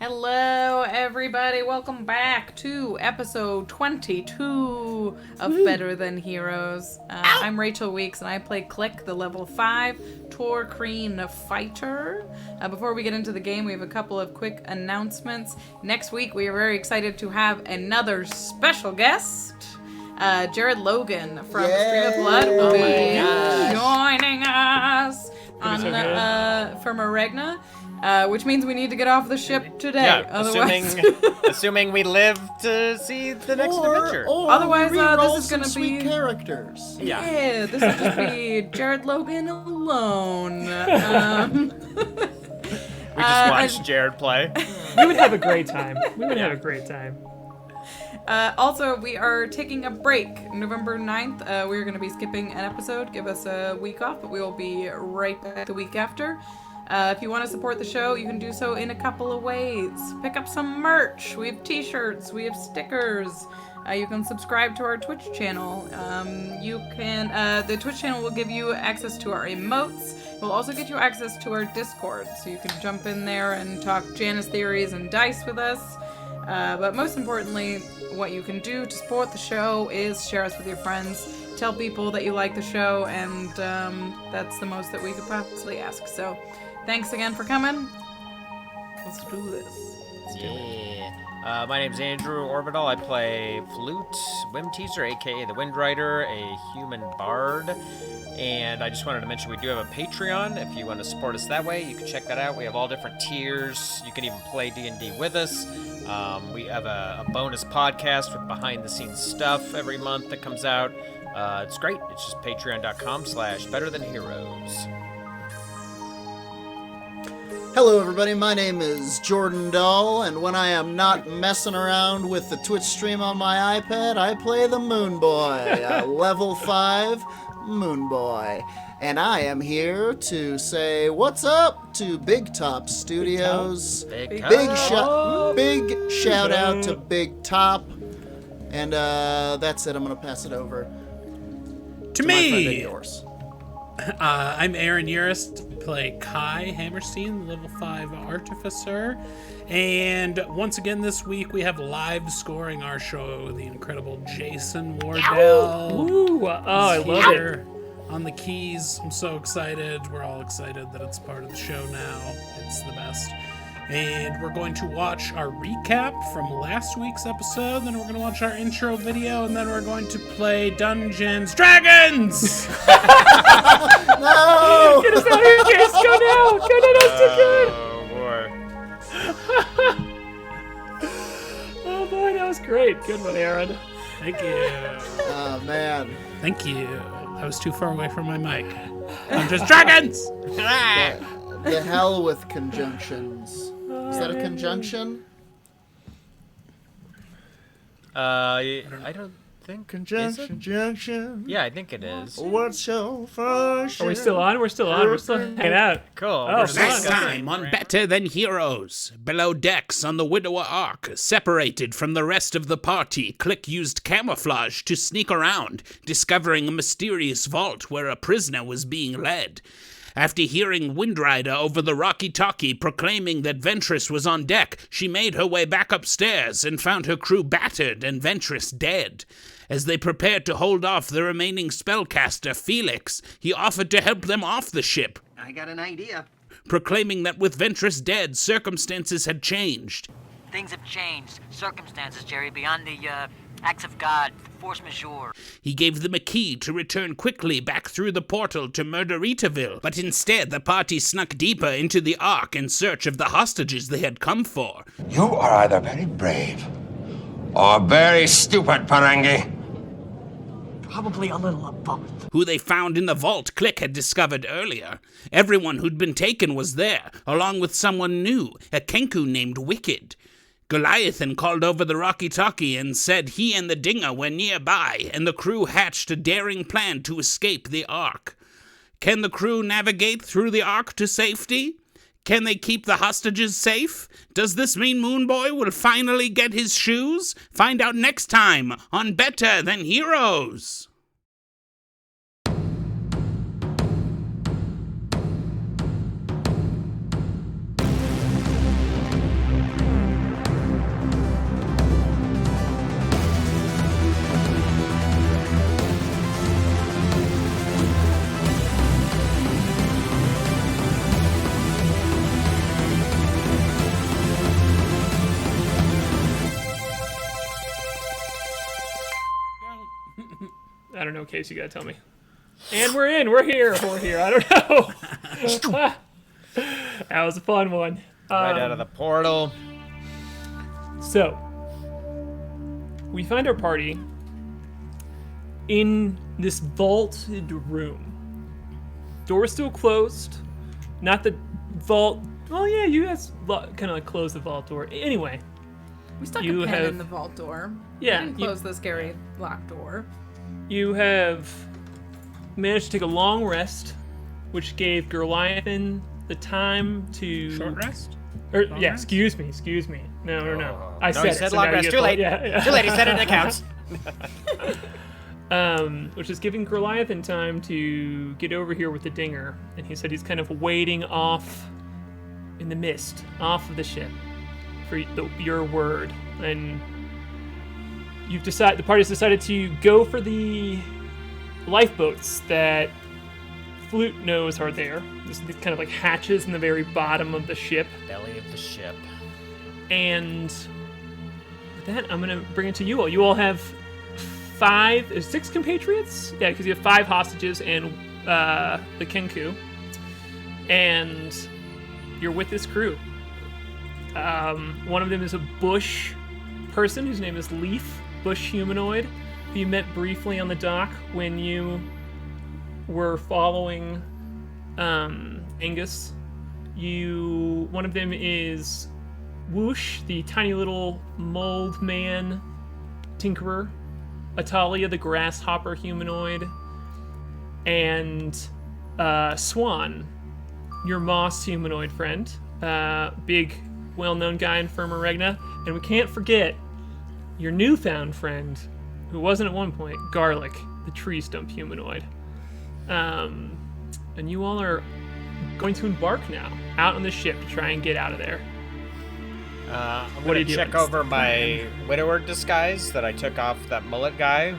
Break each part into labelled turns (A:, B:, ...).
A: Hello, everybody. Welcome back to episode 22 of Better Than Heroes. I'm Rachel Weeks, and I play Klik, the level 5 Tohr-Kreen fighter. Before we get into the game, we have a couple of quick announcements. Next week, we are very excited to have another special guest. Jared Logan from Stream of Blood will be joining us from Arcane. Which means we need to get off the ship today.
B: Yeah,
A: otherwise,
B: assuming we live to see the next adventure.
A: Otherwise, this is gonna
C: sweet
A: be
C: characters.
A: Yeah, this will just be Jared Logan alone.
B: We just watched Jared play.
D: We would have a great time.
A: Also, we are taking a break. November 9th, we're going to be skipping an episode. Give us a week off, but we will be right back the week after. If you want to support the show, you can do so in a couple of ways. Pick up some merch. We have t-shirts. We have stickers. You can subscribe to our Twitch channel. The Twitch channel will give you access to our emotes. It will also get you access to our Discord, so you can jump in there and talk Janus theories and dice with us. But most importantly, what you can do to support the show is share us with your friends. Tell people that you like the show, and that's the most that we could possibly ask. So, thanks again for coming. Let's do this.
B: My name's Andrew Ovredahl. I play Flute, Whimteaser, aka the Windrider, a human bard. And I just wanted to mention we do have a Patreon. If you want to support us that way, you can check that out. We have all different tiers. You can even play D&D with us. We have a bonus podcast with behind-the-scenes stuff every month that comes out. It's great. It's just patreon.com/betterthanheroes.
C: Hello everybody, my name is Jordan Dahl, and when I am not messing around with the Twitch stream on my iPad, I play the Moonboy, level 5 Moonboy. And I am here to say what's up to Big Top Studios. Big shout out to Big Top. And that's it, I'm going to pass it over
E: to
C: me.
E: My
C: friend and yours.
E: I'm Aaron Urist, play K.A.I. Hammerstein, level 5 Artificer. And once again this week we have live scoring our show, the incredible Jason Wardell.
D: Ooh, I love it.
E: On the keys. I'm so excited. We're all excited that it's part of the show now. It's the best. And we're going to watch our recap from last week's episode, then we're going to watch our intro video, and then we're going to play Dungeons Dragons!
C: No!
D: Get us out of here, Jace! Go now! Go now, that's too good! Oh boy, that was great. Good one, Aaron.
E: Thank you.
C: Oh man.
E: Thank you. I was too far away from my mic. Dungeons Dragons!
C: The hell with conjunctions. Is that a conjunction?
B: I don't think...
C: Conjunction.
B: Yeah, I think it is.
C: What's your function?
D: Are we still on? We're still on. We're still hanging out.
B: Cool.
D: Oh,
F: Next time on Better Than Heroes. Below decks on the Widower Ark, separated from the rest of the party, Klik used camouflage to sneak around, discovering a mysterious vault where a prisoner was being led. After hearing Windrider over the walkie-talkie proclaiming that Ventress was on deck, she made her way back upstairs and found her crew battered and Ventress dead. As they prepared to hold off the remaining spellcaster, Felix, he offered to help them off the ship.
G: I got an idea.
F: Proclaiming that with Ventress dead, circumstances had changed.
G: Things have changed. Circumstances, Jerry, beyond the acts of God, force majeure.
F: He gave them a key to return quickly back through the portal to Murderitaville, but instead the party snuck deeper into the Ark in search of the hostages they had come for.
H: You are either very brave or very stupid, Parangi.
G: Probably a little of both.
F: Who they found in the vault Klik had discovered earlier. Everyone who'd been taken was there, along with someone new, a Kenku named Wicked. Goliathan called over the walkie-talkie and said he and the Dinger were nearby, and the crew hatched a daring plan to escape the Ark. Can the crew navigate through the Ark to safety? Can they keep the hostages safe? Does this mean Moonboy will finally get his shoes? Find out next time on Better Than Heroes!
D: don't know, Case. You gotta tell me. And we're in. We're here. I don't know. That was a fun one.
B: Right out of the portal.
D: So, we find our party in this vaulted room. Door still closed. Not the vault. Well, yeah, you guys kind of like close the vault door. Anyway,
A: We stuck
D: You
A: a pin
D: have-
A: in the vault door.
D: Yeah,
A: We didn't
D: you-
A: close the scary locked door.
D: you have managed to take a long rest, which gave Goliathan the time to.
E: Short rest?
D: Yeah,
E: rest?
D: excuse me. No. I
B: No,
D: said
B: he
D: it.
B: said
D: so
B: long
D: now you
B: rest.
D: get
B: Too
D: the-
B: late.
D: Yeah.
B: Too late. He said it in accounts.
D: Which is giving Goliathan time to get over here with the dinger, and he said he's kind of waiting off in the mist, off of the ship, for your word. And the party's decided to go for the lifeboats that Flute knows are there. This is kind of like hatches in the very bottom of the ship.
B: Belly of the ship.
D: And with that, I'm gonna bring it to you all. You all have 6 compatriots? Yeah, because you have 5 hostages and the Kenku. And you're with this crew. One of them is a bush person whose name is Leaf, bush humanoid, who you met briefly on the dock when you were following Angus. One of them is Whoosh, the tiny little mold man tinkerer. Atalia, the grasshopper humanoid. And Swan, your moss humanoid friend. Big, well-known guy in Firma Regna. And we can't forget your newfound friend, who wasn't at one point, Garlic, the tree stump humanoid. And you all are going to embark now, out on the ship to try and get out of there.
B: I'm
D: What are
B: gonna
D: you doing?
B: check over my widower disguise that I took off that mullet guy.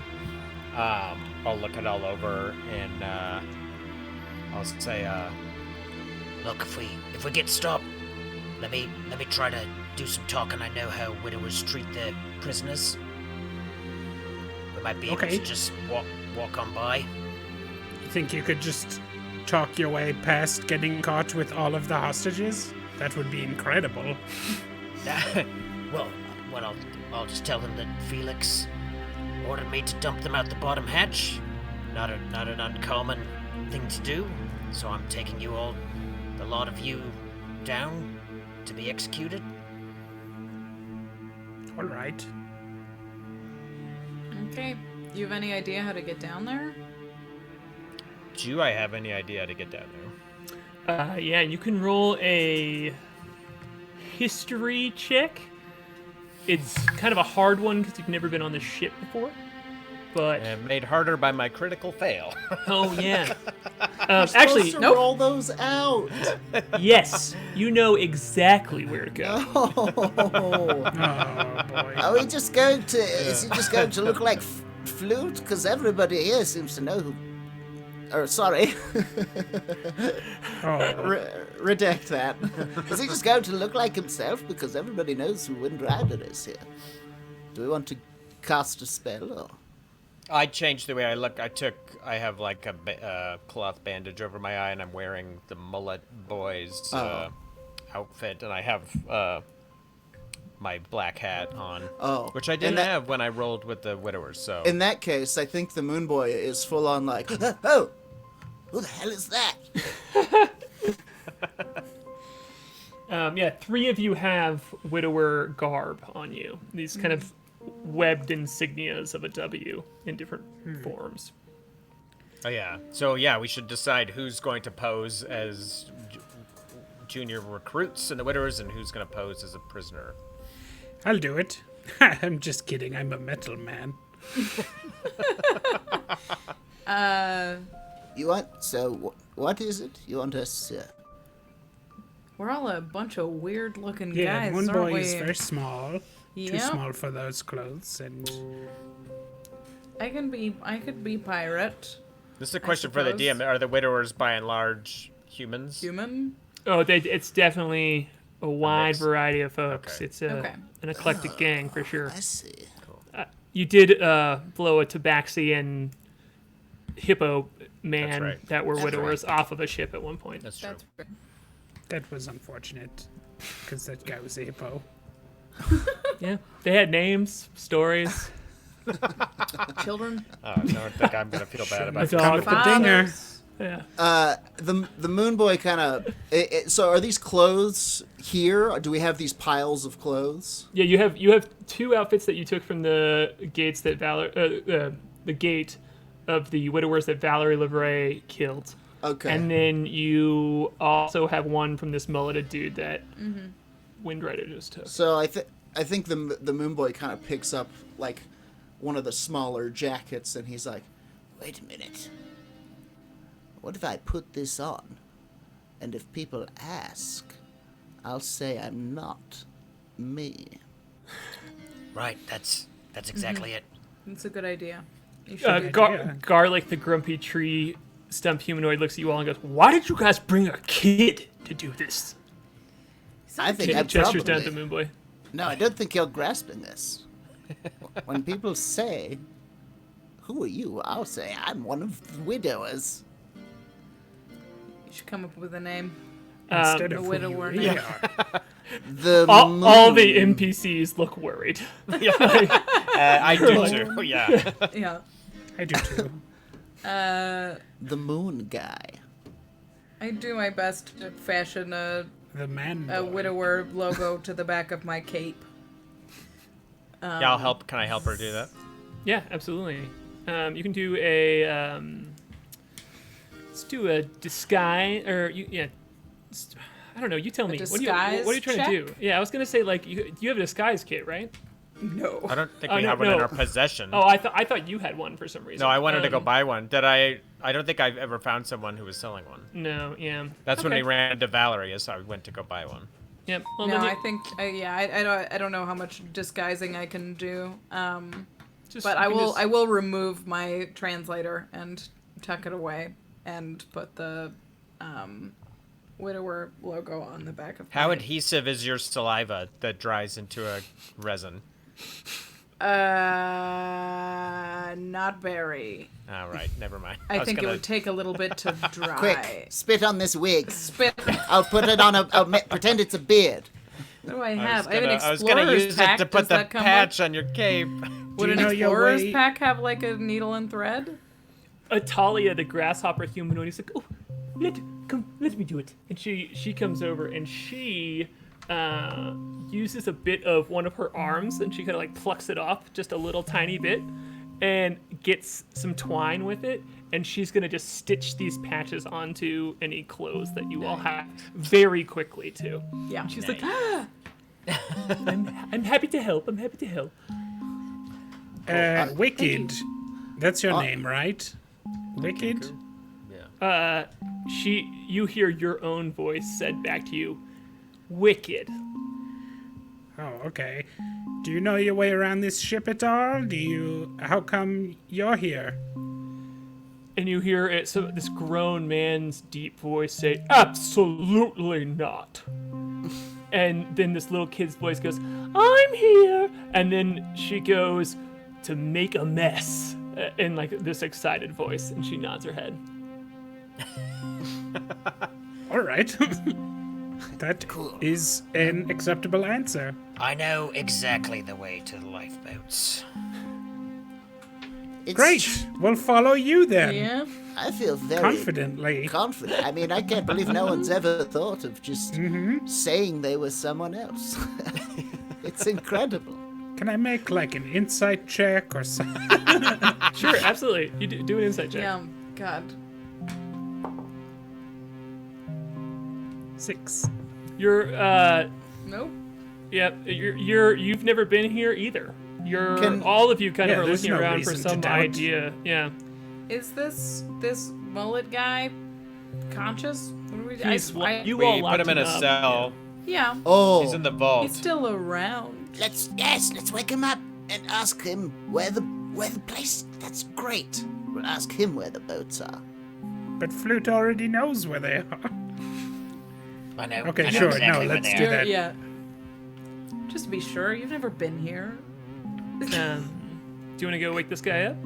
B: I'll look it all over and I'll say,
G: Look, if we get stopped, let me try to do some talking. I know how widowers treat their prisoners. We might be able
E: Okay.
G: to just walk on by.
E: You think you could just talk your way past getting caught with all of the hostages? That would be incredible.
G: well, I'll just tell them that Felix ordered me to dump them out the bottom hatch. Not an uncommon thing to do. So I'm taking you all, the lot of you, down to be executed.
E: All right.
A: Okay. You have any idea how to get down there?
B: do I have any idea how to get down there?
D: Yeah, you can roll a history check. It's kind of a hard one because you've never been on the ship before. But
B: And made harder by my critical fail.
D: oh yeah,
C: Supposed
D: actually,
C: to
D: nope.
C: roll those out.
D: Yes, you know exactly where to go.
C: Oh.
E: Oh boy.
C: Are we just going to? Is it just going to look like Flute? Because everybody here seems to know who. Or sorry,
E: Oh.
C: redact that. Is he just going to look like himself? Because everybody knows who Windrider is here. Do we want to cast a spell or?
B: I changed the way I look. I have like a cloth bandage over my eye, and I'm wearing the mullet boy's outfit, and I have my black hat on, which I didn't have when I rolled with the widowers. So
C: In that case, I think the Moonboy is full on like, oh, who the hell is that?
D: Yeah, 3 of you have widower garb on you. These kind of webbed insignias of a W in different forms.
B: oh yeah, so yeah, we should decide who's going to pose as junior recruits in the widowers, and who's going to pose as a prisoner.
E: I'll do it. I'm just kidding. I'm a metal man.
C: You want, so what is it? You want us,
A: We're all a bunch of weird looking
E: Yeah,
A: guys,
E: one
A: aren't
E: boy
A: we?
E: is very small. Too
A: Yep.
E: small for those clothes, and
A: I could be pirate.
B: This is a question for the
A: suppose.
B: DM. Are the widowers by and large humans?
A: Human?
D: Oh, it's definitely a wide
B: mix.
D: variety of folks.
B: Okay.
D: It's
A: Okay.
D: an eclectic gang for sure.
C: I see.
D: You did blow a tabaxi and hippo man
B: That's right.
D: that were
C: That's
D: widowers off of a ship at one point.
B: That's true.
A: That's fair.
E: That was unfortunate, because that guy was a hippo.
D: Yeah, they had names, stories.
A: Children.
B: Oh, I don't think I'm gonna feel bad about
D: My
B: it.
D: dog.
E: With the dinger.
A: Fathers.
D: Yeah.
C: The Moon Boy kind of. So are these clothes here? Do we have these piles of clothes?
D: Yeah, you have 2 outfits that you took from the gates that the gate of the widowers that Valerie LeVray killed.
C: Okay.
D: And then you also have one from this mulleted dude that Windrider just took.
C: So I think the Moon Boy kind of picks up like one of the smaller jackets, and he's like, "Wait a minute. What if I put this on, and if people ask, I'll say I'm not me."
G: Right, that's exactly it.
A: It's a good idea. You should do
E: idea.
D: Garlic, the grumpy tree stump humanoid, looks at you all and goes, "Why did you guys bring a kid to do this?"
C: I think
D: He
C: I
D: gestures down
C: probably.
D: to Moonboy.
C: No, I don't think you're grasping this. When people say, "Who are you?" I'll say, "I'm one of the widowers."
A: You should come up with a name.
E: Instead
A: a
E: of who
A: widower
E: you
A: name.
E: really are.
C: The
D: All the
C: Moon-
D: NPCs look worried.
B: I do too. Yeah.
A: Yeah.
E: I do too.
C: the Moon Guy.
A: I do my best to fashion a
E: The man.
A: a
E: boy.
A: widower logo to the back of my cape.
B: Yeah, I'll help. Can I help her do that?
D: Yeah, absolutely. You can do a let's do a disguise, or I don't know. You tell me. What are you trying
A: disguise
D: to do? Yeah, I was gonna say like you have a disguise kit, right?
A: No.
B: I don't think
D: Oh,
B: we
D: no,
B: have one in
D: no.
B: our possession.
D: Oh, I thought you had one for some reason.
B: No, I wanted to go
D: Um,
B: buy one. Did I? I don't think I've ever found someone who was selling one.
D: No, yeah.
B: That's when
D: Okay.
B: we ran into Valerie, as I went to go buy one.
D: Yep. Well,
A: No,
D: then
A: I think I don't know how much disguising I can do.
D: just,
A: But
D: you
A: I
D: can
A: will
D: just-
A: I will remove my translator and tuck it away and put the widower logo on the back of
B: How
A: my
B: adhesive is your saliva that dries into a resin?
A: not very.
B: All right, never mind.
A: I
B: was
A: think it
B: gonna-
A: would take a little bit to dry.
C: Quick, spit on this wig.
A: Spit.
C: I'll put it on pretend it's a beard.
A: What do I
B: I
A: have?
B: was
A: I have an
B: gonna
A: explorer's
B: use
A: pack.
B: it to put
A: Does
B: the
A: that come
B: patch on your cape.
A: Would
E: you
A: an
E: know your
A: explorer's
E: way-
A: pack have like a needle and thread?
D: Atalia, the grasshopper humanoid, is like, "Oh, let me do it." And she comes over and she uses a bit of one of her arms and she kind of like plucks it off just a little tiny bit and gets some twine with it, and she's gonna just stitch these patches onto any clothes that you all have very quickly too.
A: Yeah.
D: And she's like, I'm happy to help. I'm happy to help.
E: Wicked. That's your name, right? Wicked?
D: You hear your own voice said back to you, "Wicked."
E: Oh, okay. Do you know your way around this ship at all? How come you're here?
D: And you hear it, so this grown man's deep voice say, "Absolutely not." And then this little kid's voice goes, "I'm here." And then she goes, "To make a mess," in like this excited voice, and she nods her head.
E: All right. That is an acceptable answer.
G: I know exactly the way to the lifeboats.
C: It's
E: Great. We'll follow you then.
A: Yeah.
C: I feel very
E: Confidently.
C: confident. I mean, I can't believe no one's ever thought of just saying they were someone else. It's incredible.
E: Can I make like an insight check or something?
D: Sure, absolutely. You do an insight check.
A: Yeah. God.
E: 6.
D: You're
A: Nope.
D: you've never been here either. All of you kind of
E: Yeah,
D: are
E: there's
D: looking
E: no
D: around for
E: reason to
D: some
E: doubt.
D: idea. Yeah.
A: Is this mullet guy conscious? What do we?
D: He's you
B: We
D: all
B: put
D: locked
B: him in a
D: up.
B: cell.
A: Yeah.
C: Oh,
B: He's in the vault.
A: He's still around.
C: let's wake him up and ask him where the place. That's great. We'll ask him where the boats are.
E: But Flute already knows where they are.
G: I know.
E: Okay,
G: I know
E: sure.
G: Exactly
E: No,
G: where
E: let's
G: they
E: do
G: are.
E: that.
A: Yeah. Just to be sure, you've never been here.
D: Do you want to go wake this guy up?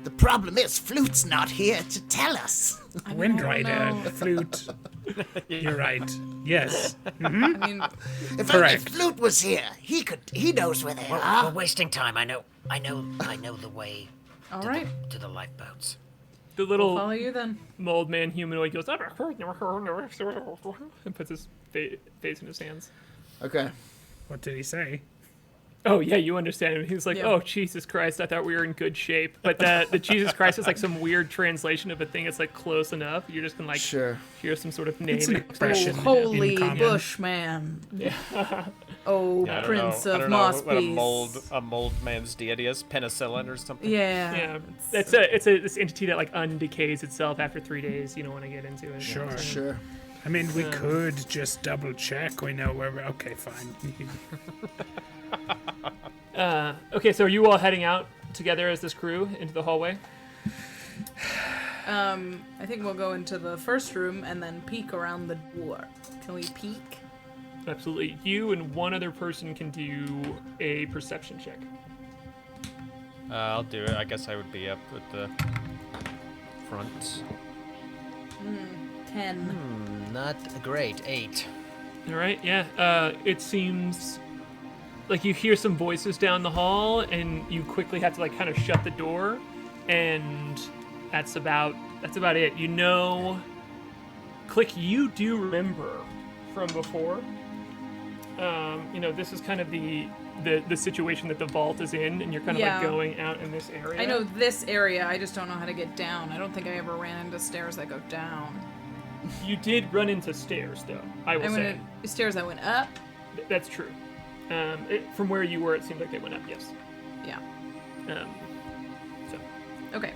C: The problem is, Flute's not here to tell us.
E: Windrider, Flute. You're right. Yes.
A: I mean,
C: If
E: Correct.
C: only Flute was here, he knows where they
G: We're
C: are.
G: wasting time. I know the way
A: all right.
G: to the lifeboats.
D: The
A: We'll
D: little
A: follow you then.
D: mold man humanoid goes and puts his face in his hands.
C: Okay.
E: What did he say?
D: Oh yeah, you understand him. He's like,
A: Yeah.
D: "Oh Jesus Christ, I thought we were in good shape." But the Jesus Christ is like some weird translation of a thing that's like close enough. You're just gonna like
C: Sure.
D: hear some sort of name.
E: It's an
D: and
E: expression.
A: Holy
E: in common.
A: Bushman. Oh,
B: I don't
A: Prince
B: know. I
A: of
B: don't know
A: Moss
B: what
A: Peace.
B: a mold man's deity is. Penicillin or something.
A: Yeah.
D: Yeah, it's this entity that like undecays itself after 3 days. You don't want to get into it.
E: Sure.
C: Sure.
E: I mean, we could just double check. We know where we're... Okay, fine.
D: Okay, so are you all heading out together as this crew into the hallway?
A: I think we'll go into the first room and then peek around the door. Can we peek?
D: Absolutely. You and one other person can do a perception check.
B: I'll do it. I guess I would be up with the front.
A: 10.
G: Not great. 8.
D: All right, yeah. It seems like you hear some voices down the hall, and you quickly have to like kind of shut the door, and that's about it. You know, Klik, you do remember from before. You know, this is kind of the situation that the vault is in, and you're kind of
A: Yeah.
D: like going out in this area.
A: I know this area, I just don't know how to get down. I don't think I ever ran into stairs that go down.
D: You did run into stairs, though. I will say
A: Stairs that went up?
D: that's true. From where you were, it seemed like they went up. Yes.
A: Yeah.
D: So.
A: Okay.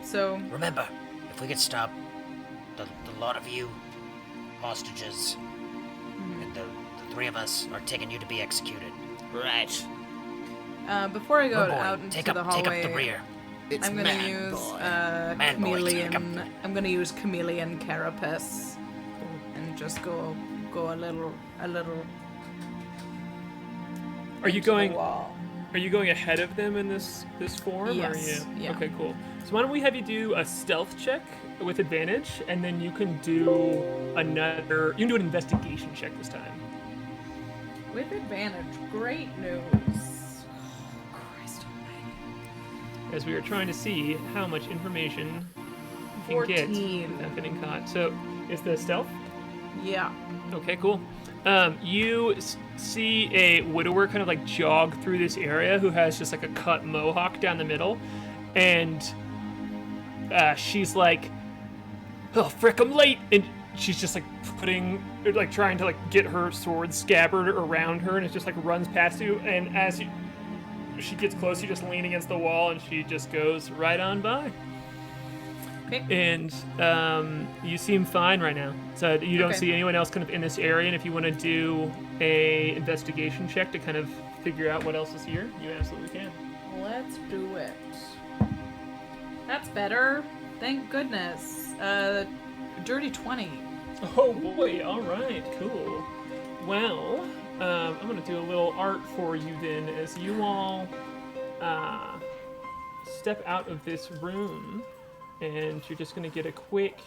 A: So,
G: Remember, if we get stopped, the lot of you hostages and the 3 of us are taking you to be executed.
H: Right.
A: before I go
G: Moonboy,
A: out into
G: take
A: the
G: up
A: hallway,
G: the rear.
C: It's
A: I'm gonna
C: man
A: use
C: boy.
G: Man boy, take up
A: chameleon. I'm gonna use chameleon carapace, and just go a little.
D: Are you
A: into the
D: going?
A: wall.
D: Are you going ahead of them in this form?
A: Yes,
D: Or are you?
A: yeah.
D: Okay, cool. So why don't we have you do a stealth check with advantage, and then you can do another. You can do an investigation check this time.
A: With advantage. Great news. Oh, Christ almighty.
D: As we are trying to see how much information you can get
A: 14.
D: without getting caught. So is the stealth?
A: Yeah.
D: Okay, cool. You see a widower kind of like jog through this area who has just like a cut mohawk down the middle, and she's like, "Oh, frick, I'm late," and she's just like trying to like get her sword scabbard around her, and it just like runs past you, and as she gets close, you just lean against the wall, and she just goes right on by.
A: Okay.
D: And you seem fine right now, so you don't
A: Okay.
D: see anyone else kind of in this area. And if you want to do a investigation check to kind of figure out what else is here, you absolutely can.
A: Let's do it. That's better. Thank goodness. Dirty 20.
D: Oh boy! All right, cool. Well, I'm gonna do a little art for you then, as you all step out of this room, and you're just gonna get a quick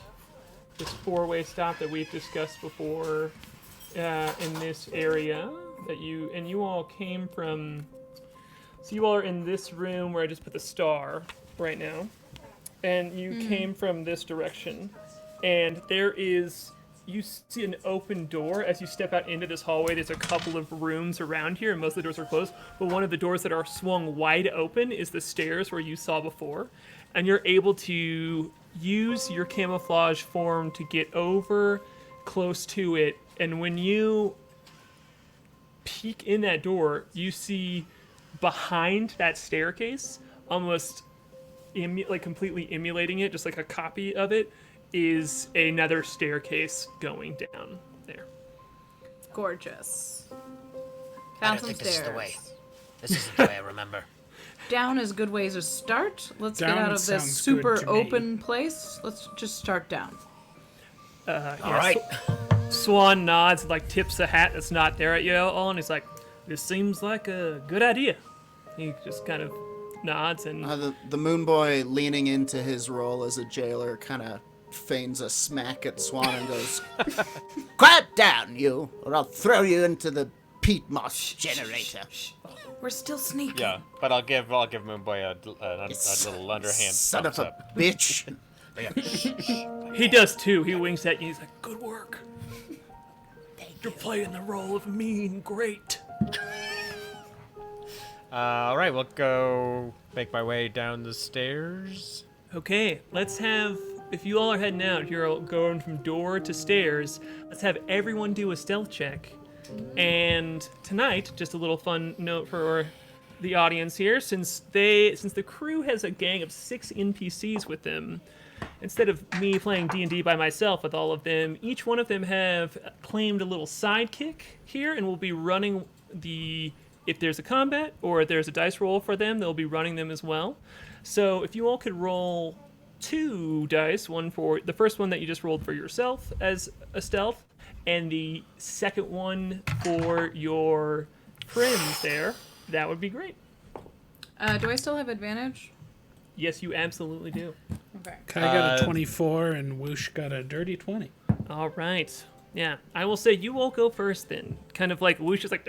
D: this 4-way stop that we've discussed before in this area that you all came from. So you all are in this room where I just put the star right now, and you came from this direction, and there is. You see an open door as you step out into this hallway. There's a couple of rooms around here, and most of the doors are closed. But one of the doors that are swung wide open is the stairs where you saw before. And you're able to use your camouflage form to get over close to it. And when you peek in that door, you see behind that staircase, almost completely emulating it, just like a copy of it, is another staircase going down there.
A: Gorgeous.
G: I
A: Found
G: don't
A: some
G: think
A: stairs.
G: this is the way. This isn't the way I remember.
A: Down is a good way to start. Let's get
E: Down
A: out of
E: sounds
A: this
E: good
A: super
E: to me.
A: open place. Let's just start down.
G: All right.
D: Swan nods, like tips a hat that's not there at you all, and he's like, "This seems like a good idea." He just kind of nods and
C: The Moonboy, leaning into his role as a jailer, kind of feigns a smack at Swan and goes, "Quiet down, you, or I'll throw you into the peat moss generator."
A: We're still sneaking.
B: Yeah, but I'll give Moonboy a little underhand
C: Son of
B: thumbs
C: a
B: up.
C: bitch.
D: he does too. He winks at you. He's like, "Good work. You're playing the role of mean great."
B: All right, we'll go make my way down the stairs.
D: Okay, let's have. If you all are heading out, you're all going from door to stairs. Let's have everyone do a stealth check. And tonight, just a little fun note for the audience here, since the crew has a gang of 6 NPCs with them, instead of me playing D&D by myself with all of them, each one of them have claimed a little sidekick here and will be running if there's a combat or there's a dice roll for them, they'll be running them as well. So if you all could roll 2 dice, one for the first one that you just rolled for yourself as a stealth, and the second one for your friends there, that would be great.
A: Do I still have advantage?
D: Yes, you absolutely do.
A: Okay.
E: Kai got a 24 and Whoosh got a dirty 20.
D: All right. Yeah, I will say you all go first then. Kind of like Whoosh is like,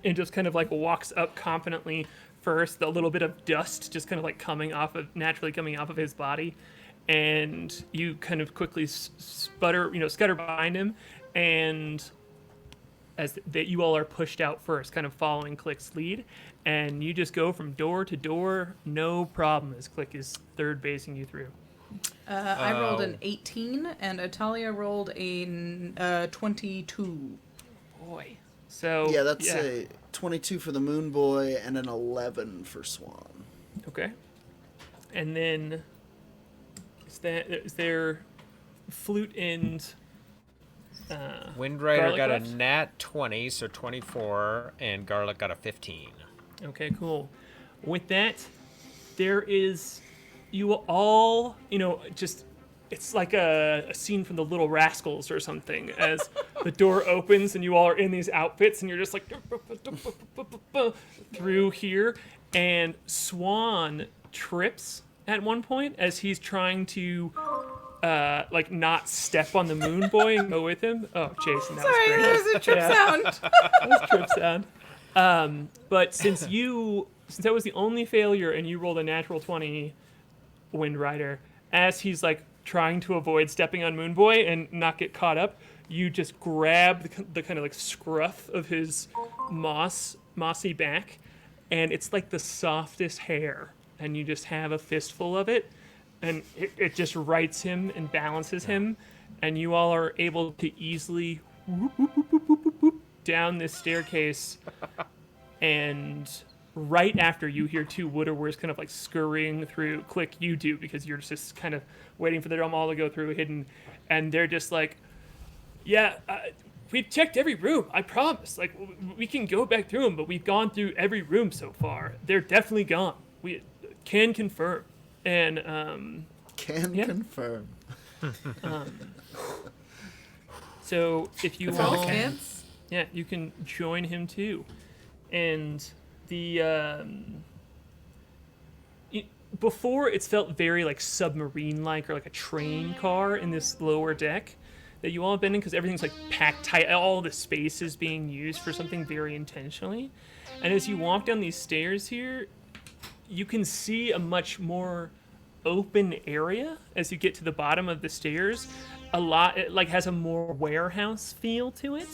D: and just kind of like walks up confidently first, a little bit of dust just kind of like naturally coming off of his body. And you kind of quickly scutter behind him, and as that you all are pushed out first, kind of following Klik's lead, and you just go from door to door, no problem, as Klik is third basing you through.
A: I rolled an 18, and Atalia rolled a 22.
D: Boy. So
C: Yeah, that's a 22 for the Moonboy and an 11 for Swan.
D: Okay. And then is there Flute and
B: Windrider got
D: left?
B: a nat 20, so 24, and Garlic got a 15.
D: Okay, cool. With that, there is you all, it's like a scene from the Little Rascals or something, as the door opens and you all are in these outfits and you're just like through here, and Swan trips at one point as he's trying to not step on the Moonboy and go with him. Oh, Jason, that
A: Sorry,
D: was great.
A: there was a trip sound.
D: That was trip sound. But since that was the only failure and you rolled a natural 20, Windrider, as he's like trying to avoid stepping on Moonboy and not get caught up, you just grab the kind of like scruff of his mossy back, and it's like the softest hair, and you just have a fistful of it, and it just rights him and balances him, and you all are able to easily down this staircase, and right after you hear 2 widowers kind of like scurrying through. Klik, you do, because you're just kind of waiting for them all to go through hidden, and they're just like, we've checked every room, I promise. Like, we can go back through them, but we've gone through every room so far. They're definitely gone. We can confirm. And,
C: confirm.
D: So if you
A: All
D: all,
A: kids?
D: yeah, you can join him too. And the, before it's felt very like submarine-like, or like a train car in this lower deck that you all have been in, because everything's like packed tight. All the space is being used for something very intentionally. And as you walk down these stairs here, you can see a much more open area as you get to the bottom of the stairs. It like has a more warehouse feel to it,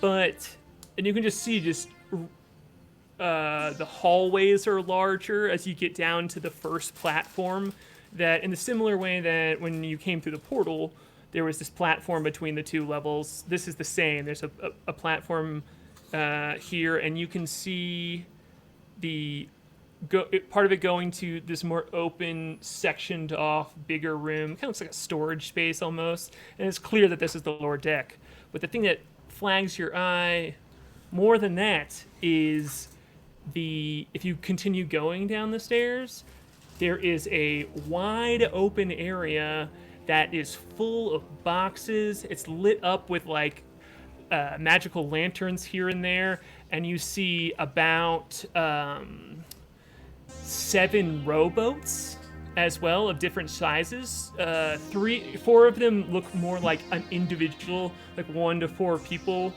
D: and you can just see the hallways are larger as you get down to the first platform, that in a similar way that when you came through the portal, there was this platform between the 2 levels. This is the same. There's a platform here, and you can see part of it going to this more open, sectioned off, bigger room. Kind of looks like a storage space almost. And it's clear that this is the lower deck. But the thing that flags your eye more than that is if you continue going down the stairs, there is a wide open area that is full of boxes. It's lit up with like magical lanterns here and there, and you see about 7 rowboats as well of different sizes. 4 of them look more like an individual, like 1 to 4 people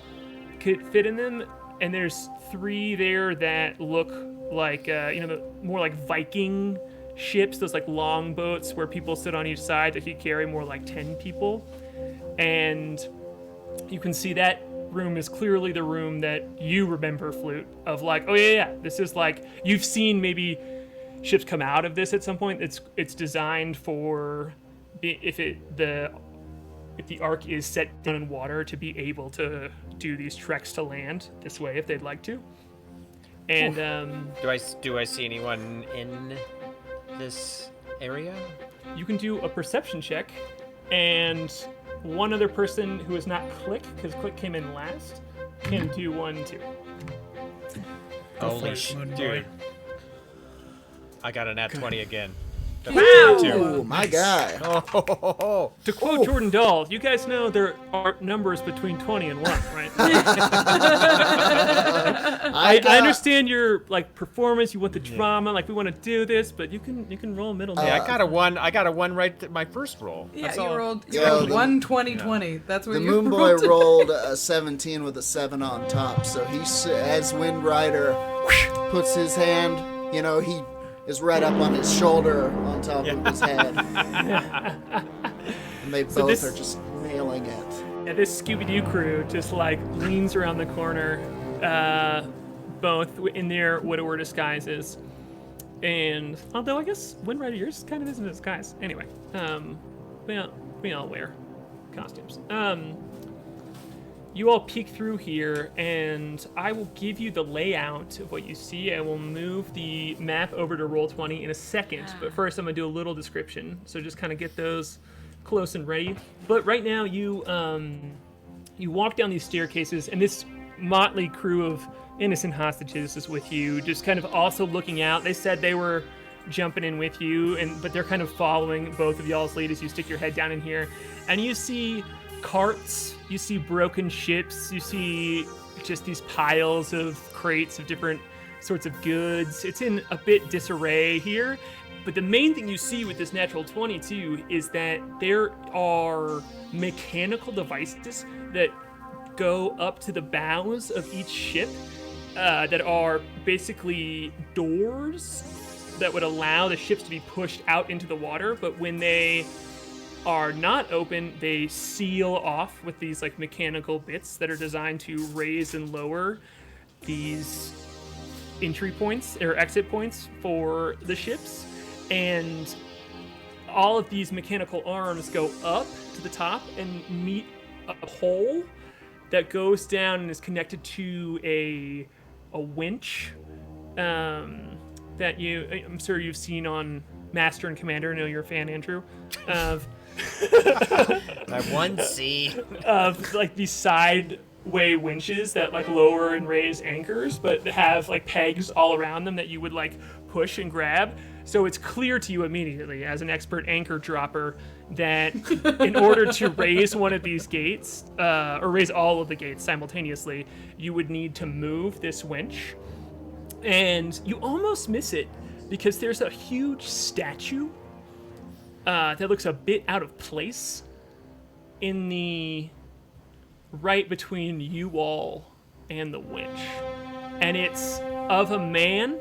D: could fit in them, and there's 3 there that look like more like Viking ships, those like long boats where people sit on each side that could carry more like 10 people. And you can see that room is clearly the room that you remember, Flute, of like, oh yeah, this is like, you've seen maybe ships come out of this at some point. It's designed for if the ark is set down in water to be able to do these treks to land this way if they'd like to. And
B: do I see anyone in this area?
D: You can do a perception check, and one other person who is not Klik, because Klik came in last, can do one too.
B: Holy
E: Moonboy.
B: dude! I got a nat 20 again.
C: Ooh, my guy.
B: Oh.
D: To quote Jordan Dahl, you guys know there are numbers between 20 and 1, right? I understand your like performance. You want the drama, like we want to do this, but you can roll middle.
B: Yeah, I got a 1. I got a 1 right at my first roll.
A: Yeah,
B: That's
A: you
B: all.
A: rolled
C: Yeah,
A: 1 20 20. That's what
C: The
A: you
C: Moonboy
A: rolled.
C: rolled a 17 with a 7 on top, so as Windrider puts his hand, he is right up on his shoulder on top of his head. And they both are just nailing it.
D: Yeah, this Scooby-Doo crew just like leans around the corner, both in their widower disguises. And although I guess Windrider, yours kind of isn't a disguise. Anyway, we all wear costumes. You all peek through here, and I will give you the layout of what you see. I will move the map over to Roll20 in a second, but first I'm going to do a little description, so just kind of get those close and ready. But right now, you walk down these staircases, and this motley crew of innocent hostages is with you, just kind of also looking out. They said they were jumping in with you, but they're kind of following both of y'all's lead as you stick your head down in here. And you see carts, you see broken ships, you see just these piles of crates of different sorts of goods. It's in a bit disarray here, but the main thing you see with this natural 22 is that there are mechanical devices that go up to the bows of each ship that are basically doors that would allow the ships to be pushed out into the water, but when they are not open, they seal off with these like mechanical bits that are designed to raise and lower these entry points or exit points for the ships. And all of these mechanical arms go up to the top and meet a hole that goes down and is connected to a winch that I'm sure you've seen on Master and Commander. I know you're a fan, Andrew.
G: My 1C.
D: Of like these sideway winches that like lower and raise anchors, but have like pegs all around them that you would like push and grab. So it's clear to you immediately as an expert anchor dropper that in order to raise one of these gates, or raise all of the gates simultaneously, you would need to move this winch. And you almost miss it because there's a huge statue that looks a bit out of place in the right between you all and the winch. And it's of a man.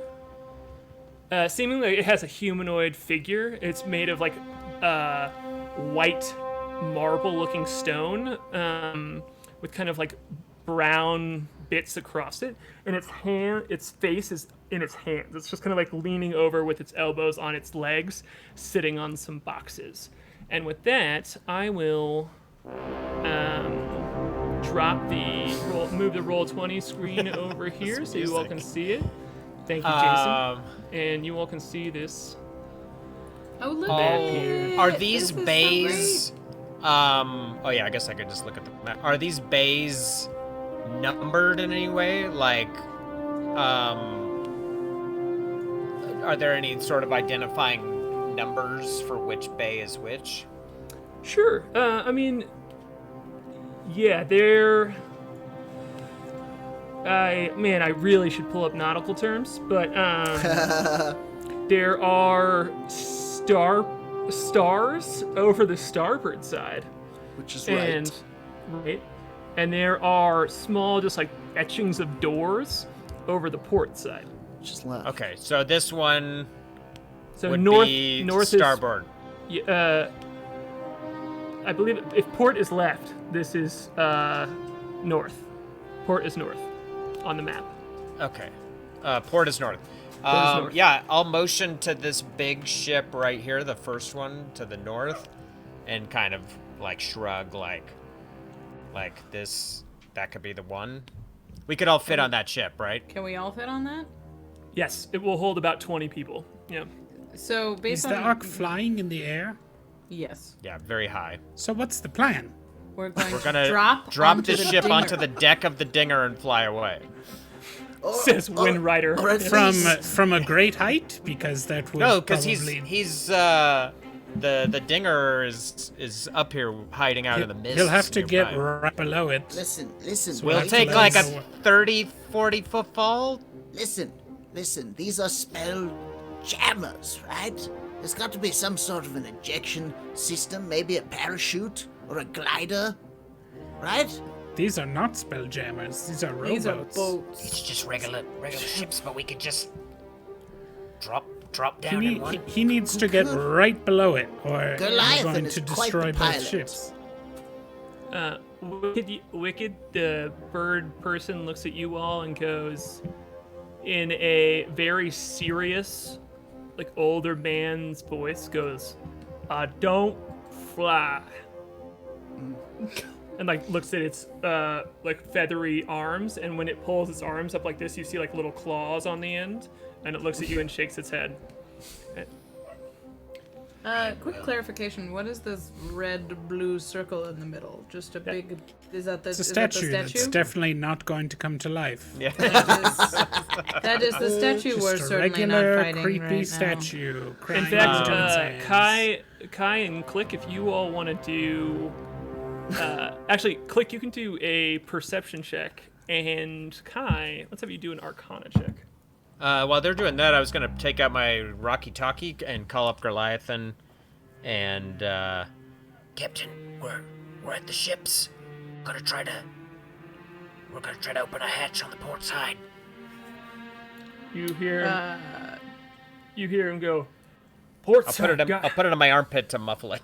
D: Seemingly it has a humanoid figure. It's made of like white marble-looking stone with kind of like brown bits across it, and its face is in its hands. It's just kind of like leaning over with its elbows on its legs, sitting on some boxes. And with that, I will move the Roll20 screen over here so you all can see it. Thank you, Jason. And you all can see this.
A: Oh, look
D: map
A: at
D: here.
A: it.
B: Are these
A: This is so
B: bays?
A: great.
B: Oh yeah, I guess I could just look at the map. Are these bays numbered in any way? Like, are there any sort of identifying numbers for which bay is which?
D: Sure. I mean, yeah, they're... I really should pull up nautical terms, but There are stars over the starboard side.
C: Which is
D: And right. And there are small, just like etchings of doors over the port side.
C: Which is left.
B: Okay, so this one
D: So
B: would
D: north
B: be
D: north
B: starboard.
D: is I believe if port is left, this is north. Port is north on the map.
B: Okay. Port is north.
D: north.
B: Yeah, I'll motion to this big ship right here, the first one to the north, and kind of like shrug like this. That could be the one. We could all fit on that ship, right?
A: Can we all fit on that?
D: Yes, it will hold about 20 people. Yeah.
A: So
E: Is
A: based
E: the
A: on
E: Ark flying in the air?
A: yes,
B: Yeah, very high.
E: So what's the plan?
A: we're going
B: We're
A: to
B: gonna
A: drop
B: the ship
A: dinger.
B: onto the deck of the Dinger and fly away.
D: Says Windrider.
C: All right,
E: From a great height? Because that would
B: No, because
E: probably...
B: he's the Dinger is up here hiding out in the mist.
E: He'll have to get
B: nearby.
E: right below it.
C: Listen.
E: we'll
B: We'll
E: have
B: take
E: to
B: like a
E: let him
B: 30, 40 foot fall.
C: Listen. These are spell jammers, right? There's got to be some sort of an ejection system, maybe a parachute or a glider, right?
E: These are not spelljammers. These are rowboats.
A: These are boats.
G: It's just regular ships, but we could just drop down in one.
E: He needs to get right below it, or he's
C: Goliath
E: going
C: is
E: to
C: quite
E: destroy
C: the
E: both
C: pilot.
E: ships.
D: Wicked, the bird person looks at you all and goes, in a very serious, like older man's voice, goes, "Don't fly," and like looks at its like feathery arms, and when it pulls its arms up like this, you see like little claws on the end, and it looks at you and shakes its head.
A: Quick clarification. What is this red-blue circle in the middle? Just a big... Is that the
E: It's a
A: is that the
E: statue that's
A: statue?
E: definitely not going to come to life.
B: Yeah.
A: That is the statue we're
E: Just a
A: certainly not
E: regular,
A: fighting
E: creepy
A: right now.
E: statue.
D: In
E: crying
D: fact,
E: out its hands.
D: Kai and Klik, if you all want to do, actually, Klik, you can do a perception check, and Kai, let's have you do an Arcana check.
B: While they're doing that, I was gonna take out my Rocky Talkie and call up Goliathan, and
G: Captain, we're at the ships. We're gonna try to open a hatch on the port side.
D: You hear him go, port
B: I'll
D: side.
B: I'll put it in my armpit to muffle it.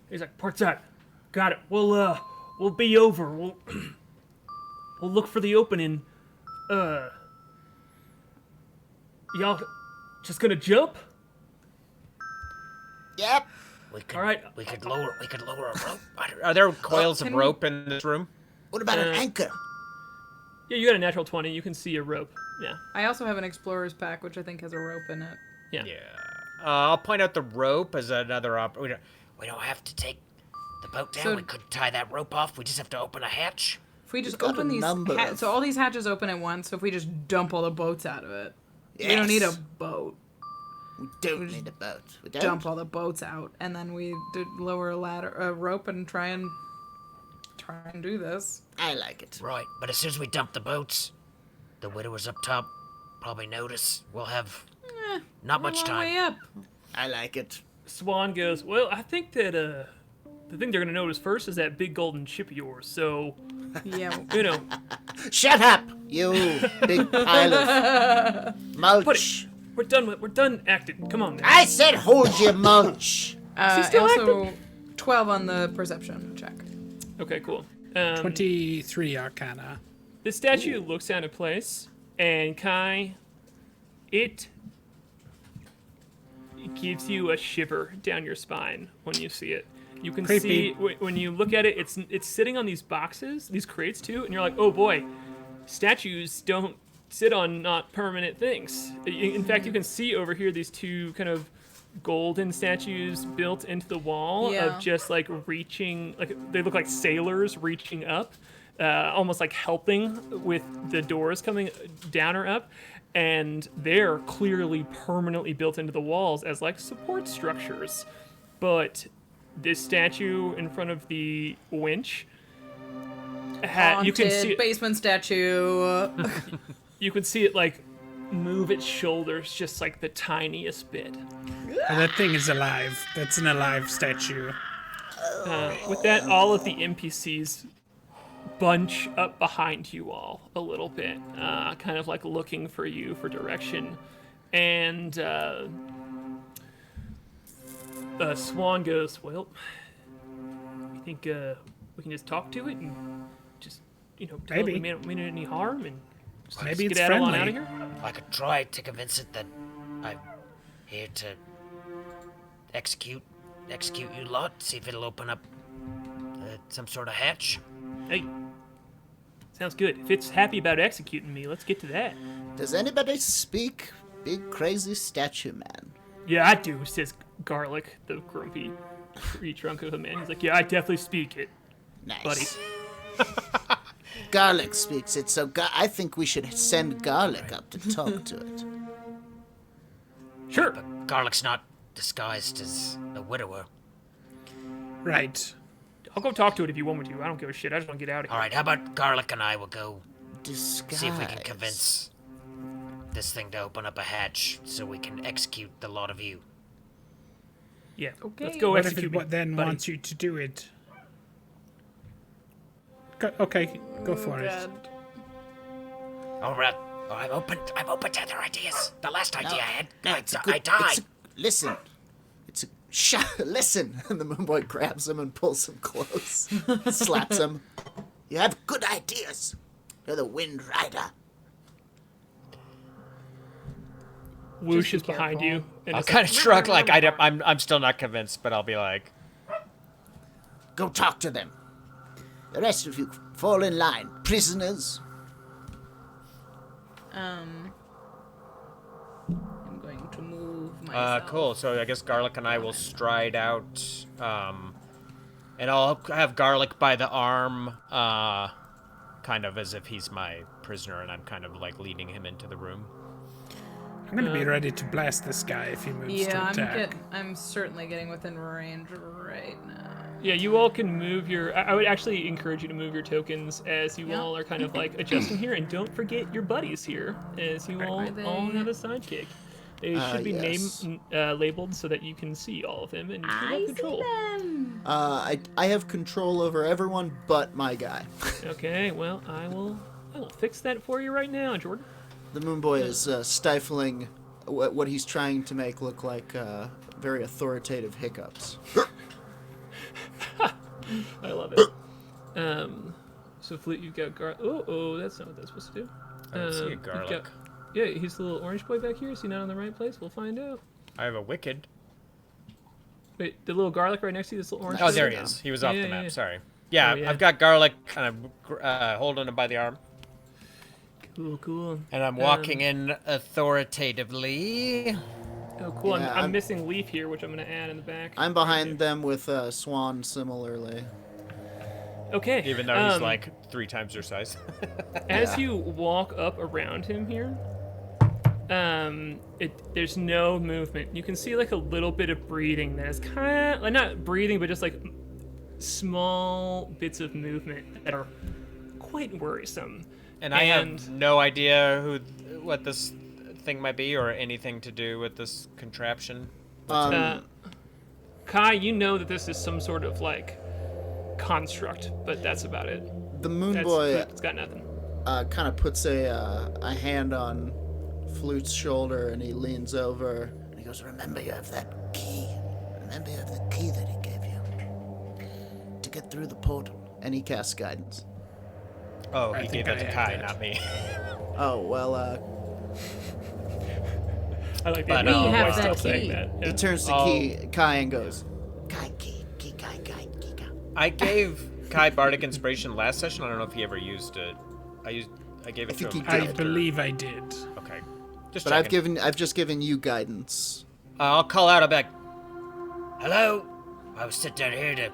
D: He's like, port side. Got it. We'll be over. We'll look for the opening. Y'all just gonna jump?
C: Yep.
D: All right.
G: We could lower a rope.
B: Are there coils of
A: can we-
B: rope in this room?
C: What about an anchor?
D: Yeah, you got a natural 20. You can see a rope. Yeah.
A: I also have an explorer's pack, which I think has a rope in it.
D: Yeah.
B: Yeah. I'll point out the rope as another
G: We don't have to take the boat down.
A: So-
G: We could tie that rope off. We just have to open a hatch.
A: If we just
C: got
A: open
C: a
A: these...
C: number of-
A: So all these hatches open at once, so if we just dump all the boats out of it. We don't need a
C: Yes.
A: boat.
C: We don't need a boat. We don't.
A: Dump all the boats out, and then we lower a rope and try and do this.
C: I like it.
G: Right, but as soon as we dump the boats, the widowers up top probably notice. We'll have not much
A: Long way
G: time.
A: up.
C: I like it.
D: Swan goes, well, I think that the thing they're gonna notice first is that big golden ship of yours. So,
A: Yeah.
D: you know,
C: Shut up, you big pile of mulch.
D: we're done acting. Come on, man.
C: I said hold your mulch.
A: Also, 12 on the perception check.
D: Okay, cool.
E: 23 Arcana.
D: The statue looks out of place, and Kai, it gives you a shiver down your spine when you see it. You can
E: Creepy.
D: see when you look at it, it's sitting on these boxes, these crates too, and you're like, oh boy, statues don't sit on not permanent things. In fact, you can see over here these two kind of golden statues built into the wall
A: Yeah.
D: of just like reaching, like they look like sailors reaching up, almost like helping with the doors coming down or up. And they're clearly permanently built into the walls as like support structures. But this statue in front of the winch, you can see it,
A: basement statue.
D: you can see it like move its shoulders just like the tiniest bit.
E: Oh, that thing is alive. That's an alive statue.
D: With that, all of the NPCs bunch up behind you all a little bit, kind of like looking for you for direction. And Swan goes, well, you think we can just talk to it and just, tell
E: Maybe.
D: it we mean it any harm and just
E: Maybe it's
D: skedaddle on
E: friendly.
D: out of here?
G: I could try to convince it that I'm here to execute you lot, see if it'll open up some sort of hatch.
D: Hey, sounds good. If it's happy about executing me, let's get to that.
C: Does anybody speak big crazy statue man?
D: Yeah, I do, says Garlic, the grumpy tree trunk of a man. He's like, yeah, I definitely speak it,
C: Nice.
D: buddy.
C: Garlic speaks it, so I think we should send Garlic up to talk to it.
D: Sure.
G: But Garlic's not disguised as a widower.
E: Right.
D: I'll go talk to it if you want me to. I don't give a shit. I just want to get out of here.
G: All right, how about Garlic and I will go
C: Disguise.
G: see if we can convince this thing to open up a hatch so we can execute the lot of you.
D: Yeah.
A: Okay.
D: Let's go
E: What if
D: execute
E: it
D: me,
E: then
D: buddy.
E: wants you to do it? Okay, go for it.
A: Dad.
G: All right, I'm open to other ideas. The last idea I had,
C: No,
G: I died.
C: Listen. It's a listen. And the Moonboy grabs him and pulls him close. Slaps him. You have good ideas. You're the Windrider.
D: Whoosh
A: be
D: is behind
A: careful.
D: you. And
B: I'm
D: it's
B: kind of struck. Like I'm still not convinced, but I'll be like,
C: Go talk to them. The rest of you fall in line. Prisoners.
A: I'm going to move myself.
B: cool. So I guess Garlic and I will stride out, and I'll have Garlic by the arm, kind of as if he's my prisoner, and I'm kind of like leading him into the room.
E: I'm gonna be ready to blast this guy if he moves to
A: Yeah,
E: attack.
A: I'm certainly getting within range right now.
D: Yeah, you all can move your... I would actually encourage you to move your tokens as you all are kind of like adjusting here. And don't forget your buddies here, as you all
A: they-
D: have a sidekick. They should be
C: yes.
D: labeled so that you can see all of them and you can have control.
C: I have control over everyone but my guy.
D: Okay, well, I will fix that for you right now, Jordan.
C: The Moonboy is stifling what he's trying to make look like very authoritative hiccups.
D: I love it. So Flute, you've got Oh, that's not what that's supposed to do.
B: I don't see a
D: You've
B: Garlic.
D: got- yeah, he's the little orange boy back here. Is he not in the right place? We'll find out.
B: I have a Wicked.
D: Wait, the little garlic right next to you, this little orange
B: Oh,
D: boy?
B: there he is. He was off
D: Yeah,
B: the
D: yeah,
B: map.
D: yeah.
B: Sorry. Yeah,
D: Oh, yeah.
B: I've got Garlic kind of holding him by the arm,
D: Cool.
B: and I'm walking in authoritatively.
D: Oh, cool.
C: Yeah,
D: I'm
C: I'm-
D: missing Leaf here, which I'm going to add in the back.
C: I'm behind them with Swan similarly.
D: Okay.
B: Even though he's like 3 times your size.
D: As you walk up around him here, there's no movement. You can see like a little bit of breathing that is kind of, like not breathing, but just like small bits of movement that are quite worrisome.
B: And I have no idea what this thing might be or anything to do with this contraption.
D: K.A.I, you know that this is some sort of like construct, but that's about it.
C: The
D: It's
C: Moonboy
D: got nothing.
C: kind of puts a hand on Flute's shoulder and he leans over and he goes, "Remember, you have that key. Remember, you have the key that he gave you to get through the portal." And he casts guidance.
B: Oh,
E: I
B: he
E: think
B: gave that
E: I
B: to
E: have
B: K.A.I,
E: that.
B: not me.
C: Oh well.
D: I like
B: But,
D: that.
B: We
D: Your
B: have
D: voice
A: that
D: still saying
A: key.
D: that.
C: He
D: Yeah.
C: turns to K.A.I and goes, "Kai key, key, Kai, Kai, key, Kai."
B: I gave K.A.I Bardic Inspiration last session. I don't know if he ever used it. I gave it to
C: think
B: him.
C: he
E: I
C: did.
B: after.
E: believe I did.
B: Okay. Just
C: But
B: checking.
C: I've just given you guidance.
B: I'll call out. I'll be like,
G: Hello? I was sent down here to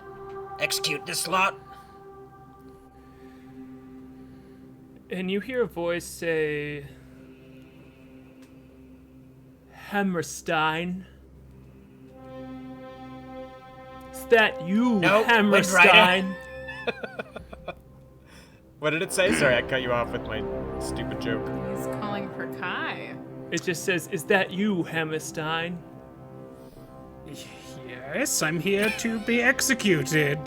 G: execute this lot.
D: And you hear a voice say, Hammerstein. Is that you,
G: No,
D: Hammerstein?
B: what did it say? Sorry, I cut you off with my stupid joke.
A: He's calling for Kai.
D: It just says, "Is that you, Hammerstein?"
F: Yes, I'm here to be executed.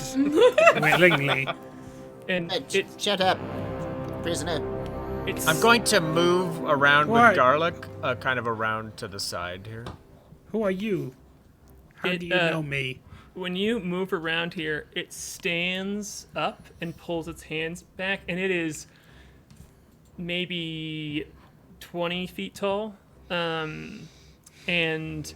F: Willingly.
D: And
C: Hey, shut up, prisoner.
D: it's
B: I'm going to move around
F: What?
B: with Garlic, kind of around to the side here.
F: Who are you? How do you know me?
D: When you move around here, it stands up and pulls its hands back, and it is maybe 20 feet tall, and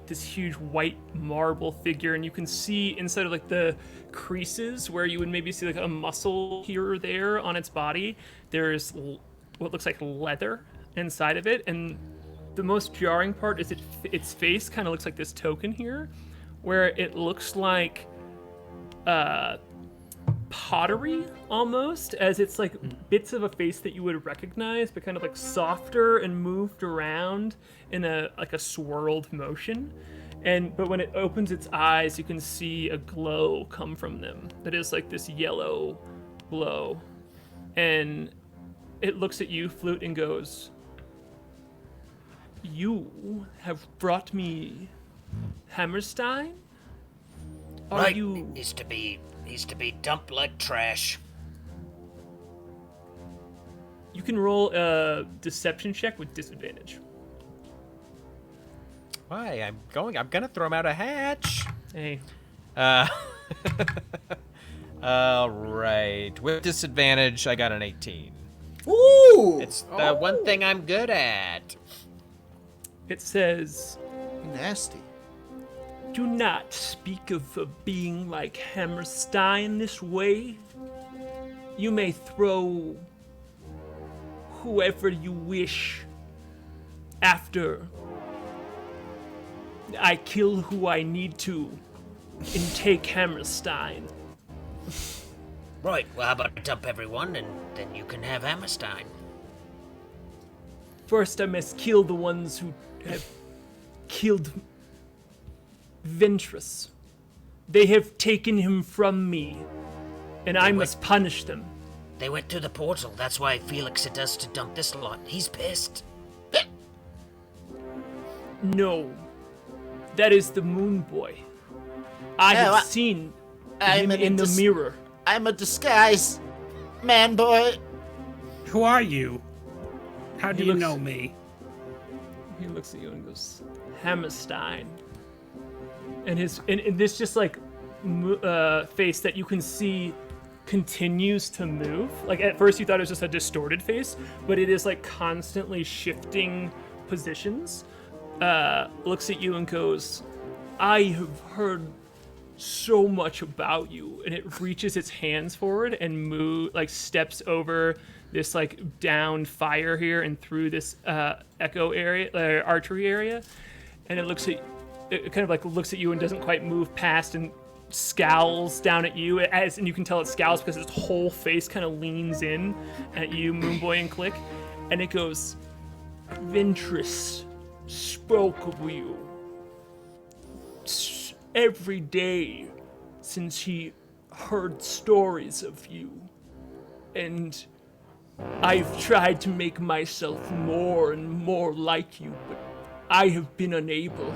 D: this huge white marble figure, and you can see inside of like the creases where you would maybe see like a muscle here or there on its body, there's what looks like leather inside of it, and the most jarring part is its face kind of looks like this token here, where it looks like pottery almost, as it's like bits of a face that you would recognize, but kind of like softer and moved around in a swirled motion. But when it opens its eyes, you can see a glow come from them that is like this yellow glow, and it looks at you, Flute, and goes, "You have brought me Hammerstein? Are
G: Right.
D: you?"
G: He's to be dumped like trash.
D: You can roll a deception check with disadvantage.
B: Why? I'm gonna throw him out a hatch.
D: Hey,
B: All right. With disadvantage, I got an 18.
C: Ooh!
B: It's the one thing I'm good at.
D: it says,
C: Nasty.
D: "Do not speak of a being like Hammerstein this way. You may throw whoever you wish after I kill who I need to and take Hammerstein."
G: Right, well, how about I dump everyone and then you can have Hammerstein?
D: First, I must kill the ones who have killed Ventress. They have taken him from me, and I must punish them.
G: They went through the portal. That's why Felix had us to dump this lot. He's pissed.
D: No, that is the Moonboy. I
C: No,
D: have
C: I-
D: seen
C: I'm
D: him in the mirror.
C: I'm a disguise, man boy.
F: Who are you? How do
D: He
F: you
D: looks-
F: know me?
D: He looks at you and goes, "Hammerstein." And and this just like face that you can see continues to move. Like at first you thought it was just a distorted face, but it is like constantly shifting positions. Looks at you and goes, "I have heard so much about you," and it reaches its hands forward and steps over this like downed fire here and through this echo area, archery area, and it kind of like looks at you and doesn't quite move past and scowls down at you, and you can tell it scowls because its whole face kind of leans in at you, Moonboy and Klik, and it goes, "Ventress spoke of you every day since he heard stories of you, and I've tried to make myself more and more like you, but I have been unable.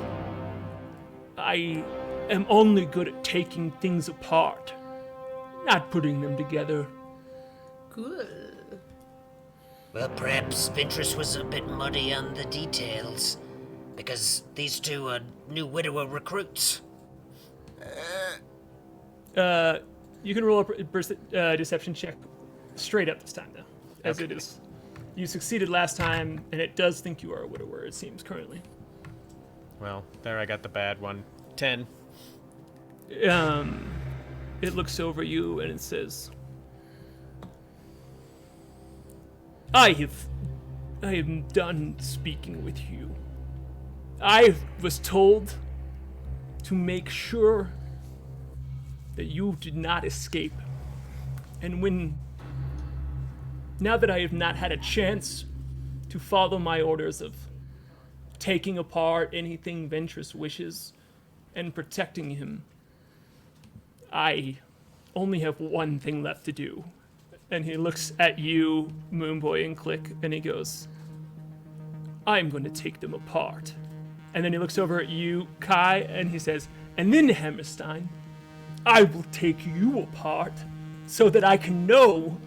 D: I am only good at taking things apart, not putting them together."
A: Good.
G: Well, perhaps Ventress was a bit muddy on the details, because these two are new widower recruits.
D: You can roll a deception check straight up this time, though, as it is. You succeeded last time, and it does think you are a widower, it seems, currently.
B: Well, there I got the bad one. 10.
D: It looks over you and it says, I am done speaking with you. I was told to make sure that you did not escape. And now that I have not had a chance to follow my orders of taking apart anything Ventress wishes and protecting him, I only have one thing left to do. And he looks at you, Moonboy and Klik, and he goes, I'm going to take them apart. And then he looks over at you, K.A.I, and he says, and then, Hammerstein, I will take you apart so that I can know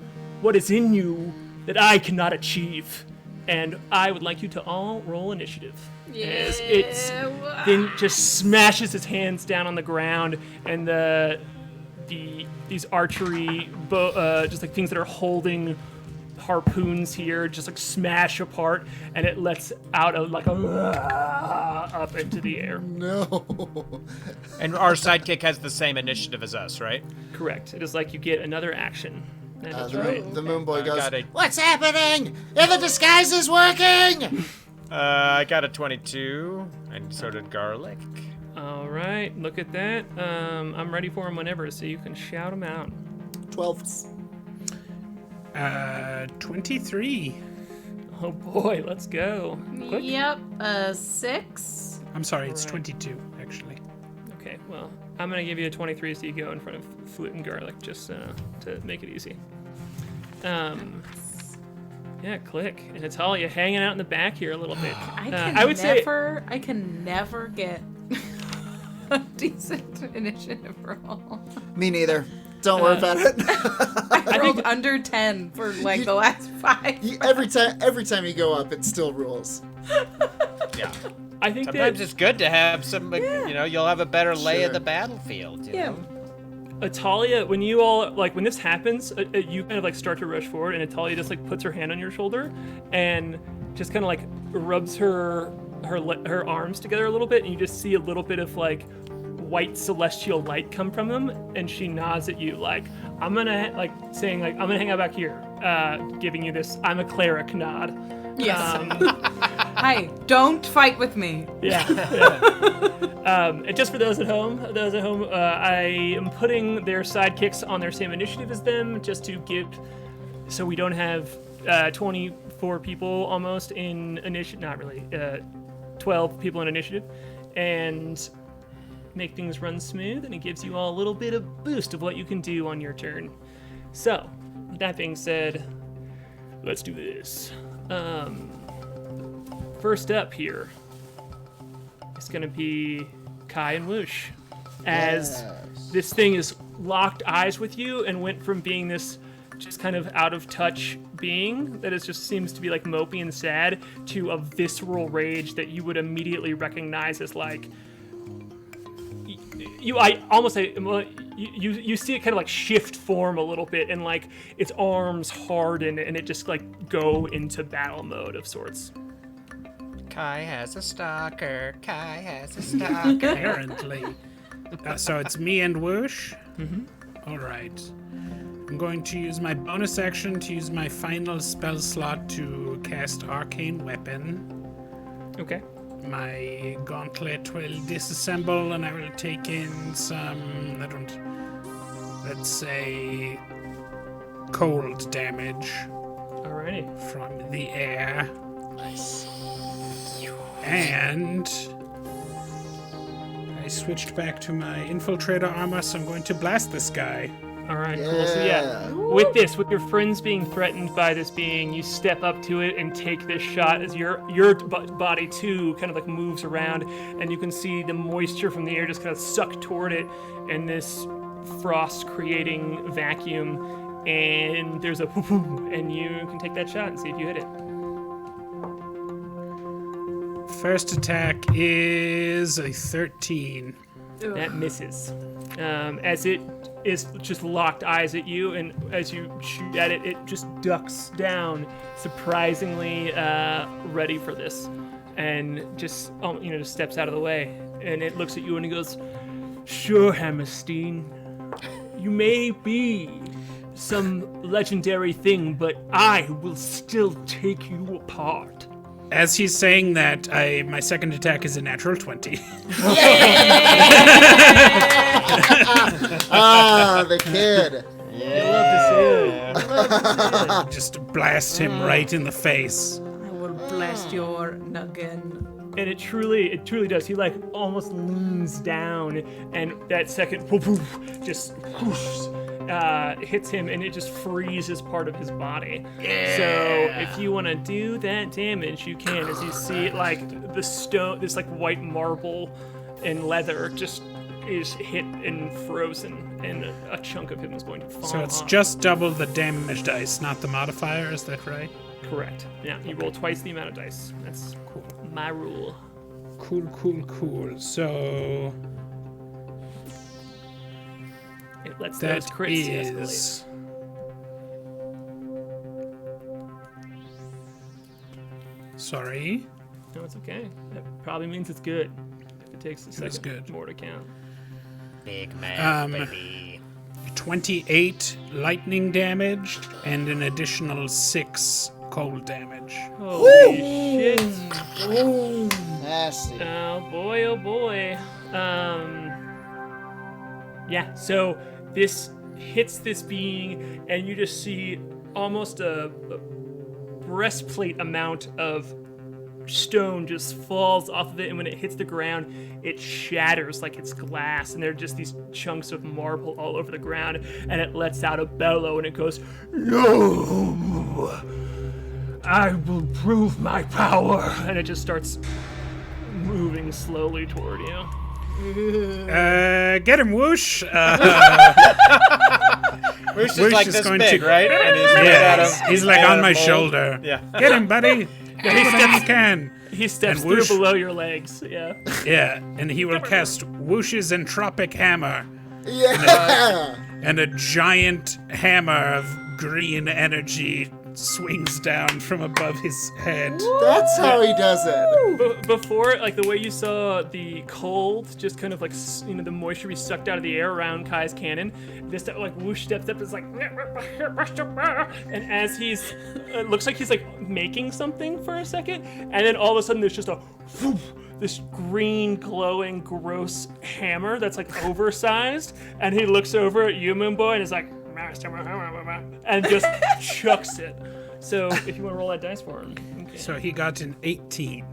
D: what is in you that I cannot achieve. And I would like you to all roll initiative. As it's then just smashes his hands down on the ground, and these archery just like things that are holding harpoons here just like smash apart, and it lets out like a up into the air.
C: No.
B: And our sidekick has the same initiative as us, right?
D: Correct. It is like you get another action. That is right.
C: The Moonboy goes,
B: got a-
C: what's happening? The disguise is working!
B: I got a 22, and so did Garlic.
D: All right, look at that. I'm ready for him whenever, so you can shout him out.
C: 12.
E: 23.
D: Oh boy, let's go. Klik?
A: Yep, 6.
E: I'm sorry, it's 22, actually.
D: Okay, well, I'm gonna give you a 23 so you go in front of Flute and Garlic, just to make it easy. Yeah, Klik. And Natalia hanging out in the back here a little bit.
A: I can never get a decent initiative roll.
C: Me neither. Don't worry about it.
A: I rolled under 10 for like the last 5.
C: Every time you go up, it still rules.
B: Yeah.
D: I think
B: Sometimes
D: that
B: it's good to have some, you'll have a better lay of the battlefield. You know?
D: Atalia, when you all, like, when this happens, you kind of, like, start to rush forward, and Atalia just, like, puts her hand on your shoulder and just kind of, like, rubs her arms together a little bit, and you just see a little bit of, like, white celestial light come from them, and she nods at you, like, I'm gonna, like, saying, like, I'm gonna hang out back here, giving you this, I'm a cleric nod.
A: Yes. Hi, don't fight with me.
D: Yeah. And just for those at home, I am putting their sidekicks on their same initiative as them, just to give, so we don't have 24 people almost in initiative, not really, 12 people in initiative, and make things run smooth, and it gives you all a little bit of boost of what you can do on your turn. So, with that being said, let's do this. First up here, it's gonna be K.A.I and Whoosh, as this thing is locked eyes with you and went from being this just kind of out of touch being that is just seems to be like mopey and sad to a visceral rage that you would immediately recognize as like you see it kind of like shift form a little bit, and like its arms harden and it just like go into battle mode of sorts.
B: K.A.I has a stalker. K.A.I has a stalker.
E: Apparently. So it's me and Whoosh? Mm-hmm. All right. I'm going to use my bonus action to use my final spell slot to cast Arcane Weapon.
D: Okay.
E: My gauntlet will disassemble and I will take in some, let's say, cold damage.
D: Alrighty.
E: From the air.
C: Nice.
E: And I switched back to my infiltrator armor, so I'm going to blast this guy.
D: Alright, cool. So yeah, with your friends being threatened by this being, you step up to it and take this shot as your body too kind of like moves around, and you can see the moisture from the air just kind of suck toward it, and this frost creating vacuum, and there's a and you can take that shot and see if you hit it.
E: First attack is a 13.
D: That misses. As it is just locked eyes at you, and as you shoot at it, it just ducks down, surprisingly ready for this, and just just steps out of the way. And it looks at you and it goes, "Sure, Hammerstein, you may be some legendary thing, but I will still take you apart."
E: As he's saying that, my second attack is a natural 20.
C: The kid.
D: You love to see it.
E: Just blast him right in the face.
A: I will blast your noggin.
D: And it truly does. He like almost leans down, and that second just hits him, and it just freezes part of his body. So if you want to do that damage, you can. As you see, like the stone, this like white marble and leather just is hit and frozen, and a chunk of him is going to fall
E: So it's
D: off.
E: just double the damage dice, not the modifier. Is that right?
D: Correct. Yeah, you roll twice the amount of dice. That's cool. My rule.
E: Cool. So
D: It lets
E: that
D: those crits escalate.
E: is. Sorry.
D: No, it's okay. That probably means it's good. If it takes a
E: was
D: second
E: good.
D: more to count.
G: Big man,
E: Um,
G: baby.
E: 28 lightning damage and an additional 6 cold damage.
D: Holy shit.
C: Nasty.
D: Oh boy. Yeah, so this hits this being, and you just see almost a breastplate amount of stone just falls off of it, and when it hits the ground, it shatters like it's glass, and there are just these chunks of marble all over the ground, and it lets out a bellow, and it goes, "No! I will prove my power!" And it just starts moving slowly toward you.
E: Get him, Whoosh.
B: Whoosh is
E: Whoosh
B: like
E: is
B: this
E: going
B: big,
E: to-
B: right? And he's made out of,
E: He's like
B: made out
E: on
B: of
E: my
B: mold.
E: shoulder.
B: Yeah.
E: Get him, buddy. Whatever you can.
D: He steps
E: And
D: through
E: whoosh.
D: below your legs, yeah.
E: Yeah, and he will cast Whoosh's entropic hammer
C: Yeah.
E: and a giant hammer of green energy swings down from above his head.
C: That's how he does it.
D: Before, like the way you saw the cold, just kind of like, the moisture be sucked out of the air around Kai's cannon, this like Whoosh steps up, is like, and as he's, it looks like he's like making something for a second, and then all of a sudden there's just a, whoop, this green glowing gross hammer that's like oversized, and he looks over at you, Moonboy, and is like, and just chucks it. So if you want to roll that dice for him. Okay.
E: So he got an 18.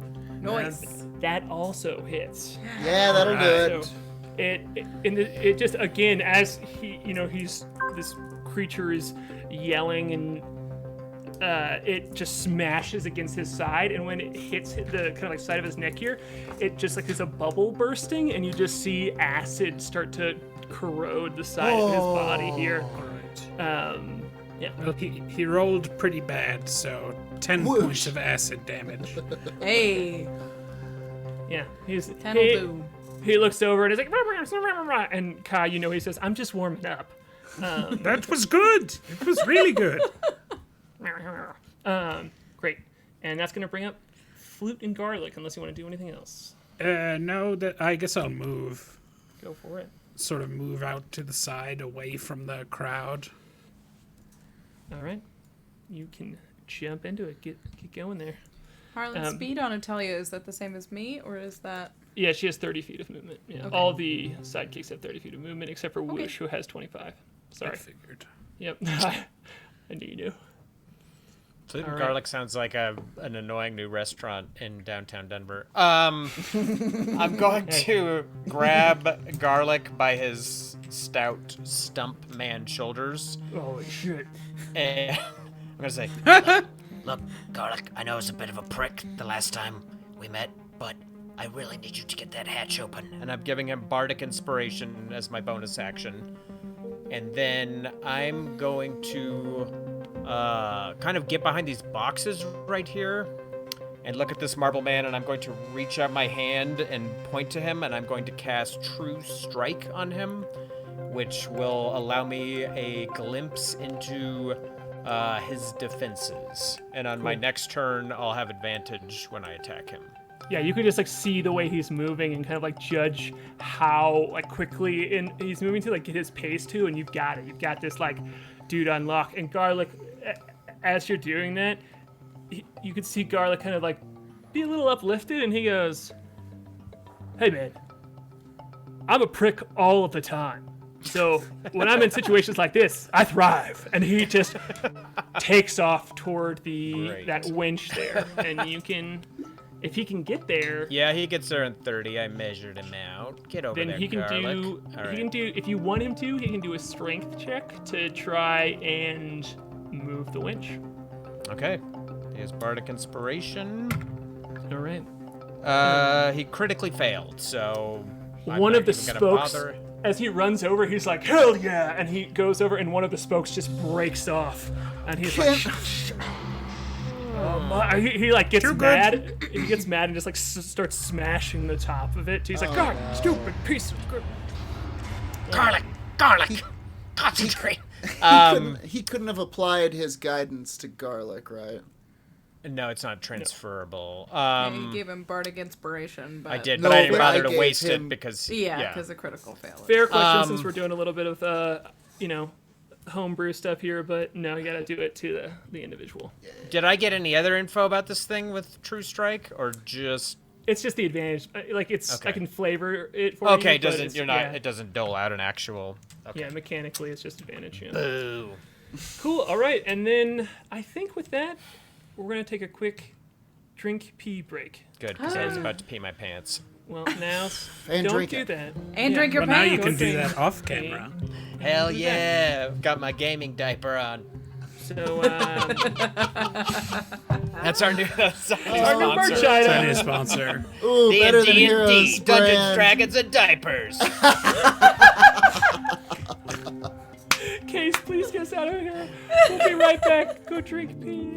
A: Nice.
D: That also hits.
C: Yeah, that'll do it.
D: So it just again, as he, he's, this creature is yelling, and it just smashes against his side, and when it hits the kind of like side of his neck here, it just like there's a bubble bursting, and you just see acid start to corrode the side of his body here. Yeah.
E: Well, he rolled pretty bad, so 10
C: Whoosh.
E: points of acid damage.
A: Hey.
D: Yeah. He's
A: Kennel boo.
D: he looks over and is like, and Kai, he says, "I'm just warming up."
E: That was good. It was really good.
D: Great. And that's gonna bring up Flute and Garlic, unless you want to do anything else.
E: No, I guess I'll move.
D: Go for it.
E: Sort of move out to the side, away from the crowd.
D: All right. You can jump into it. Get going there.
A: Harlan, speed on Italia, is that the same as me, or is that...
D: Yeah, she has 30 feet of movement. Yeah.
A: Okay.
D: All the sidekicks have 30 feet of movement, except for Whoosh, who has 25. Sorry.
E: I figured.
D: Yep. I knew you knew.
B: Flute and
D: All right.
B: Garlic sounds like an annoying new restaurant in downtown Denver. I'm going to grab Garlic by his stout stump man shoulders,
D: Holy shit.
B: and I'm gonna say,
G: Look, Garlic, I know I was a bit of a prick the last time we met, but I really need you to get that hatch open.
B: and I'm giving him bardic inspiration as my bonus action, and then I'm going to kind of get behind these boxes right here and look at this marble man, and I'm going to reach out my hand and point to him, and I'm going to cast True Strike on him, which will allow me a glimpse into his defenses. And on my next turn, I'll have advantage when I attack him.
D: Yeah, you can just like see the way he's moving and kind of like judge how like quickly he's moving to like get his pace to, and you've got it. You've got this like dude on lock. And Garlic, as you're doing that, you can see Garlic kind of like be a little uplifted, and he goes, "Hey man, I'm a prick all of the time. So when I'm in situations like this, I thrive." And he just takes off toward
B: Great.
D: that winch there, and you can, if he can get there.
B: Yeah, he gets there in 30. I measured him out. Get over
D: Then
B: there,
D: he can
B: Garlic.
D: do.
B: All
D: He
B: right.
D: can do. If you want him to, he can do a strength check to try and move the winch.
B: Okay. His bardic inspiration.
D: All right.
B: He critically failed, so I'm
D: One
B: not
D: of the
B: even gonna
D: spokes,
B: bother.
D: as he runs over, he's like, "Hell yeah!" And he goes over, and one of the spokes just breaks off, and he's like, he like gets mad. He gets mad and just like starts smashing the top of it. He's like, "God, stupid piece of crap."
G: Garlic! Concentrate!
C: He couldn't have applied his guidance to garlic, right?
B: No, it's not transferable.
A: Yeah, he gave him bardic inspiration, but
B: I did,
C: No,
B: but I didn't
C: but I
B: bother to
C: gave
B: waste it
C: him-
B: because
A: Yeah, because of critical failure.
D: Fair question, since we're doing a little bit of homebrew stuff here, but no, you gotta do it to the individual.
B: Did I get any other info about this thing with True Strike, or just
D: It's just the advantage. Like it's,
B: Okay.
D: I can flavor it for
B: okay?
D: you.
B: It
D: but
B: doesn't
D: it's-
B: you're not
D: yeah.
B: it doesn't dole out an actual. Okay.
D: Yeah, mechanically, it's just advantage. Yeah.
G: Boo.
D: Cool. All right, and then I think with that, we're gonna take a quick drink pee break.
B: Good, because I was about to pee my pants.
D: Well, now
C: And
D: don't
C: drink
D: do
C: it.
D: that.
A: And drink your
E: Well, now
A: pants.
E: you can do
D: Okay.
E: that off camera.
B: Hell yeah! I've got my gaming diaper on.
D: So
B: That's our new. That's our new
D: our new merch
B: sponsor.
E: It's our
D: item.
E: new sponsor.
C: Ooh, better than
B: D&D,
C: Heroes
B: Dungeons,
C: brand.
B: Dragons, and diapers.
D: Case, please get us out of here. We'll be right back. Go drink pee.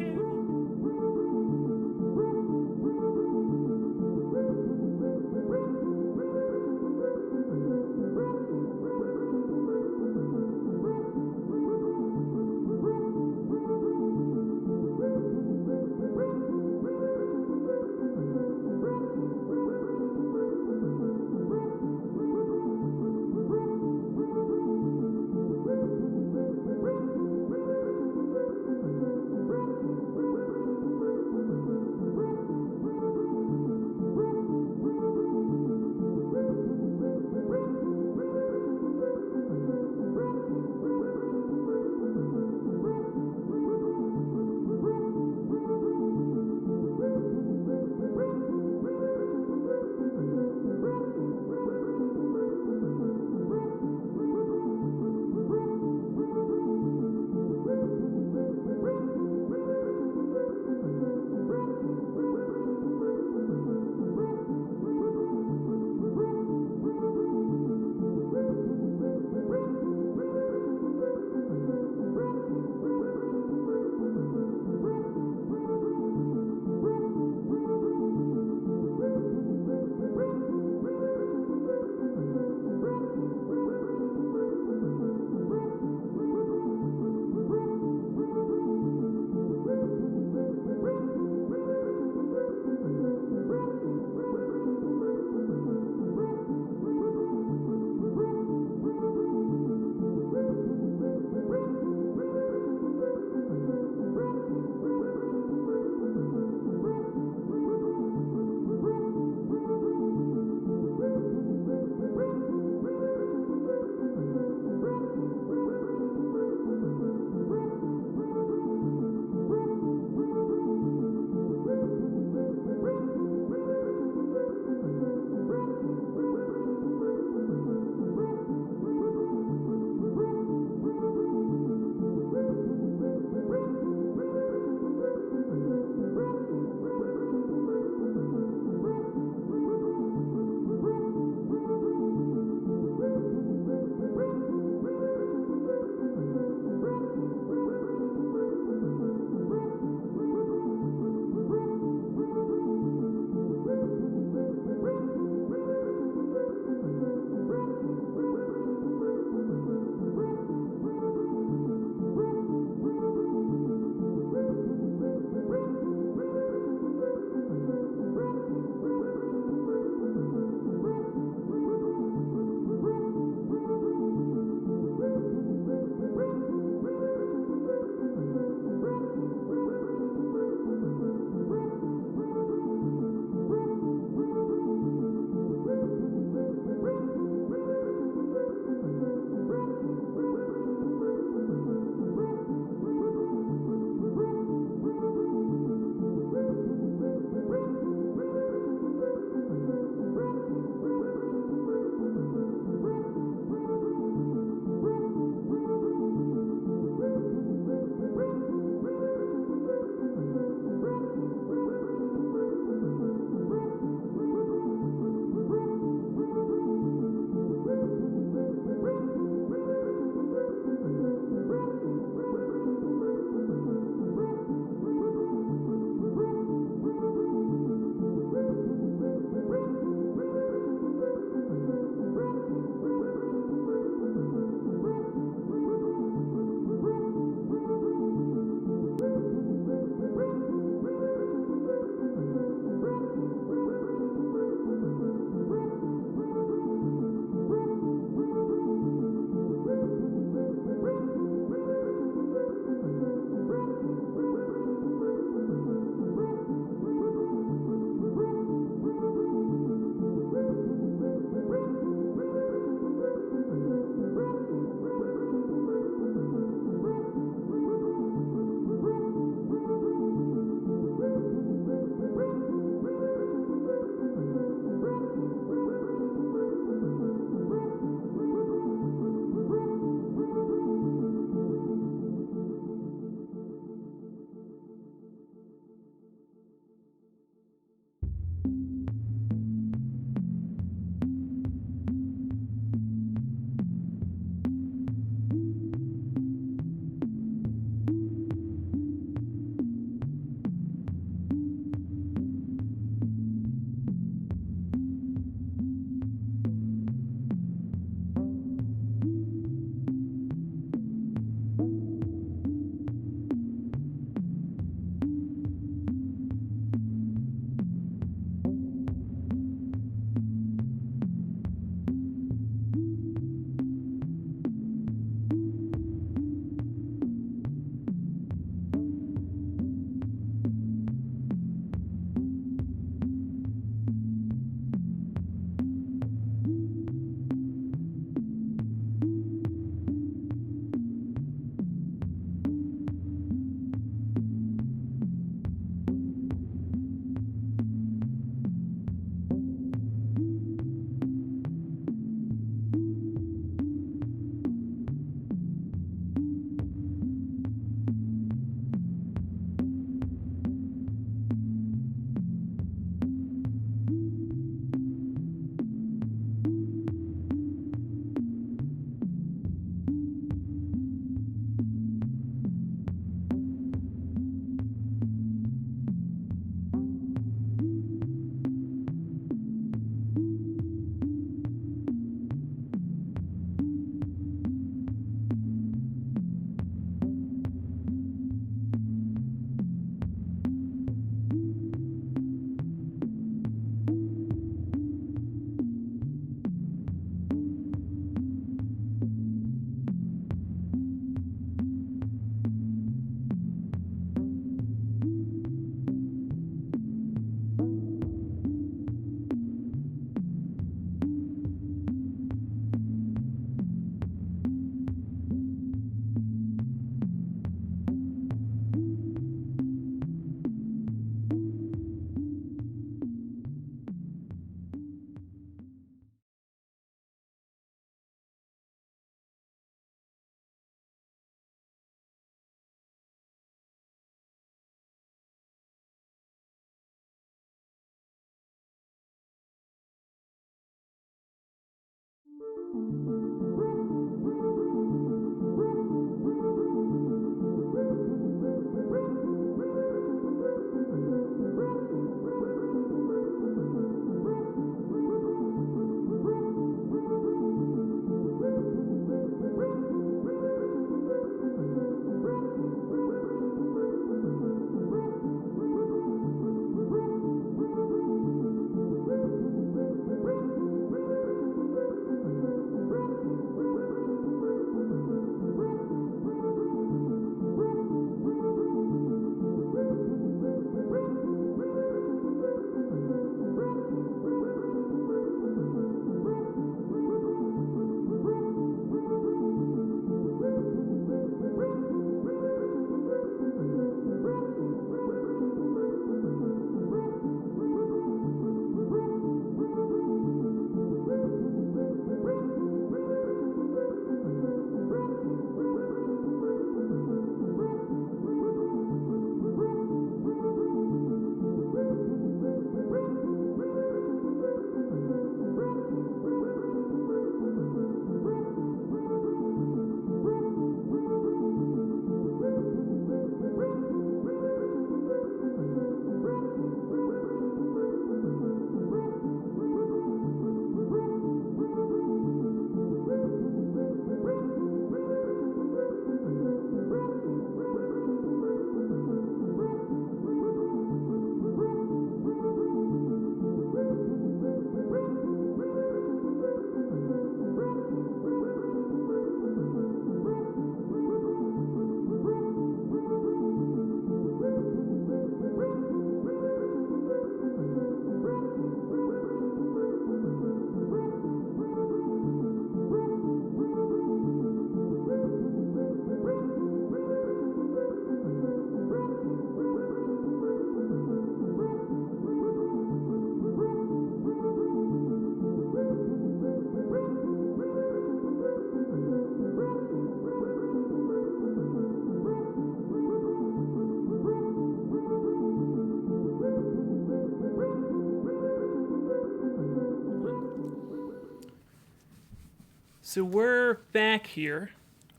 D: So we're back here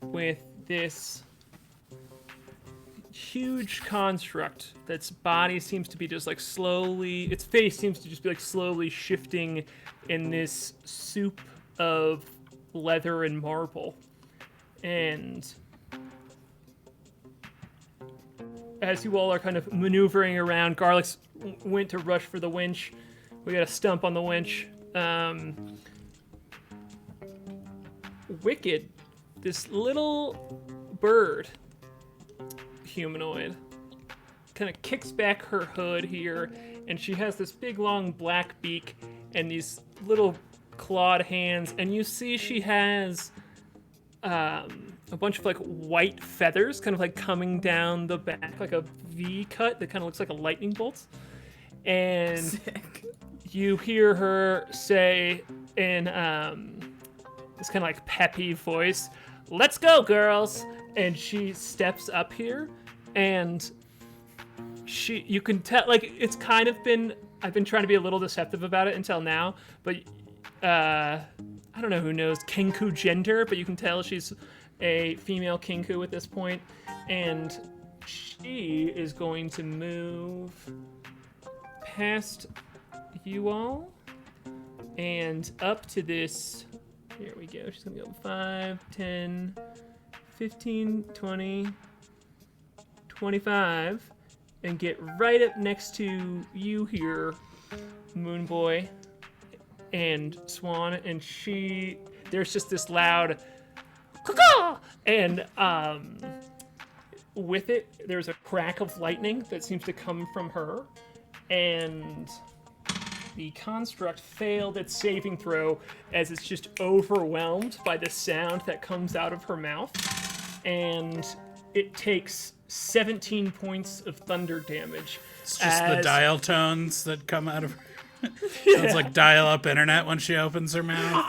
D: with this huge construct that's body seems to be just like slowly, its face seems to just be like slowly shifting in this soup of leather and marble. And as you all are kind of maneuvering around, Garlics went to rush for the winch. We got a stump on the winch. Wicked, this little bird humanoid, kind of kicks back her hood here, and she has this big long black beak and these little clawed hands, and you see she has a bunch of like white feathers kind of like coming down the back like a V cut that kind of looks like a lightning bolt. And
A: Sick.
D: You hear her say in this kind of like peppy voice, "Let's go, girls!" And she steps up here, and you can tell, like, it's kind of been, I've been trying to be a little deceptive about it until now, but I don't know who knows Kenku gender, but you can tell she's a female Kenku at this point, and she is going to move past you all and up to this. Here we go. She's going to go 5, 10, 15, 20, 25, and get right up next to you here, Moonboy and Swan. And there's just this loud, caw, and with it, there's a crack of lightning that seems to come from her, and the construct failed its saving throw as it's just overwhelmed by the sound that comes out of her mouth, and it takes 17 points of thunder damage.
E: It's just the dial tones that come out of her. Sounds like dial-up internet when she opens her mouth.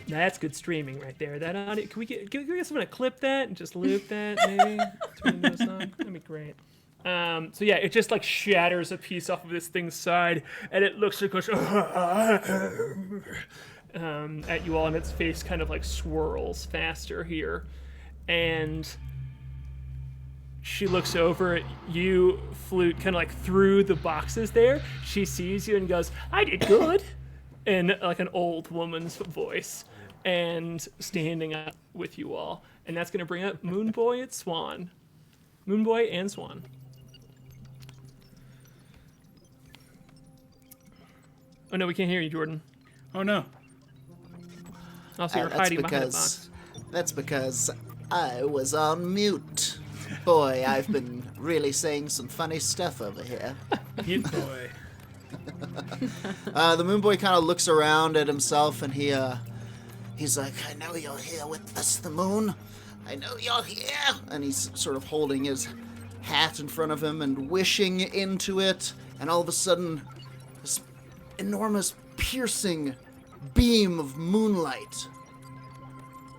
D: That's good streaming right there. That audio, can we get someone to clip that and just loop that, maybe? Turn it into a song? That'd be great. So yeah, it just like shatters a piece off of this thing's side, and it looks like goes at you all, and its face kind of like swirls faster here, and she looks over at you, Flute, kind of like through the boxes there. She sees you and goes, "I did good," in like an old woman's voice, and standing up with you all, and that's gonna bring up Moonboy and Swan. Moonboy and Swan. Oh no, we can't hear you, Jordan.
E: Oh no.
D: Also, you're hiding behind the box.
C: That's because I was on mute. Boy, I've been really saying some funny stuff over here.
E: Hit boy.
C: The Moonboy kind of looks around at himself, and he's like, "I know you're here with us, the moon. I know you're here." And he's sort of holding his hat in front of him and wishing into it, and all of a sudden, this enormous, piercing beam of moonlight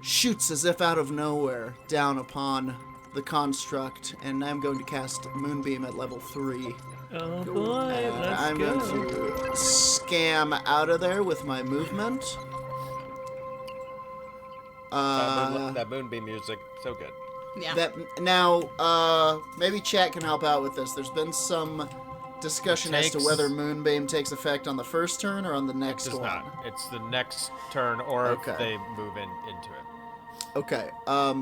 C: shoots as if out of nowhere down upon the construct, and I'm going to cast Moonbeam at level 3.
D: Oh boy, let's
C: I'm
D: go.
C: going to scam out of there with my movement.
B: That moonbeam music, so good.
A: Yeah.
C: Maybe chat can help out with this. There's been some discussion as to whether Moonbeam takes effect on the first turn or on the next
B: Does
C: one.
B: not. It's the next turn, or
C: Okay.
B: if they move into it.
C: Okay,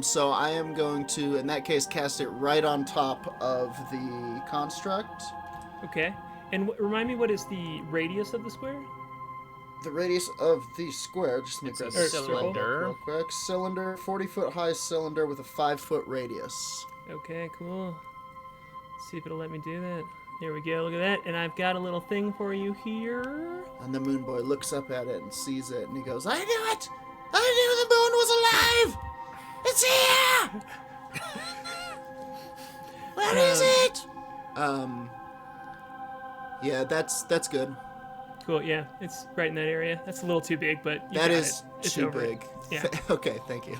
C: so I am going to, in that case, cast it right on top of the construct.
D: Okay. And remind me, what is the radius of the square?
C: The radius of the square, just let me grab
B: a
C: this
B: cylinder.
C: real quick. Cylinder, 40-foot high cylinder with a 5-foot radius.
D: Okay, cool. Let's see if it'll let me do that. There we go, look at that. And I've got a little thing for you here.
C: And the Moonboy looks up at it and sees it, and he goes, "I knew it! I knew the moon was alive! It's here! Where is it?" Yeah, that's good.
D: Cool, yeah. It's right in that area. That's a little too big, but you
C: That
D: got
C: is
D: it. It's
C: too
D: over
C: big.
D: it. Yeah.
C: Okay, thank you.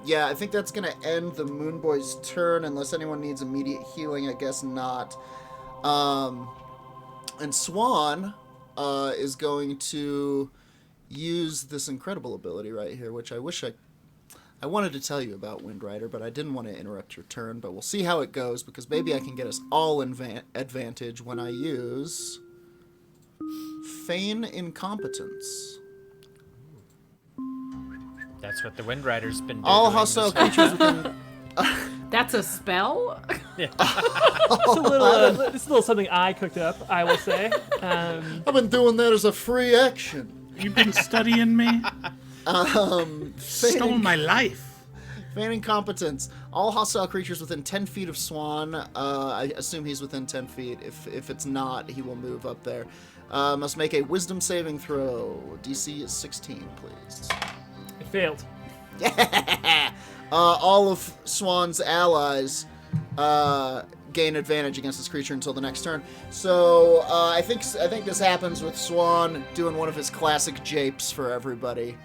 C: Yeah, I think that's gonna end the Moonboy's turn, unless anyone needs immediate healing. I guess not. And Swan is going to use this incredible ability right here, which I wish I wanted to tell you about, Windrider, but I didn't want to interrupt your turn. But we'll see how it goes, because maybe I can get us all advantage when I use Feign Incompetence.
B: That's what the Windrider's been doing.
C: All hostile creatures within...
A: That's a spell?
D: It's a little, it's a little something I cooked up, I will say.
C: I've been doing that as a free action.
E: You've been studying me? Stole my life.
C: Feign Incompetence. All hostile creatures within 10 feet of Swan, I assume he's within 10 feet. If it's not, he will move up there. Must make a wisdom saving throw. DC is 16, please.
D: It failed.
C: All of Swan's allies gain advantage against this creature until the next turn. So I think this happens with Swan doing one of his classic japes for everybody.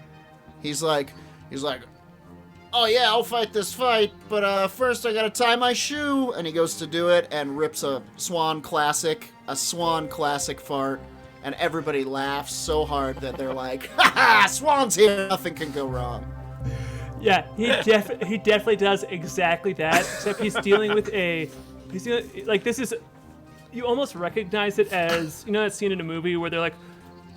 C: He's like, "Oh yeah, I'll fight this fight, but first I gotta tie my shoe." And he goes to do it and rips a Swan classic fart, and everybody laughs so hard that they're like, "Ha ha! Swan's here, nothing can go wrong."
D: Yeah, he definitely does exactly that, except he's dealing with this is, you almost recognize it as, you know that scene in a movie where they're like,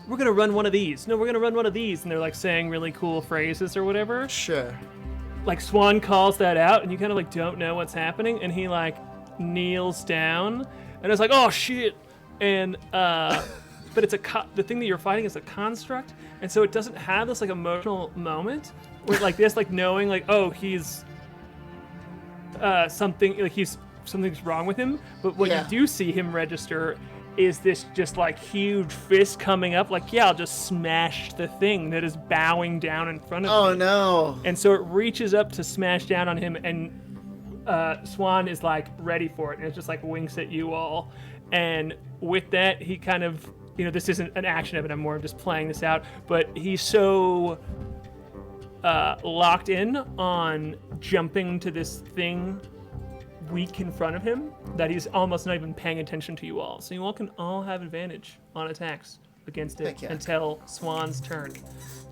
D: "We're gonna run one of these. No, we're gonna run one of these," and they're like saying really cool phrases or whatever.
C: Sure.
D: Like Swan calls that out, and you kind of like don't know what's happening, and he like kneels down, and it's like, "Oh shit," and but it's the thing that you're fighting is a construct, and so it doesn't have this like emotional moment with like this, like knowing like, oh, he's something's wrong with him. But what you do see him register is this just like huge fist coming up, like, "Yeah, I'll just smash the thing that is bowing down in front of me."
C: Oh no.
D: And so it reaches up to smash down on him, and Swan is like ready for it, and it just like winks at you all. And with that, he kind of, this isn't an action of it, I'm more just playing this out, but he's so locked in on jumping to this thing weak in front of him that he's almost not even paying attention to you all. So you all can all have advantage on attacks against it
C: Heck yeah.
D: until Swan's turn.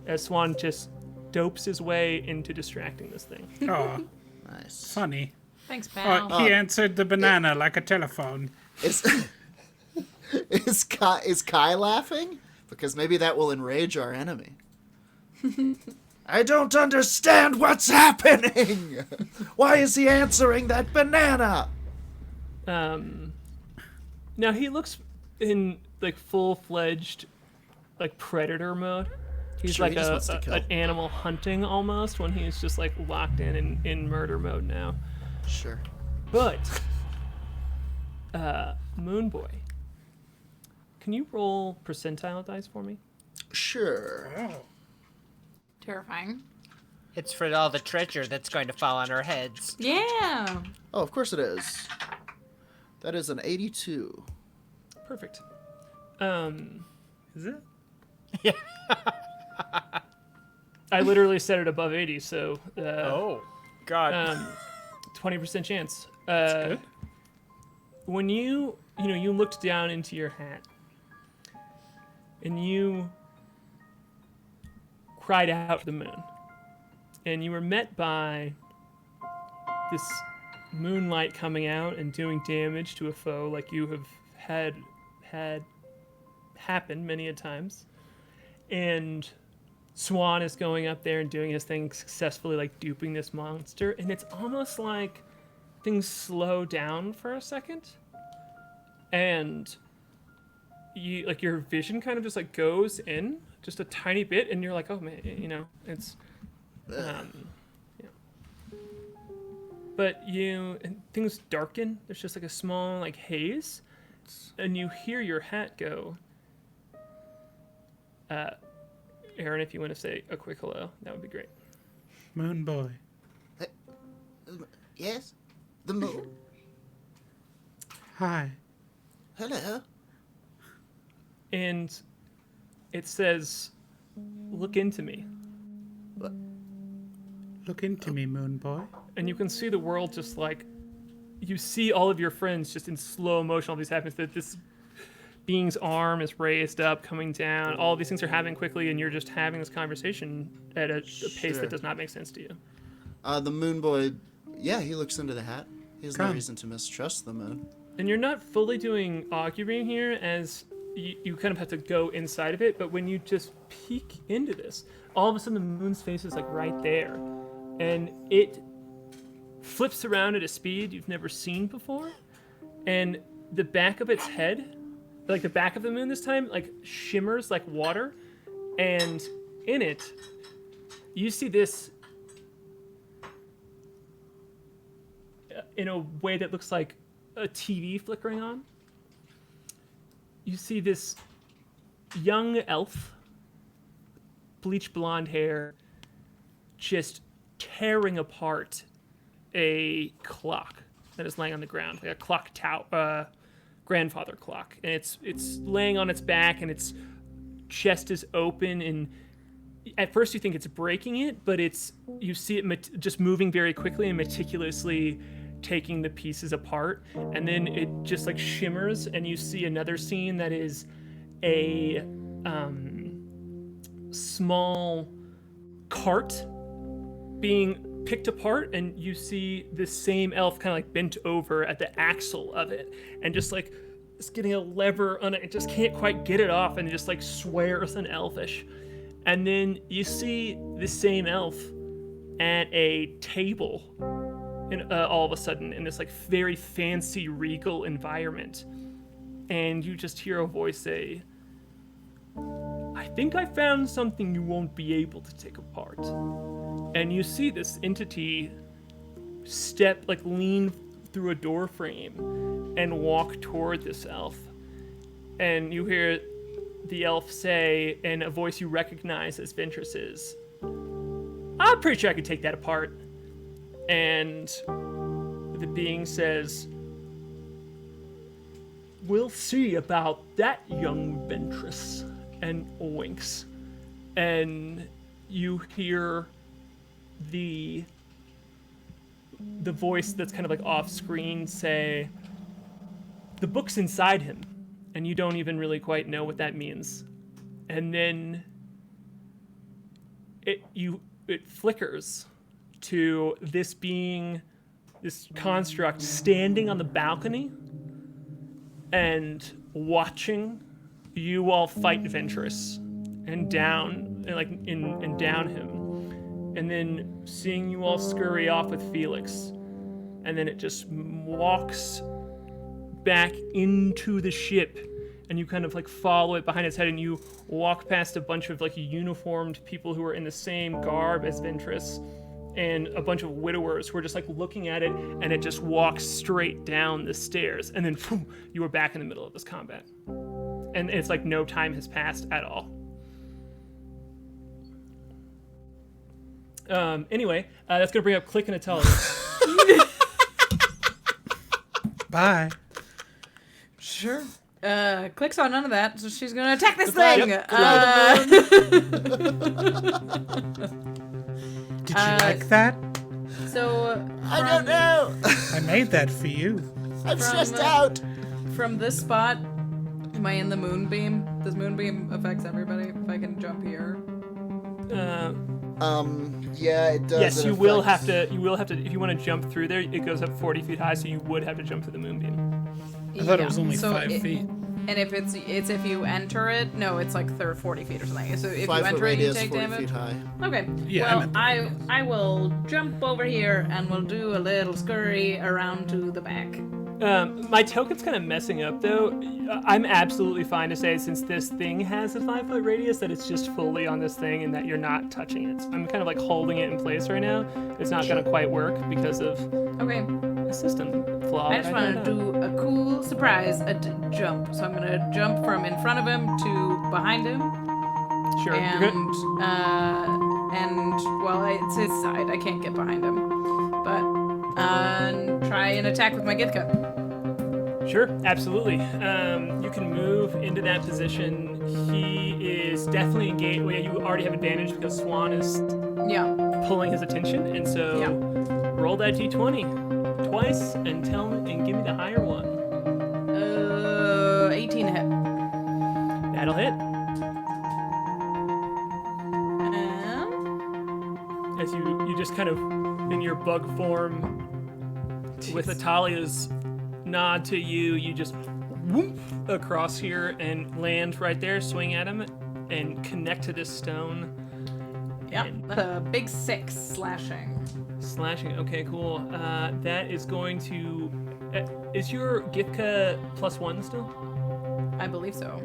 D: As Swan just dopes his way into distracting this thing.
E: Oh,
C: Nice.
E: funny.
A: Thanks, pal.
E: Oh, he answered the banana like a telephone.
C: Is K.A.I laughing? Because maybe that will enrage our enemy. I don't understand what's happening. Why is he answering that banana?
D: Now he looks in like full-fledged like predator mode. He's
C: Sure,
D: like
C: he just wants to kill.
D: an animal hunting almost when he's just like locked in murder mode now.
C: Sure.
D: But Moonboy, can you roll percentile dice for me?
C: Sure.
A: Terrifying.
B: It's for all the treasure that's going to fall on our heads.
A: Yeah.
C: Oh, of course it is. That is an 82.
D: Perfect.
E: Is it?
D: I literally set it above 80, so
B: Oh, God.
D: 20% chance.
E: That's good.
D: When you looked down into your hat and you cried out to the moon, and you were met by this moonlight coming out and doing damage to a foe like you have had happen many a times, and Swan is going up there and doing his thing successfully, like duping this monster, and it's almost like things slow down for a second, and you like your vision kind of just like goes in just a tiny bit, and you're like, oh man, it's yeah. But and things darken. There's just like a small like haze, and you hear your hat go. Aaron, if you want to say a quick hello, that would be great.
E: Moonboy.
C: Yes? The moon.
E: Hi.
C: Hello.
D: And it says, look into me.
E: Look into me, Moonboy.
D: And you can see the world just like, you see all of your friends just in slow motion. All these happens that this being's arm is raised up, coming down. All of these things are happening quickly, and you're just having this conversation at a pace that does not make sense to you.
C: The moon boy, yeah, he looks into the hat. He has no
E: Come.
C: reason to mistrust the moon.
D: And you're not fully doing auguring here, as you kind of have to go inside of it, but when you just peek into this, all of a sudden the moon's face is like right there, and it flips around at a speed you've never seen before, and the back of its head, like the back of the moon this time, like shimmers like water, and in it you see this in a way that looks like a TV flickering on. You see this young elf, bleach blonde hair, just tearing apart a clock that is laying on the ground, like a clock tower, grandfather clock, and it's laying on its back, and its chest is open, and at first you think it's breaking it, but you see it just moving very quickly and meticulously taking the pieces apart, and then it just like shimmers, and you see another scene that is a small cart being picked apart, and you see this same elf kind of like bent over at the axle of it, and just like it's getting a lever on it, it just can't quite get it off, and it just like swears in Elfish. And then you see this same elf at a table, and all of a sudden in this like very fancy regal environment, and you just hear a voice say, I think I found something you won't be able to take apart. And you see this entity lean through a door frame and walk toward this elf. And you hear the elf say, in a voice you recognize as Ventress's, I'm pretty sure I could take that apart. And the being says, we'll see about that, young Ventress, and winks. And you hear the the voice that's kind of like off screen say, "The book's inside him," and you don't even really quite know what that means. And then it flickers to this construct standing on the balcony and watching you all fight Ventress and down him, and then seeing you all scurry off with Felix, and then it just walks back into the ship, and you kind of like follow it behind its head, and you walk past a bunch of like uniformed people who are in the same garb as Ventress, and a bunch of widowers who are just like looking at it, and it just walks straight down the stairs, and then phew, you are back in the middle of this combat. And it's like no time has passed at all. Anyway, that's gonna bring up Klik and Atalia.
E: Bye.
A: Sure. Klik saw none of that, so she's gonna attack this thing.
E: Yep. Did you like that?
A: So
C: I don't know.
E: I made that for you.
C: I'm stressed out.
A: from this spot, am I in the moonbeam? This moonbeam affects everybody. If I can jump here.
C: Yeah, it does.
D: Yes,
C: It
D: you will
C: affects-
D: have to. You will have to. If you want to jump through there, it goes up 40 feet high, so you would have to jump through the moonbeam.
E: I thought it was only
A: so
E: 5 feet.
A: And if it's if you enter it, no, it's like 40 feet or something. So if
C: 5
A: you
C: foot
A: enter it, you
C: radius,
A: take
C: 40
A: damage.
C: feet high.
A: Okay.
E: Yeah,
A: Well, I will jump over here and we'll do a little scurry around to the back.
D: My token's kind of messing up, though. I'm absolutely fine to say, since this thing has a 5-foot radius, that it's just fully on this thing and that you're not touching it. So I'm kind of like holding it in place right now. It's not going to quite work because of
A: Okay.
D: a system flaw.
A: I just want to do a cool surprise jump. So I'm gonna jump from in front of him to behind him.
D: Sure.
A: And
D: You're good.
A: well, it's his side. I can't get behind him, but try and attack with my gift gun.
D: Sure, absolutely. You can move into that position. He is definitely engaged. Well, yeah, you already have advantage because Swan is
A: Yeah.
D: pulling his attention, and so
A: Yeah.
D: roll that d20 twice and give me the higher one.
A: 18 to hit.
D: That'll hit.
A: And
D: As you just kind of in your bug form with Atalia's nod to you, you just whoop across here and land right there, swing at him, and connect to this stone.
A: yeah,
D: And
A: that's a big 6 slashing.
D: slashing. Okay, cool. That is going to. Is your Githka +1 still?
A: I believe so.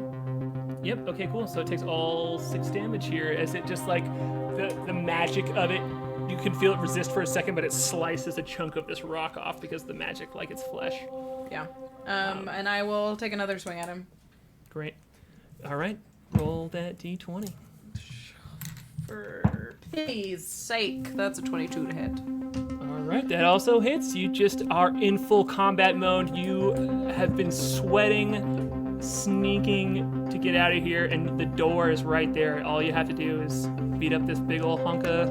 D: Yep. Okay, cool. So it takes all 6 damage here, as it just like the magic of it. You can feel it resist for a second, but it slices a chunk of this rock off because the magic, like it's flesh.
A: Yeah. And I will take another swing at him.
D: Great. All right. Roll that d20.
A: For pity's sake, that's a 22 to hit.
D: All right. That also hits. You just are in full combat mode. You have been sweating, sneaking to get out of here, and the door is right there. All you have to do is beat up this big old hunk of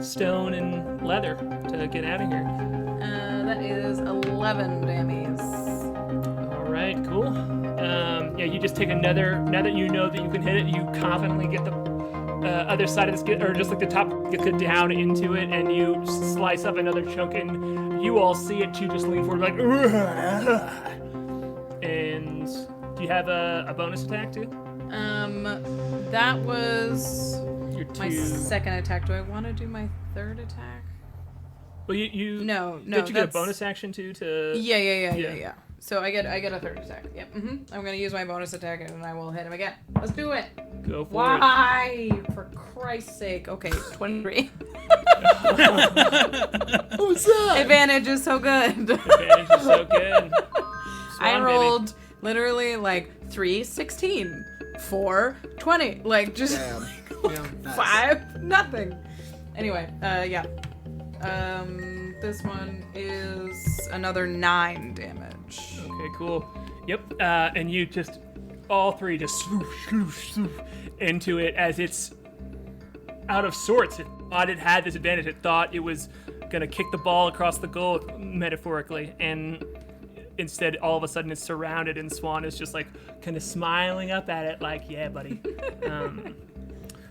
D: stone and leather to get out of here.
A: That is 11 damage.
D: All right, cool. Yeah, you just take another. Now that you know that you can hit it, you confidently get the other side of this, or just like the top, get it down into it, and you slice up another chunk, and you all see it too. Just lean forward, like. And do you have a bonus attack too?
A: That was
D: Your
A: my
D: two.
A: second attack. Do I want to do my third attack?
D: Well, you.
A: No,
D: Did you get a
A: that's-
D: bonus action too to?
A: Yeah. So I get a third attack. Yep. I'm gonna use my bonus attack and I will hit him again. Let's do it.
D: Go for it.
A: Why? For Christ's sake. Okay, 23.
C: Who's that?
A: Advantage is so good.
D: Advantage is so good.
A: I
D: Swan,
A: rolled literally like 3, 16, 4, 20. Like just
C: Damn.
D: Yeah.
A: 5, nothing. Anyway, yeah. This one is another 9 damage.
D: Okay, cool. Yep. And you just, all three just swoosh, swoosh, swoosh into it as it's out of sorts. It thought it had this advantage. It thought it was gonna kick the ball across the goal, metaphorically, and instead all of a sudden it's surrounded, and Swan is just like kind of smiling up at it like, yeah, buddy.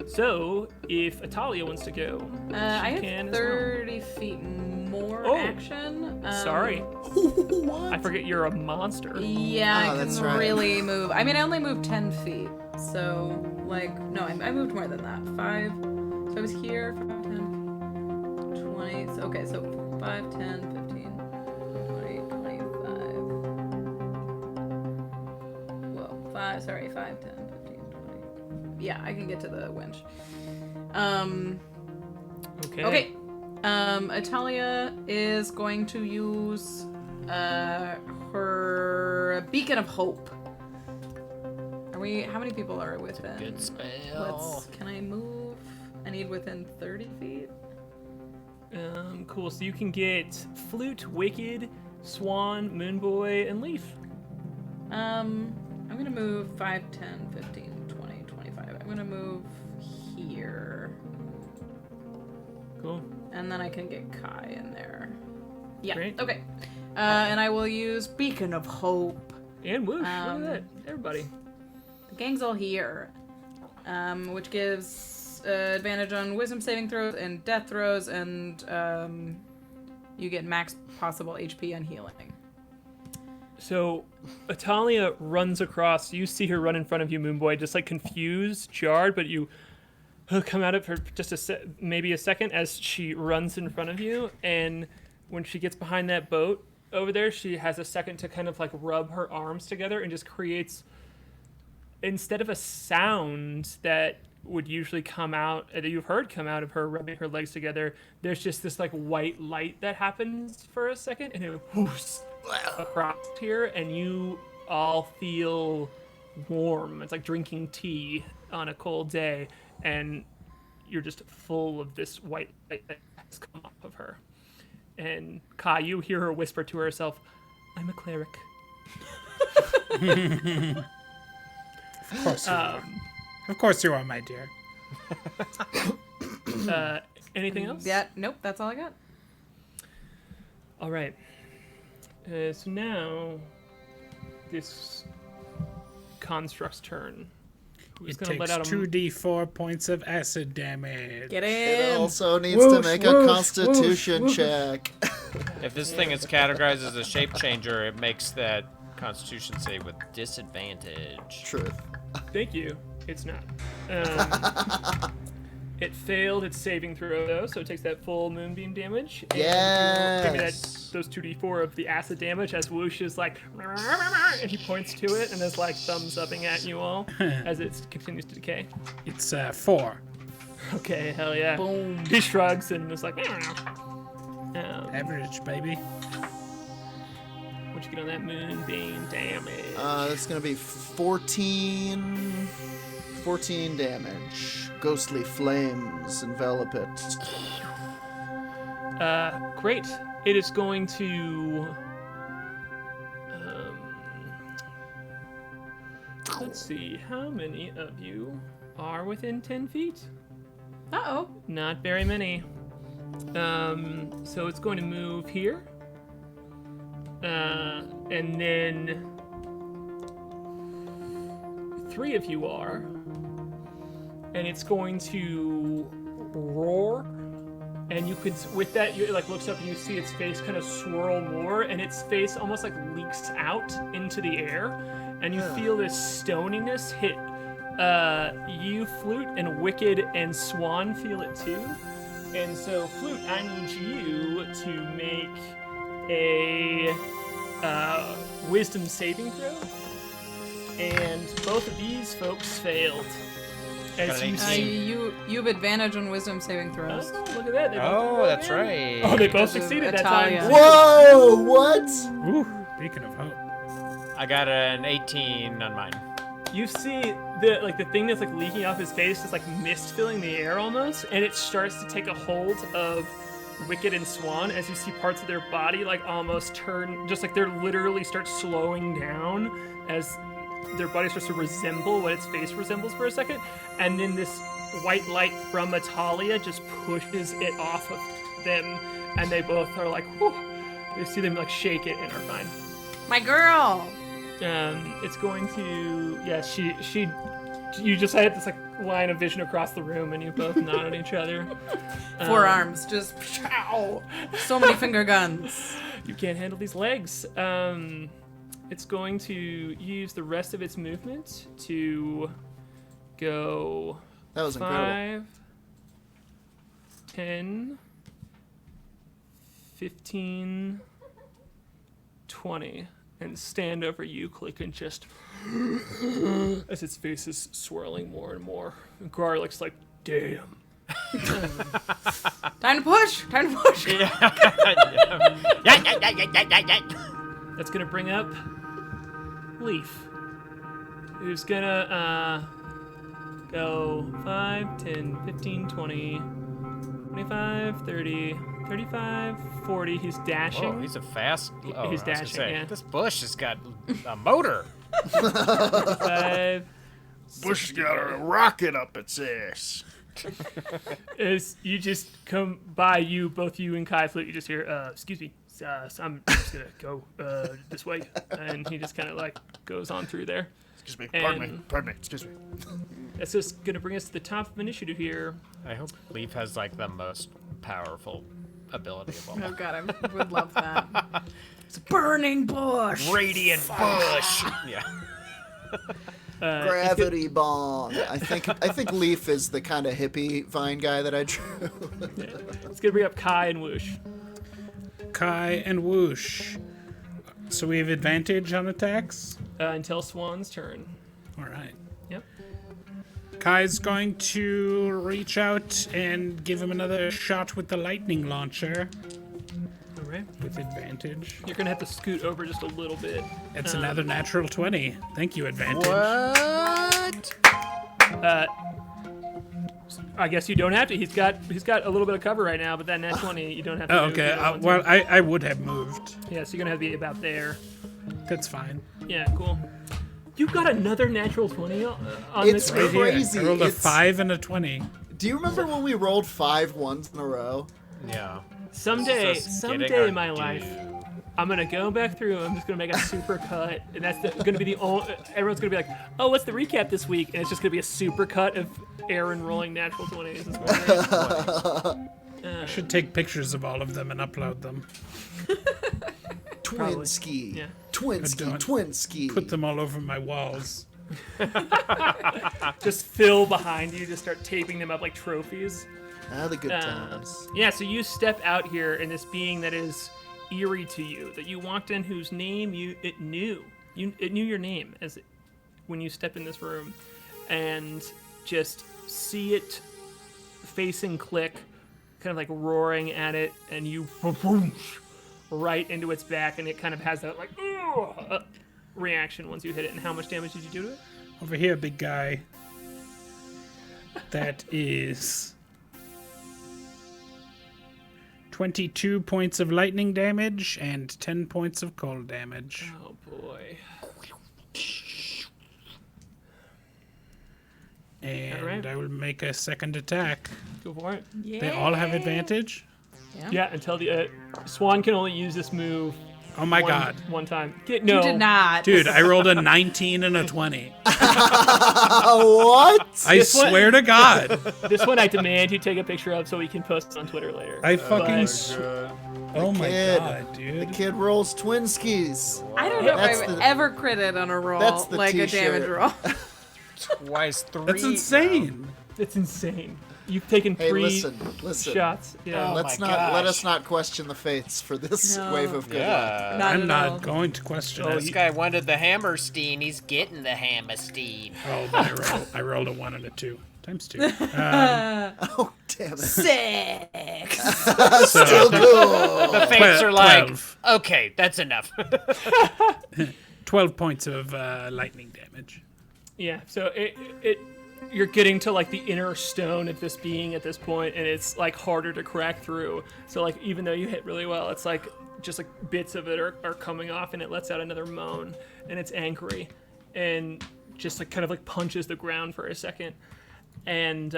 D: So if Atalia wants to go,
A: I
D: she can
A: have
D: as well.
A: 30 feet more
D: Oh,
A: action.
D: Sorry,
C: What?
D: I forget you're a monster.
A: Yeah,
C: Oh,
A: I
C: that's
A: can
C: right.
A: really move. I mean, I only moved 10 feet. So, like, no, I moved more than that. 5. So I was here. 5, 10, 20. So, okay, so 5, 10, 15, 20, 25. Whoa, 5, 10, 15, 20. Yeah, I can get to the winch. Okay. Atalia is going to use her Beacon of Hope. How many people are within?
B: Good spell.
A: Can I move? I need within 30 feet.
D: Cool. So you can get Flute, Wicked, Swan, Moonboy, and Leaf.
A: I'm gonna move 5, 10, 15, 20, 25. I'm gonna move here.
D: Cool.
A: And then I can get K.A.I in there. Yeah.
D: Great.
A: Okay. And I will use Beacon of Hope.
D: And whoosh, look at that. Everybody.
A: The gang's all here, which gives advantage on wisdom saving throws and death throws, and you get max possible HP and healing.
D: So Atalia runs across. You see her run in front of you, Moonboy, just like confused, jarred, but you come out of her just maybe a second as she runs in front of you, and when she gets behind that boat over there, she has a second to kind of like rub her arms together and just creates, instead of a sound that would usually come out, that you've heard come out of her rubbing her legs together, there's just this like white light that happens for a second, and it whoosh across here, and you all feel warm. It's like drinking tea on a cold day, and you're just full of this white light that has come off of her. And Ka, you hear her whisper to herself, "I'm a cleric."
E: Of course you are. Of course you are, my dear.
D: Anything else?
A: Yeah. Nope. That's all I got.
D: All right. So now, this construct's turn. Who's
E: It
D: gonna
E: takes
D: let out a
E: 2d4 points of acid damage.
A: Get
C: It
A: in.
C: also needs to make a Constitution check.
B: If this thing is categorized as a shape changer, it makes that Constitution save with disadvantage.
C: Truth.
D: Thank you. It's not. It failed its saving throw though, so it takes that full moonbeam damage. And give me that,
C: Yes.
D: those 2d4 of the acid damage as Whoosh is like, and he points to it and is like thumbs upping at you all as it continues to decay.
E: It's 4.
D: Okay, hell yeah.
A: Boom.
D: He shrugs and is like,
E: Average, baby.
D: what'd you get on that moonbeam damage?
C: That's gonna be 14 damage. Ghostly flames envelop it.
D: Great. It is going to. Let's see. How many of you are within 10 feet?
A: Uh-oh.
D: Not very many. So it's going to move here. And then 3 of you are. And it's going to roar. And you could, with that, it like looks up and you see its face kind of swirl more, and its face almost like leaks out into the air, and you feel this stoniness hit. You, Flute, and Wicked, and Swan feel it too. And so, Flute, I need you to make a Wisdom saving throw. And both of these folks failed. As
B: Got an
D: you
B: 18.
D: see.
A: You have advantage on wisdom saving throws.
D: Oh, look at that. They both
B: Oh,
D: rolled
B: that's
D: in.
B: right.
D: Oh, they both
A: Because of
D: succeeded that time.
A: Atalia.
C: Whoa! What?
E: Ooh, beacon of hope.
B: I got an 18 on mine.
D: You see the thing that's like leaking off his face is like mist filling the air almost, and it starts to take a hold of Wicked and Swan as you see parts of their body like almost turn, just like they're literally start slowing down as their body starts to resemble what its face resembles for a second, and then this white light from Atalia just pushes it off of them and they both are like, whew. You see them like shake it and are fine.
A: My girl.
D: It's going to, yeah, you just had this like line of vision across the room, and you both nod at each other.
A: Forearms, just pow. So many finger guns.
D: You can't handle these legs. It's going to use the rest of its movement to go
C: That was
D: 5,
C: incredible.
D: 10, 15, 20, and stand over you, Klik, and just as its face is swirling more and more. And Garlic's like, damn.
A: Time to push.
D: That's gonna bring up Leaf, who's gonna go 5, 10, 15, 20, 25, 30, 35, 40. He's dashing.
B: Oh, he's a fast. Oh,
D: He's
B: I was gonna
D: dashing,
B: say,
D: yeah.
B: This bush has got a motor.
D: 5.
I: Bush has got a rocket up its ass.
D: As you just come by, both you and K.A.I. Flute, you just hear, excuse me, I'm just gonna go this way. And he just kind of like goes on through there.
I: Excuse me,
D: And-
I: pardon me, excuse me.
D: That's just gonna bring us to the top of initiative here.
B: I hope Leaf has like the most powerful ability of all.
A: Oh god, I would love that. It's a burning bush.
B: Radiant bush. Yeah.
C: Gravity bong. I think Leaf is the kind of hippie vine guy that I drew.
D: It's gonna bring up Kai and Whoosh.
E: K.A.I and Whoosh. So we have advantage on attacks?
D: Until Swan's turn.
E: All right.
D: Yep.
E: Kai's going to reach out and give him another shot with the lightning launcher
D: All right.
E: with advantage.
D: You're gonna have to scoot over just a little bit.
E: It's another natural 20. Thank you, advantage.
B: What?
D: I guess you don't have to. He's got a little bit of cover right now, but that nat 20 you don't have to.
E: Oh,
D: do if
E: okay.
D: you don't want to.
E: Well, I would have moved.
D: Yeah, so you're gonna have to be about there.
E: That's fine.
D: Yeah, cool. You got another natural 20 on
C: It's
D: this.
C: right
D: round?
C: here.
E: Here,
C: Crazy.
E: I rolled a
C: It's-
E: 5 and a 20.
C: Do you remember when we rolled 5 ones in a row?
B: Yeah.
D: Someday
B: Just getting
D: in
B: our
D: my
B: due.
D: life, I'm gonna go back through. I'm just gonna make a super cut, and that's gonna be the only. Everyone's gonna be like, "Oh, what's the recap this week?" And it's just gonna be a super cut of Aaron rolling natural 20s. It's great.
E: I should take pictures of all of them and upload them.
C: Twinski.
D: Yeah.
C: Twinski.
E: I don't-
C: Twinski.
E: Put them all over my walls.
D: Just fill behind you. Just start taping them up like trophies.
C: Ah, the good times.
D: Yeah, so you step out here, and this being that is eerie to you, that you walked in, whose name it knew your name when you step in this room, and just see it facing Klik, kind of like roaring at it, and you right into its back, and it kind of has that like reaction once you hit it. And how much damage did you do to it?
E: Over here, big guy. That is 22 points of lightning damage and 10 points of cold damage.
D: Oh boy.
E: And
D: Alright.
E: I will make a second attack.
D: Go for it.
E: They all have advantage?
D: Yeah, until the Swan can only use this move.
E: Oh my god.
D: One time. No.
A: You did not.
E: Dude, I rolled a 19 and a 20.
C: What?
E: I
D: This one-
E: swear to God.
D: This one I demand you take a picture of so we can post it on Twitter later.
E: I fucking.
D: But-
E: Oh my
C: Kid.
E: god,
C: The
E: dude.
C: kid rolls Twinskis.
A: I don't know
C: That's
A: if I've
C: the-
A: ever critted on a roll
C: that's the
A: like a
C: t-shirt.
A: damage roll.
B: Twice 3.
E: That's insane.
D: It's insane. You've taken
C: Hey,
D: 3
C: listen.
D: shots. Yeah.
C: Let us not question the fates for this
A: No.
C: wave of good luck.
A: Not
E: I'm
A: at
E: not
A: all.
E: going to question
B: This
E: it.
B: guy wanted the Hammerstein. He's getting the Hammerstein.
E: Oh, but I rolled a 1 and a 2. Times 2.
C: Oh, damn it.
A: 6.
C: Still cool.
B: The fates are like,
E: 12.
B: okay, that's enough.
E: 12 points of lightning damage.
D: Yeah. So you're getting to like the inner stone of this being at this point, and it's like harder to crack through. So like even though you hit really well, it's like just like bits of it are coming off, and it lets out another moan, and it's angry, and just like kind of like punches the ground for a second, and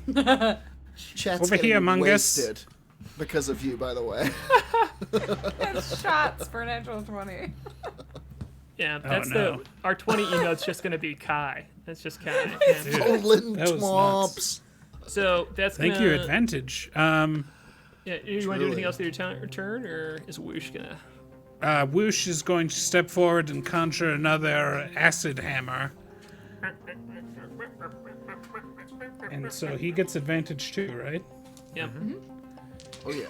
C: Chat's
E: Over
C: getting
E: here, Mungus.
C: wasted. Because of you, by the way.
A: It's shots for an natural 20.
D: Yeah, that's
E: no.
D: our 20 emote's just gonna be K.A.I. That's just K.A.I. Yeah.
C: Poland
E: that was
C: twomps.
D: So that's
E: Thank
D: gonna...
E: you, advantage.
D: Yeah, you want to do
C: Truly.
D: anything else with your turn, or is Whoosh gonna...
E: Whoosh is going to step forward and conjure another acid hammer. And so he gets advantage too, right?
D: Yeah.
C: Oh, yeah.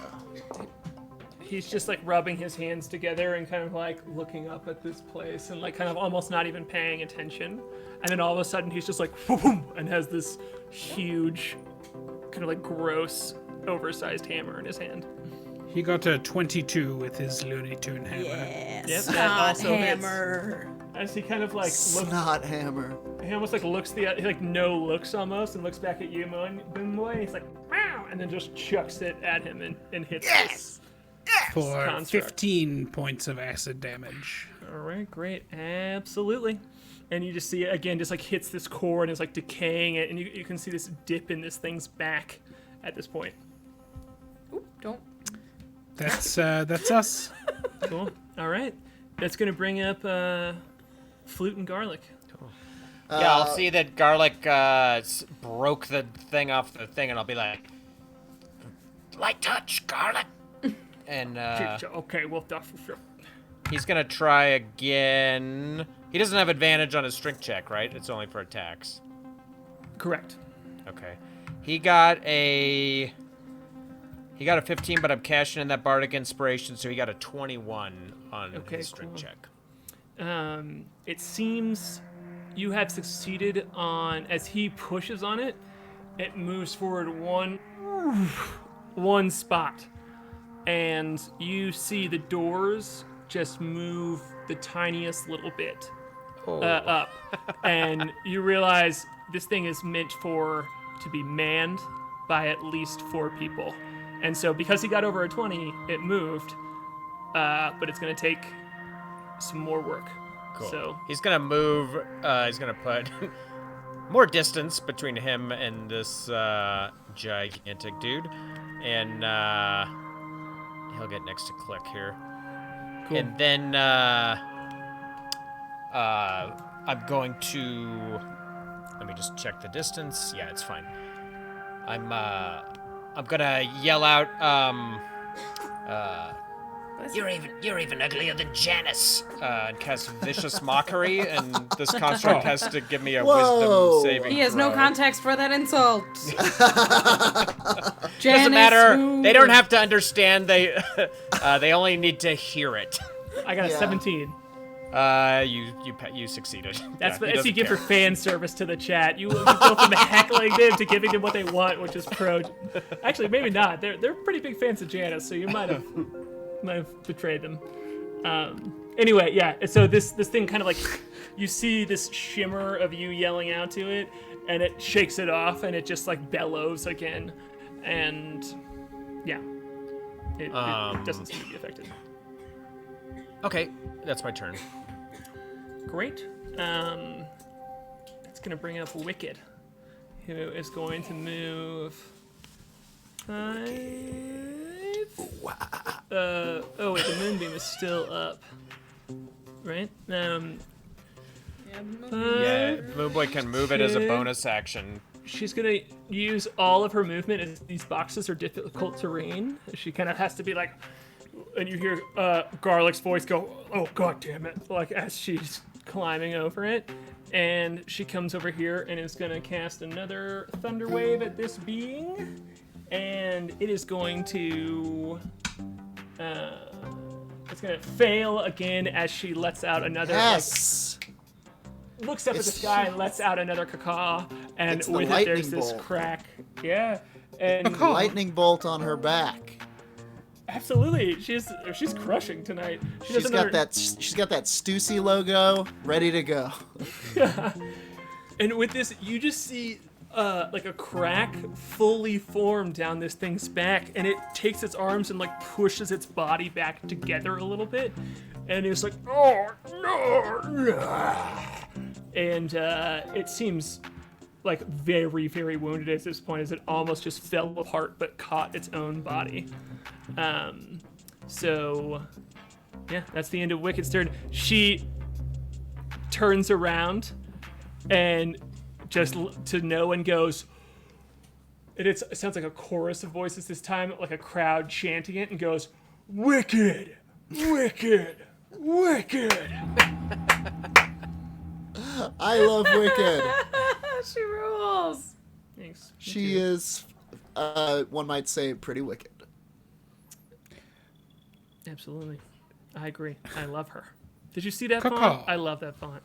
D: He's just like rubbing his hands together and kind of like looking up at this place and like kind of almost not even paying attention. And then all of a sudden he's just like, boom, and has this huge, kind of like gross, oversized hammer in his hand.
E: He got a 22 with his Looney Tune hammer.
D: Yep, that
A: Snot
D: also hits.
A: hammer.
D: As he kind of like looks,
C: Snot hammer.
D: he almost like looks he like no looks almost and looks back at you, Moonboy, and he's like, wow, and then just chucks it at him and hits this.
E: For
D: Construct.
E: 15 points of acid damage.
D: All right, great, absolutely. And you just see it again, just like hits this core and is like decaying it, and you can see this dip in this thing's back at this point.
A: Oop, don't.
E: That's us.
D: Cool. All right, that's gonna bring up Flute and Garlic.
B: Yeah, I'll see that Garlic broke the thing off the thing, and I'll be like,
G: Light touch, Garlic.
B: and
D: Okay, well, that's for sure.
B: he's gonna try again. He doesn't have advantage on his strength check, right? It's only for attacks.
D: Correct.
B: Okay. He got a 15, but I'm cashing in that Bardic Inspiration, so he got a 21 on his strength
D: cool.
B: check.
D: It seems you have succeeded on, as he pushes on it, it moves forward one spot. And you see the doors just move the tiniest little bit up. And you realize this thing is meant to be manned by at least 4 people. And so because he got over a 20, it moved, but it's going to take some more work.
B: Cool.
D: So
B: He's gonna move. He's gonna put more distance between him and this gigantic dude, and he'll get next to Klik here.
D: Cool.
B: And then I'm going to. Let me just check the distance. Yeah, it's fine. I'm gonna yell out.
G: You're even uglier than Janice.
B: And cast Vicious Mockery, and this construct has to give me a
C: Whoa.
B: wisdom saving
A: He has no
B: throw.
A: context for that insult.
B: Doesn't
A: Janice,
B: matter.
A: who-
B: They don't have to understand. They only need to hear it.
D: I got a
C: Yeah.
D: 17.
B: You succeeded.
D: That's
B: yeah,
D: what you give for fan service to the chat. You go from heckling them to giving them what they want, which is pro. Actually, maybe not. They're pretty big fans of Janice, so you might have betrayed them. Anyway, yeah. So this thing kind of like, you see this shimmer of you yelling out to it, and it shakes it off, and it just like bellows again, and yeah, it doesn't seem to be affected.
B: Okay, that's my turn.
D: Great. It's gonna bring up Wicked, who is going to move 5. Oh wait, the moonbeam is still up, right?
B: Yeah, Moonboy can move it as a bonus action.
D: She's gonna use all of her movement, as these boxes are difficult terrain. She kind of has to be like, and you hear Garlic's voice go, "Oh god damn it!" Like as she's climbing over it, and she comes over here and is gonna cast another Thunder Wave at this being, and it is going to, it's gonna fail again as she lets out another.
C: Yes.
D: Looks up at the sky and lets out another caw, and
C: It's the
D: with it
C: lightning
D: there's this
C: bolt.
D: crack. Yeah, and
C: Lightning bolt on her back.
D: absolutely, she's crushing tonight.
C: She's got that Stussy logo ready to go.
D: And with this, you just see like a crack fully formed down this thing's back, and it takes its arms and like pushes its body back together a little bit, and it's like, oh no, no. And it seems like very, very wounded at this point, as it almost just fell apart but caught its own body. So, yeah, that's the end of Wicked's turn. She turns around and just to no one goes, and it sounds like a chorus of voices this time, like a crowd chanting it, and goes, "Wicked! Wicked! Wicked!"
C: I love Wicked.
A: She rules.
D: Thanks.
C: She is, one might say, pretty wicked.
D: Absolutely. I agree. I love her. Did you see that
E: Caw-caw.
D: font? I love that font.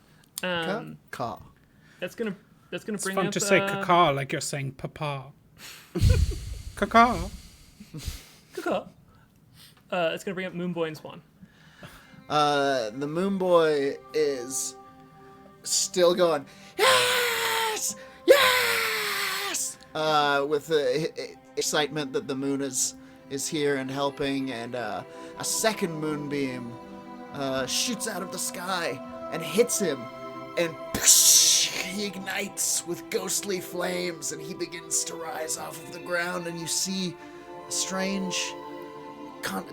C: Ka.
D: That's gonna
E: It's
D: bring
E: fun
D: up
E: to say caca like you're saying papa. Caca.
D: Caw-caw. It's gonna bring up Moonboy and Swan.
C: The Moonboy is still going, yes! Yes! With the excitement that the moon is here and helping, and a second moonbeam shoots out of the sky and hits him, and he ignites with ghostly flames, and he begins to rise off of the ground, and you see a strange,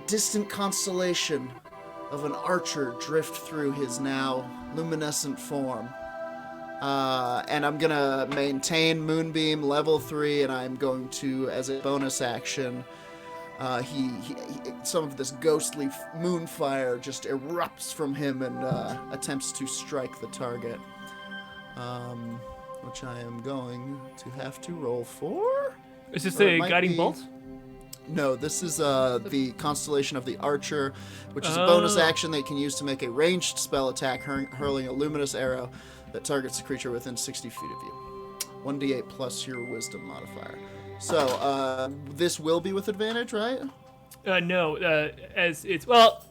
C: distant constellation of an archer drift through his now luminescent form. And I'm gonna maintain Moonbeam level 3, and I'm going to, as a bonus action, some of this ghostly moonfire just erupts from him and attempts to strike the target. Which I am going to have to roll for.
D: Is this
C: Or it
D: a
C: might
D: guiding
C: be-
D: bolt?
C: No, this is the constellation of the Archer, which is a bonus action they can use to make a ranged spell attack, hurling a luminous arrow that targets a creature within 60 feet of you. 1d8 plus your wisdom modifier. So, this will be with advantage, right?
D: No, as it's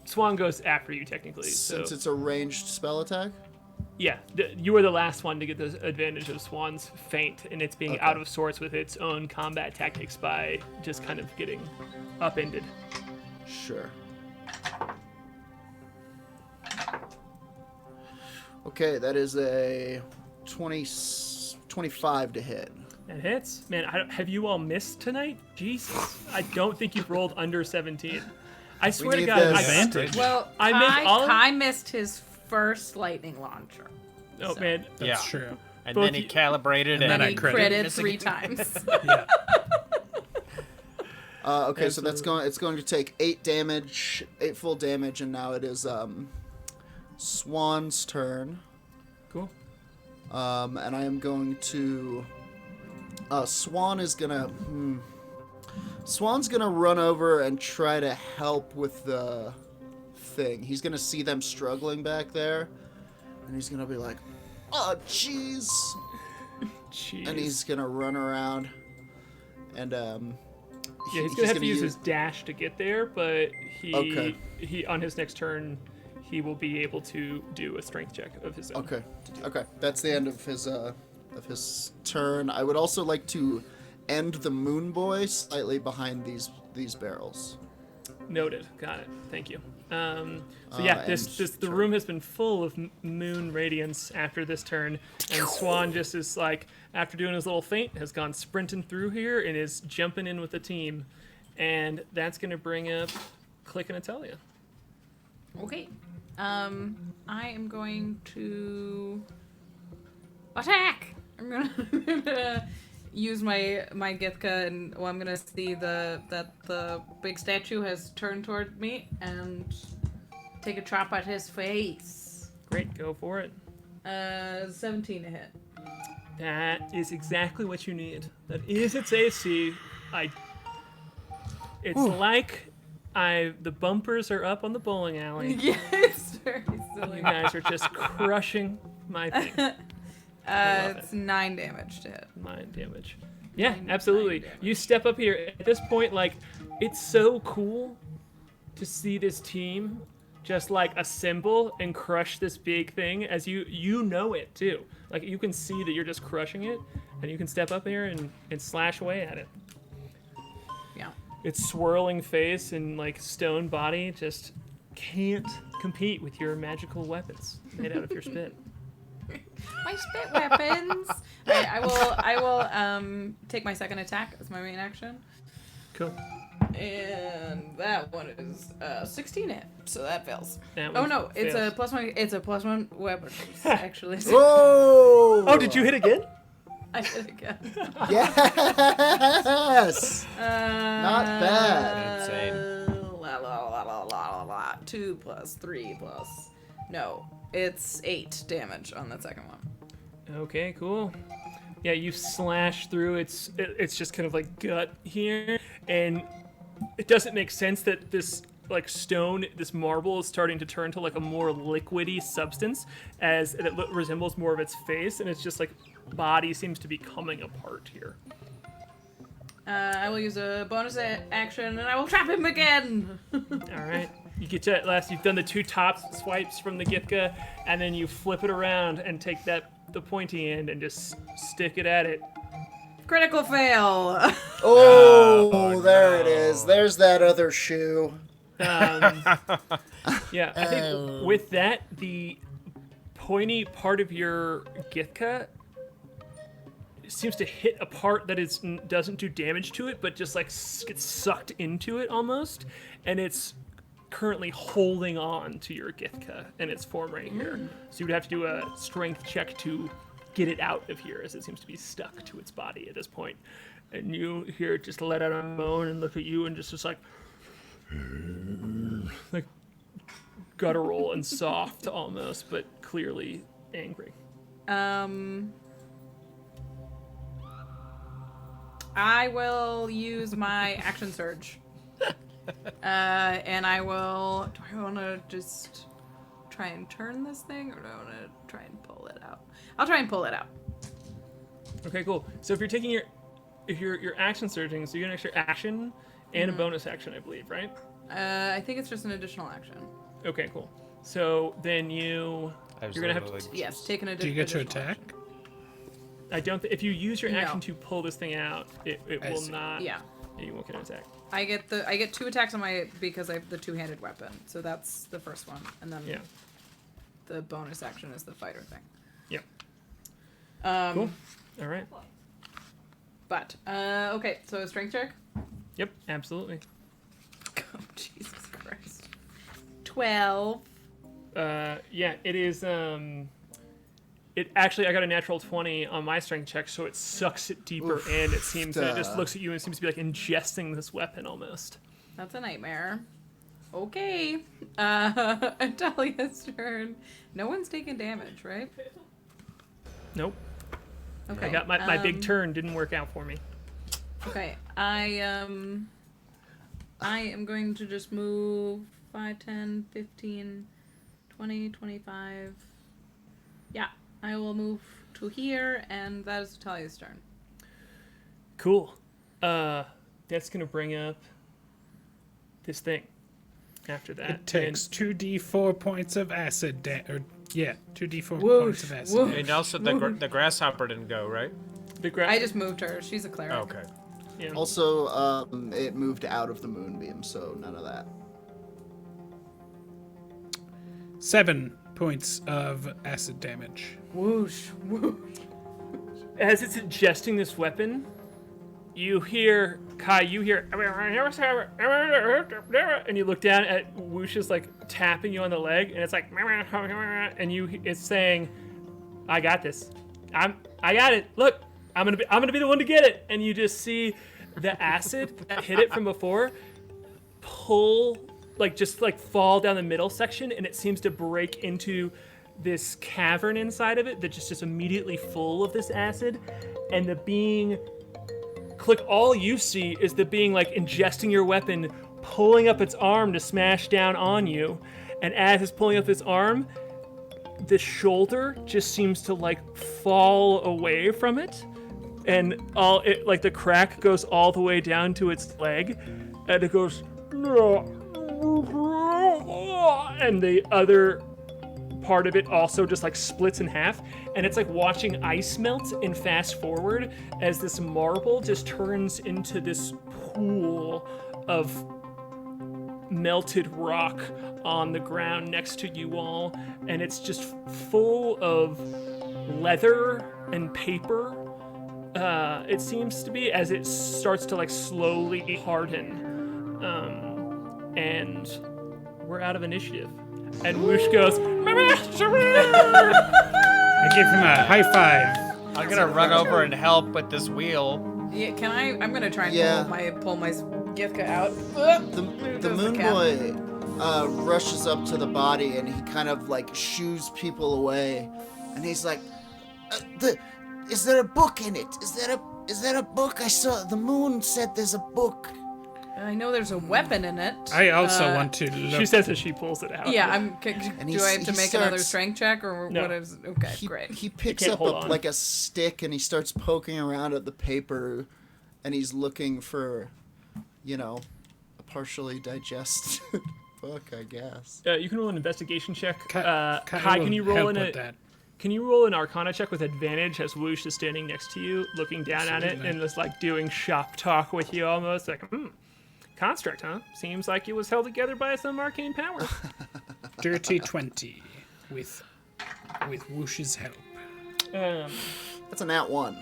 D: Swan goes after you technically.
C: Since
D: So
C: it's a ranged spell attack?
D: yeah, you were the last one to get the advantage of Swan's feint, and it's being
C: Okay.
D: out of sorts with its own combat tactics by just kind of getting upended.
C: Sure. Okay, that is a 25 to hit.
D: That hits. Man, have you all missed tonight? Jesus. I don't think you've rolled under 17. I swear to
C: need
D: God.
C: this.
E: Advantage.
A: Well,
D: I missed all of-
A: Kai missed his first lightning launcher.
D: Oh,
A: So-
D: man.
E: That's
B: Yeah.
E: true.
B: And
D: Both
B: then he
D: you-
B: calibrated
E: And
B: and,
E: then
A: He
E: I critted.
A: critted 3 times.
E: Yeah.
C: Okay, so it's going to take 8 full damage, and now it is Swan's turn.
D: Cool.
C: And I am going to Swan's gonna run over and try to help with the thing. He's gonna see them struggling back there, and he's gonna be like, "Oh, jeez,"
D: Jeez.
C: and he's gonna run around, and
D: Yeah, he's gonna have to use his dash to get there, but
C: Okay.
D: he on his next turn, he will be able to do a strength check of his own.
C: Okay, that's the end of his turn. I would also like to end the Moonboy slightly behind these barrels.
D: Noted. Got it. Thank you. So yeah, the room has been full of moon radiance after this turn, and Swan just is like, after doing his little feint, has gone sprinting through here and is jumping in with the team, and that's gonna bring up Klik and Natalia.
A: Okay. I am going to attack. I'm gonna use my Githka, and I'm gonna see that the big statue has turned toward me and take a chop at his face.
D: Great, go for it.
A: 17 to hit.
D: That is exactly what you need. That is its AC. It's like the bumpers are up on the bowling alley.
A: Yeah, it's very silly.
D: You guys are just crushing my thing.
A: It's 9 damage to hit.
D: 9 damage. Yeah,
A: Nine
D: absolutely.
A: damage.
D: You step up here. At this point, like, it's so cool to see this team just like assemble and crush this big thing as you know it too. Like, you can see that you're just crushing it, and you can step up here and slash away at it.
A: Yeah.
D: Its swirling face and like stone body just can't compete with your magical weapons made out of your spit.
A: My spit weapons. I will take my second attack as my main action.
D: Cool.
A: And that one is 16 hit, so that fails.
D: That
A: Oh
D: one
A: no, it's
D: fails.
A: a +1. It's a +1 weapon, actually.
C: Whoa!
D: Oh, did you hit again?
A: I did again.
C: Yes! Not bad.
B: Insane.
A: 2 plus 3 plus. No, it's 8 damage on that second one.
D: Okay, cool. Yeah, you slash through it's just kind of like gut here, and it doesn't make sense that this like stone, this marble, is starting to turn to like a more liquidy substance as it resembles more of its face, and it's just like body seems to be coming apart here.
A: I will use a bonus action, and I will trap him again.
D: All right, you get to that last. You've done the 2 top swipes from the Githka, and then you flip it around and take the pointy end and just stick it at it.
A: Critical fail.
C: Oh, there it is. There's that other shoe.
D: Yeah, I think with that, the pointy part of your Githka seems to hit a part that doesn't do damage to it, but just like gets sucked into it almost, and it's currently holding on to your Githka in its form right here. So you would have to do a strength check to get it out of here, as it seems to be stuck to its body at this point. And you hear it just let out a moan and look at you and just like guttural and soft almost, but clearly angry.
A: I will use my action surge. And I will... Do I want to just try and turn this thing, or do I want to try and pull it out? I'll try and pull it out.
D: Okay, cool. So if you're taking your action surging, so you get an extra action and a bonus action, I believe, right?
A: I think it's just an additional action.
D: Okay, cool. So then you're gonna have to.
A: Yes, take an
E: Do you
A: additional.
E: get to attack?
D: I don't. If you use your action
A: No.
D: to pull this thing out, it will
E: see.
D: not.
A: Yeah.
D: You won't get an attack.
A: I get 2 attacks on because I have the 2-handed weapon. So that's the first one, and then
D: Yeah.
A: the bonus action is the fighter thing.
D: Yep.
A: Cool.
D: All right.
A: But okay, so a strength check.
D: Yep. Absolutely.
A: Oh, Jesus Christ. 12.
D: Yeah. It is. It actually, I got a natural 20 on my strength check, so it sucks it deeper in. It seems, and it just looks at you and seems to be like ingesting this weapon almost.
A: That's a nightmare. Okay. Atalia's turn. No one's taking damage, right?
D: Nope.
A: Okay.
D: I got my big turn didn't work out for me.
A: Okay. I am going to just move 5, 10, 15, 20, 25. Yeah. I will move to here, and that is Atalia's turn.
D: Cool. That's gonna bring up this thing. After that,
E: It takes 2d4 points of acid 2d4
A: Whoosh,
E: points of acid.
A: whoosh.
B: And also the grasshopper didn't go, right?
A: I just moved her. She's a cleric.
B: Oh, okay.
D: Yeah.
C: Also, it moved out of the moonbeam, so none of that.
E: 7 points of acid damage.
A: Whoosh, whoosh.
D: As it's ingesting this weapon, you hear Kai. You hear, and you look down at Whoosh's like tapping you on the leg, and it's like, and it's saying, "I got this. I got it. Look, I'm gonna be the one to get it." And you just see the acid that hit it from before pull, just fall down the middle section, and it seems to break into this cavern inside of it that's just immediately full of this acid, and the being, Klik, all you see is the being ingesting your weapon, pulling up its arm to smash down on you, and as it's pulling up its arm, the shoulder just seems to fall away from it, and the crack goes all the way down to its leg, and it goes, and the other part of it also just splits in half, and it's like watching ice melt and fast forward as this marble just turns into this pool of melted rock on the ground next to you all, and it's just full of leather and paper it seems to be, as it starts to like slowly harden. And we're out of initiative. And Whoosh goes,
E: I give him a high five.
B: I'm gonna run over and help with this wheel.
A: Yeah, can I? I'm gonna try and
C: Yeah.
A: pull my Githka out.
C: The Moonboy rushes up to the body and he kind of like shoos people away, and he's like, "Is there a book in it? Is there a book? I saw the moon said there's a book."
A: I know there's a weapon in it.
E: I also want to look.
D: she says as she pulls it out.
A: Yeah,
C: And
A: do
C: he's-
A: I have to
C: he
A: make another
C: starts-
A: strength check or
D: No.
A: what is? Okay,
C: He,
A: great.
C: he picks
D: can't
C: up
D: hold on.
C: like a stick and he starts poking around at the paper, and he's looking for, a partially digested book, I guess.
D: You can roll an investigation check.
E: Kai
D: Kai,
E: will
D: can you roll
E: help
D: in
E: with
D: it?
E: that.
D: Can you roll an Arcana check with advantage as Whoosh is standing next to you, looking down at it
E: Absolutely.
D: and just like doing shop talk with you almost? Like, construct, huh? Seems like it was held together by some arcane power.
E: Dirty 20 with Whoosh's help.
C: That's a nat 1.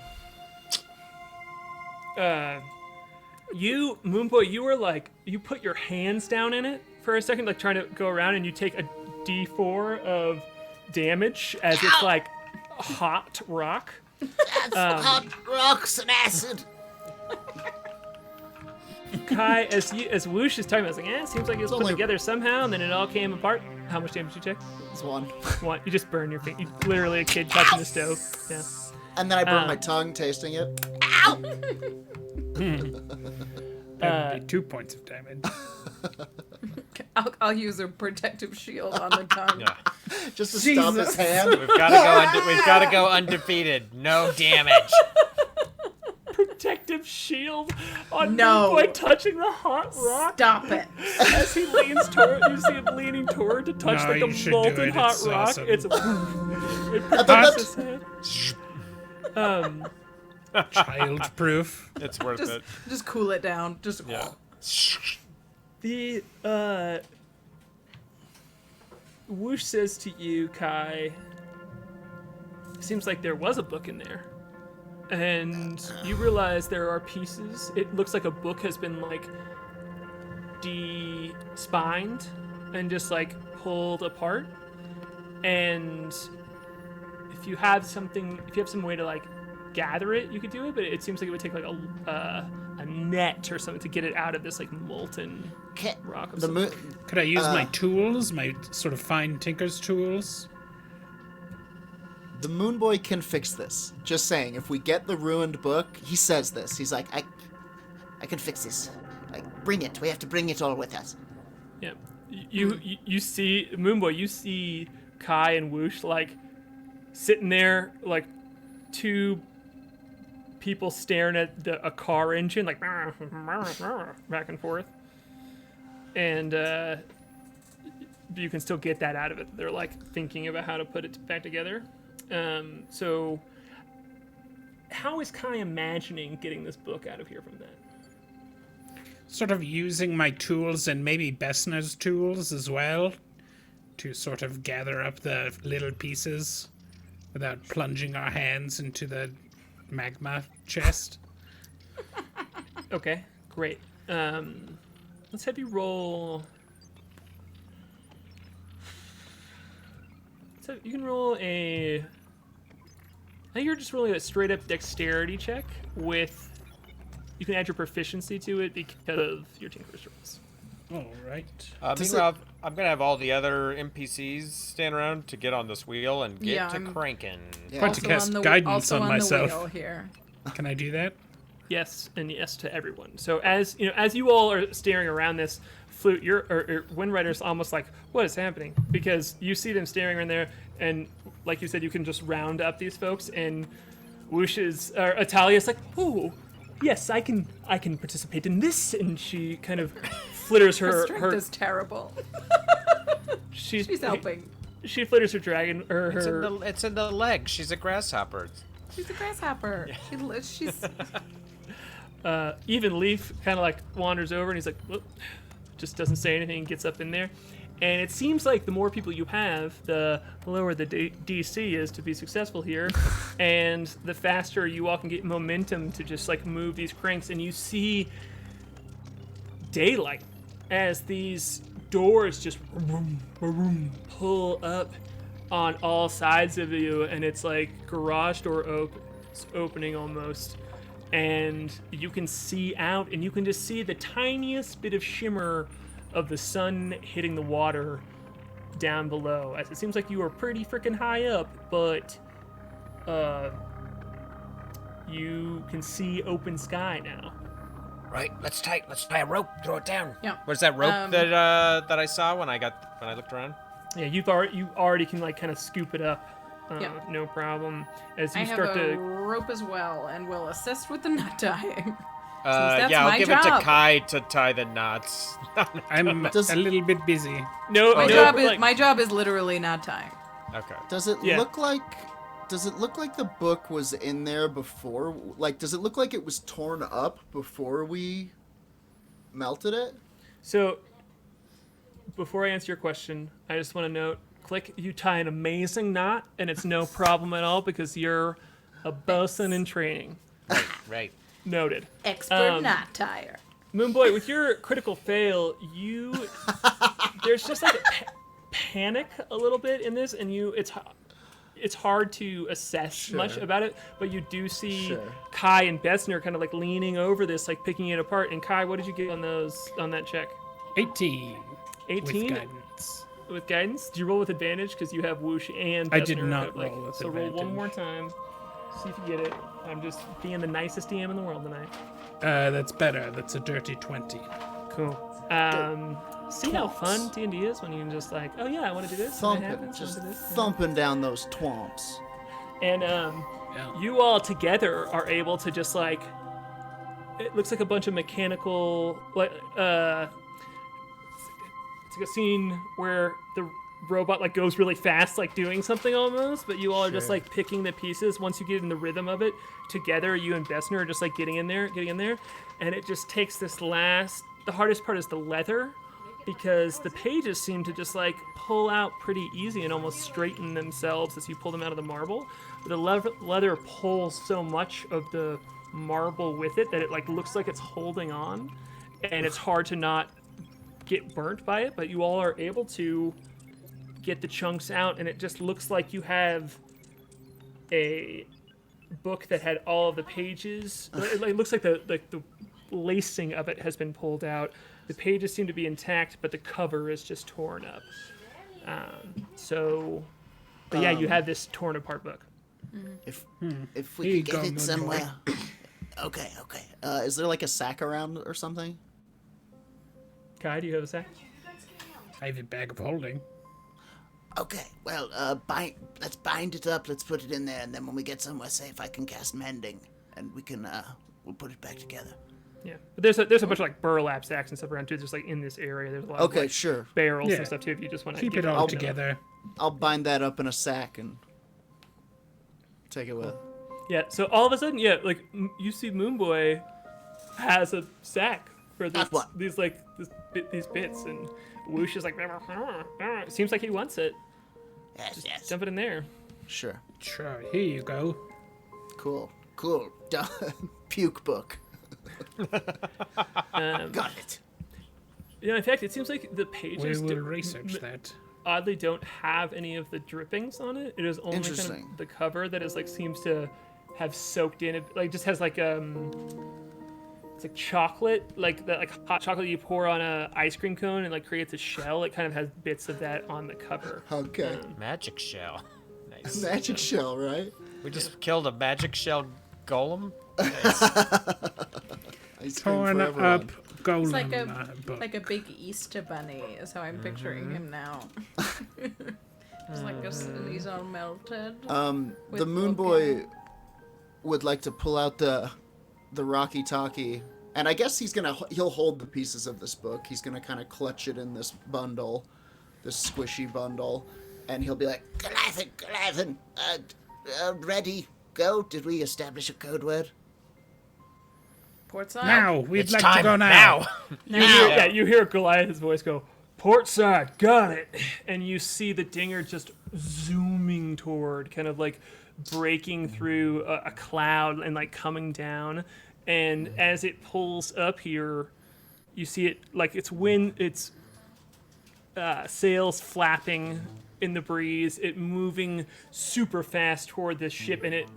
D: You, Moonboy, you were like, you put your hands down in it for a second, like trying to go around, and you take a d4 of damage as it's like hot rock.
C: Hot rocks and acid.
D: Kai, as Whoosh is talking about, it's like, it seems like it was put
C: only-
D: together somehow, and then it all came apart. How much damage did you take?
C: It's 1.
D: One. You just burn your finger. You literally a kid touching the stove. Yeah.
C: And then I burn my tongue tasting it.
E: That would be 2 points of damage.
A: I'll use a protective shield on the tongue.
B: Yeah.
C: Just to stop his hand.
B: We've gotta go undefeated. No damage.
D: Protective shield on
A: No.
D: Moonboy touching the hot rock.
A: Stop it.
D: As he leans toward, you see him leaning toward to touch
E: No,
D: like
E: you
D: a
E: should do
D: molten
E: it.
D: hot
E: It's
D: rock.
E: awesome.
D: It protects his head.
E: Child-proof.
B: It's worth it.
A: Just cool it down. Just
B: Yeah.
D: The Whoosh says to you, Kai, seems like there was a book in there. And you realize there are pieces. It looks like a book has been like de-spined and just like pulled apart. And if you have some way to like gather it, you could do it, but it seems like it would take like a net or something to get it out of this like molten rock of
C: The
D: some
C: moon.
E: Could I use my tools, my sort of fine tinker's tools?
C: The Moonboy can fix this. Just saying, if we get the ruined book, he says this. He's like, I can fix this. Like, bring it. We have to bring it all with us.
D: Yeah, you see Moonboy. You see Kai and Whoosh like sitting there, like two people staring at a car engine, like back and forth, and you can still get that out of it. They're like thinking about how to put it back together. So, how is Kai imagining getting this book out of here from that?
E: Sort of using my tools and maybe Bessner's tools as well to sort of gather up the little pieces without plunging our hands into the magma chest.
D: Okay, great. Let's have you roll. So you can roll a. I think you're just rolling a straight up dexterity check with. You can add your proficiency to it because of your tinker's rolls.
E: All right.
B: Meanwhile, I'm gonna have all the other NPCs stand around to get on this wheel and get
A: Yeah,
B: to
A: I'm-
B: cranking.
E: Quite to cast guidance on
A: the
E: myself.
A: wheel here.
E: Can I do that?
D: Yes, and yes to everyone. So as you all are staring around this Flute, or Windrider's almost like, what is happening? Because you see them staring in there, and like you said, you can just round up these folks. And Atalia's like, oh, yes, I can participate in this, and she kind of flitters
A: Her strength is terrible.
D: she's
A: helping.
D: She flitters her dragon or
B: It's in
D: her.
B: it's in the leg. She's a grasshopper.
A: She's a grasshopper. She's
D: Even Leaf kind of like wanders over and he's like, whoop, just doesn't say anything and gets up in there. And it seems like the more people you have, the lower the DC is to be successful here, and the faster you all can get momentum to just like move these cranks. And you see daylight as these doors just pull up on all sides of you, and it's like garage door opening almost. And you can see out, and you can just see the tiniest bit of shimmer of the sun hitting the water down below, as it seems like you are pretty freaking high up, but you can see open sky now.
G: Right, let's tie a rope, throw it down.
A: Yeah.
B: What's that rope that I saw when I looked around?
D: Yeah, you already can like kind of scoop it up.
A: Yeah.
D: No problem. As you
A: I have
D: start
A: a
D: to
A: rope as well, and will assist with the knot tying.
B: Yeah,
A: my
B: I'll give it
A: job.
B: to Kai to tie the knots.
E: I'm
C: Does-
E: a little bit busy.
A: My job is literally knot tying.
B: Okay.
C: Does it look like the book was in there before? Like, does it look like it was torn up before we melted it?
D: So, before I answer your question, I just want to note, Klik, you tie an amazing knot, and it's no problem at all because you're a bosun in training.
B: Right.
D: Noted.
A: Expert knot tire.
D: Moonboy, with your critical fail, there's just like a panic a little bit in this, and it's hard to assess much about it, but you do see K.A.I and Bessner kind of like leaning over this, like picking it apart. And K.A.I, what did you get on that check?
E: 18.
D: 18
E: with guidance.
D: With guidance? Did you roll with advantage because you have whoosh and Bessner?
E: I did not
D: have, like,
E: roll with
D: so
E: advantage.
D: roll one more time. See if you get it. I'm just being the nicest DM in the world tonight.
E: That's better. That's a dirty 20.
D: Cool. See how fun D&D is when you can just like, oh yeah, I want to do this. and it happens,
C: Just
D: I wanna do this.
C: thumping down those twomps.
D: And you all together are able to just like, it looks like a bunch of mechanical, like it's like a scene where the robot like goes really fast, like doing something almost, but you all are just like picking the pieces. Once you get in the rhythm of it together, you and Bessner are just like getting in there, and it just takes this the hardest part is the leather, because the pages seem to just like pull out pretty easy and almost straighten themselves as you pull them out of the marble. But the leather pulls so much of the marble with it that it like looks like it's holding on, and it's hard to not get burnt by it. But you all are able to get the chunks out, and it just looks like you have a book that had all of the pages. It looks like the lacing of it has been pulled out. The pages seem to be intact, but the cover is just torn up. But yeah, you have this torn apart book.
C: If
E: Here
C: we
E: you
C: could
E: go,
C: get it
E: Moonboy.
C: somewhere. Okay. Is there like a sack around or something?
D: Kai, do you have a sack?
E: I have a bag of holding.
C: Okay, well, let's bind it up, let's put it in there, and then when we get somewhere safe, I can cast mending, and we'll put it back together.
D: Yeah, but there's a bunch of like burlap sacks and stuff around too. Just like in this area, there's a lot of
C: Okay,
D: like,
C: sure.
D: barrels
E: Yeah.
D: and stuff too. If you just want to
E: Keep it all together.
C: I'll bind that up in a sack and take it with.
D: Yeah. So all of a sudden, yeah, like you see Moonboy has a sack for this,
C: Have what?
D: these bits, and Whoosh is like, seems like he wants it.
C: Yes.
D: Dump it in there.
C: Sure.
E: Sure, here you go.
C: Cool. Done. Puke book. Got it.
D: Yeah, in fact, it seems like the
E: We
D: pages
E: will research that.
D: oddly don't have any of the drippings on it. It is only kind
C: Interesting.
D: of the cover that is like seems to have soaked in. It like just has like it's like chocolate, like that, like hot chocolate you pour on a ice cream cone and like creates a shell. It kind of has bits of that on the cover.
C: Okay.
B: Magic shell. Nice.
C: Magic shell, right?
B: We just killed a magic shell golem.
C: Ice cream
E: Torn
C: for
E: up
C: everyone.
E: golem
A: It's
E: book.
A: like a big Easter bunny is how I'm picturing him now. It's like he's all melted.
C: The Moonboy would like to pull out the Rocky Talkie, and I guess he'll hold the pieces of this book. He's gonna kind of clutch it in this bundle, this squishy bundle, and he'll be like, Goliathan, ready, go. Did we establish a code word?
A: Port side.
E: Now, we'd
B: It's
E: like
B: time
E: to go now.
D: You hear Goliath's voice go, Port side, got it. And you see the dinger just zooming toward, kind of like breaking through a cloud and like coming down. And as it pulls up here, you see it like its sails flapping in the breeze, it moving super fast toward this ship, and it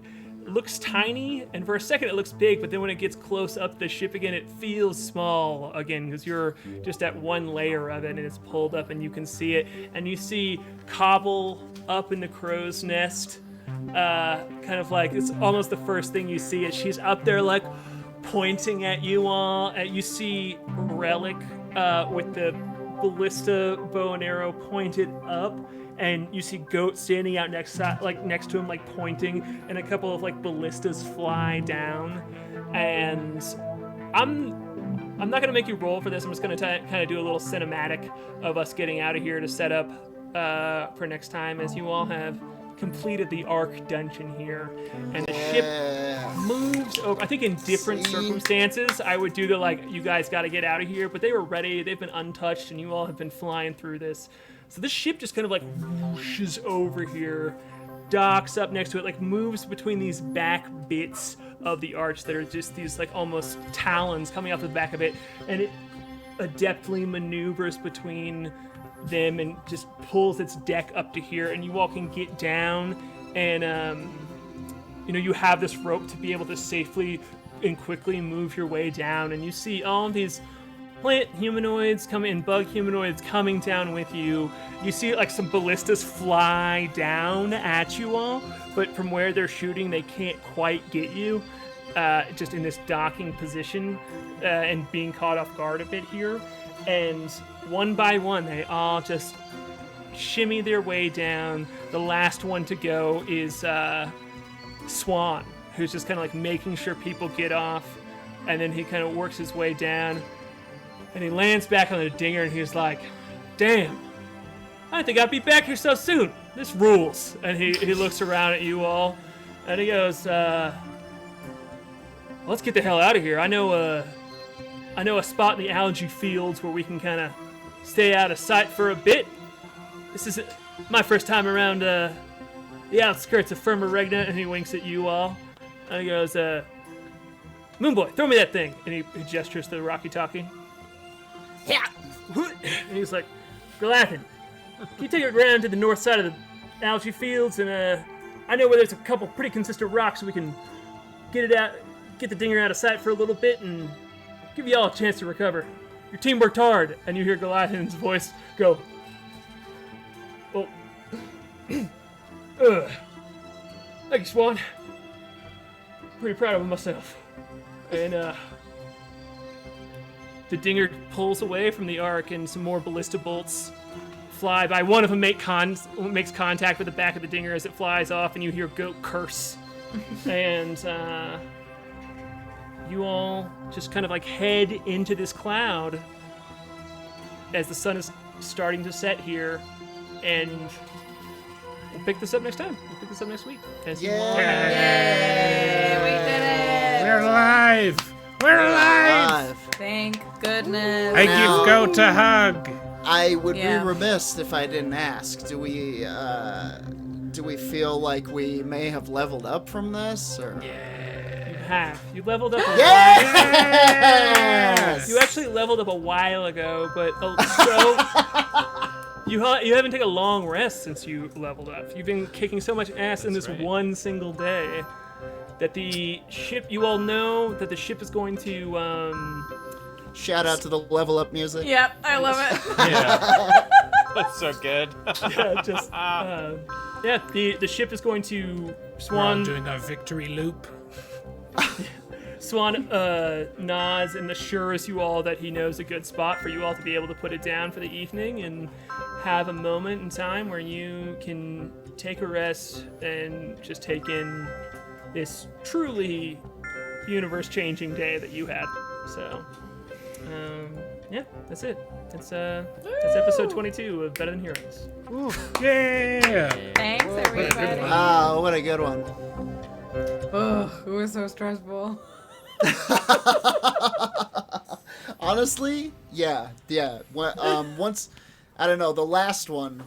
D: looks tiny, and for a second it looks big, but then when it gets close up to the ship again, it feels small again, because you're just at one layer of it, and it's pulled up, and you can see it, and you see Cobble up in the crow's nest, kind of like, it's almost the first thing you see, is she's up there, like, pointing at you all, and you see Relic with the ballista bow and arrow pointed up, and you see Goat standing out next to him, like pointing, and a couple of like ballistas fly down. And I'm not gonna make you roll for this. I'm just gonna kind of do a little cinematic of us getting out of here to set up for next time, as you all have completed the Ark dungeon here, and the ship moves over. I think in different circumstances, I would do the like, you guys got to get out of here, but they were ready. They've been untouched, and you all have been flying through this. So this ship just kind of like whooshes over here, docks up next to it, like moves between these back bits of the arch that are just these like almost talons coming off the back of it, and it adeptly maneuvers between them and just pulls its deck up to here, and you all can get down, and you have this rope to be able to safely and quickly move your way down, and you see all of these plant humanoids and bug humanoids coming down with you. You see like some ballistas fly down at you all, but from where they're shooting, they can't quite get you, just in this docking position and being caught off guard a bit here. And one by one, they all just shimmy their way down. The last one to go is Swan, who's just kind of like making sure people get off, and then he kind of works his way down, and he lands back on the dinger, and he's like, damn, I didn't think I'd be back here so soon. This rules. And he looks around at you all, and he goes, let's get the hell out of here. I know a spot in the algae fields where we can kind of stay out of sight for a bit. This is my first time around the outskirts of Firma Regna, and he winks at you all. And he goes, Moonboy, throw me that thing. And he gestures to the Rocky-Talkie. Yeah. And he's like, Galathan, can you take it around to the north side of the algae fields? And I know where there's a couple pretty consistent rocks, so we can get the dinger out of sight for a little bit, and give you all a chance to recover. Your team worked hard. And you hear Galathan's voice go, well, thank you, Swan. Pretty proud of myself. And the dinger pulls away from the Ark, and some more ballista bolts fly by. One of them makes contact with the back of the dinger as it flies off, and you hear Goat curse. And you all just kind of like head into this cloud as the sun is starting to set here, and we'll pick this up next time. We'll pick this up next week. As you all
A: Yay! We did it!
I: We're alive! We're alive!
A: Thank goodness.
I: I give Goat a hug.
C: I would be remiss if I didn't ask. Do we feel like we may have leveled up from this, or?
D: You leveled up a while.
C: Yes!
D: You actually leveled up a while ago, but you haven't taken a long rest since you leveled up. You've been kicking so much ass in this one single day that the ship, you all know that the ship is going to
C: Shout out to the level up music.
A: Yep, I love it.
B: Yeah. That's so good.
D: The ship is going to
E: Swan doing our victory loop.
D: Swan nods and assures you all that he knows a good spot for you all to be able to put it down for the evening and have a moment in time where you can take a rest and just take in this truly universe-changing day that you had. So, that's it. That's episode 22 of Better Than Heroes.
I: Yeah!
A: Thanks, everybody.
C: Oh, what a good one.
A: Oh, it was so stressful.
C: Honestly, yeah. Once I don't know. The last one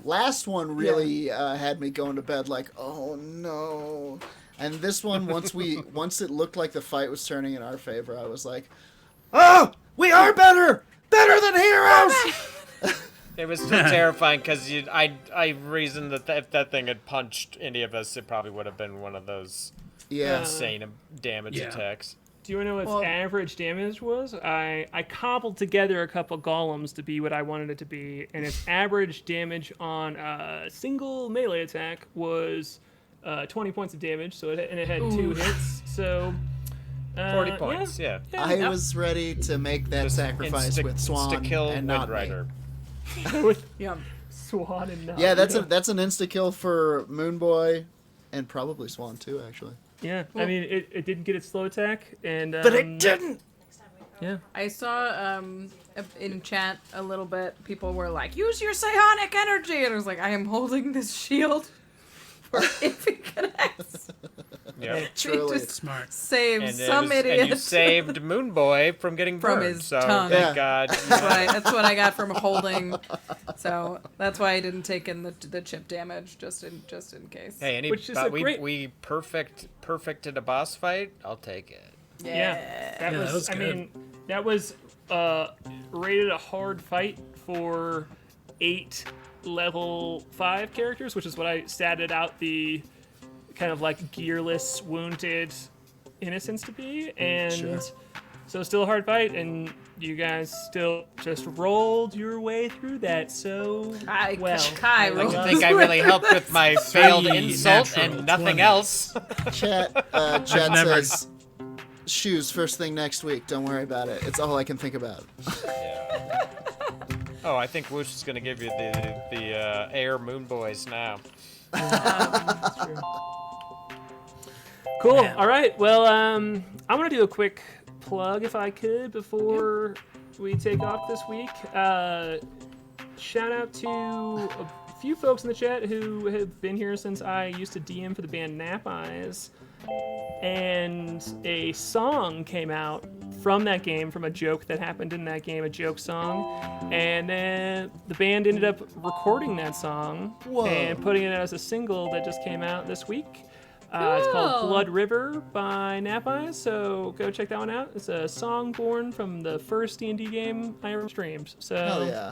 C: really had me going to bed like, oh no. And this one, once it looked like the fight was turning in our favor, I was like, oh, we are better than heroes.
B: It was still terrifying because I reasoned that if that thing had punched any of us, it probably would have been one of those insane damage attacks.
D: Do you want to know what its average damage was? I cobbled together a couple golems to be what I wanted it to be, and its average damage on a single melee attack was 20 points of damage. So it had 2 hits. So
B: 40 points. Yeah.
C: I was ready to make that sacrifice with Swan and not
B: Windrider.
D: Swan and not.
C: Yeah, that's an insta kill for Moonboy, and probably Swan too, actually.
D: Yeah, I mean, it didn't get its slow attack, and
C: but it didn't.
D: Yeah,
A: I saw in chat a little bit. People were like, "Use your psionic energy," and I was like, "I am holding this shield for if it connects."
B: Yeah,
C: truly
E: Smart.
A: Save some idiot.
B: And you saved Moonboy from getting
A: From
B: burned,
A: his
B: so
A: tongue.
B: thank God.
A: That's what I got from holding. So that's why I didn't take in the chip damage, just in case.
B: Hey, we perfected a boss fight. I'll take it.
A: Yeah.
D: That was I mean, that was rated a hard fight for 8 level 5 characters, which is what I statted out the kind of like gearless, wounded innocents to be, and so still a hard fight, and you guys still just rolled your way through that so well.
B: I think I really helped with my failed insult and nothing
E: 20.
B: else.
C: Chat says shoes first thing next week. Don't worry about it. It's all I can think about.
B: Yeah. Oh, I think Whoosh is gonna give you the Air Moonboys now.
D: That's true. Cool. All right. Well, I'm gonna do a quick plug if I could before we take off this week. Shout out to a few folks in the chat who have been here since I used to DM for the band Nap-Eyes, and a song came out from that game, from a joke that happened in that game, a joke song, and then the band ended up recording that song and putting it out as a single that just came out this week. It's called Blood River by Nap-Eyes, so go check that one out. It's a song born from the first D&D game I ever streamed. So
C: hell yeah.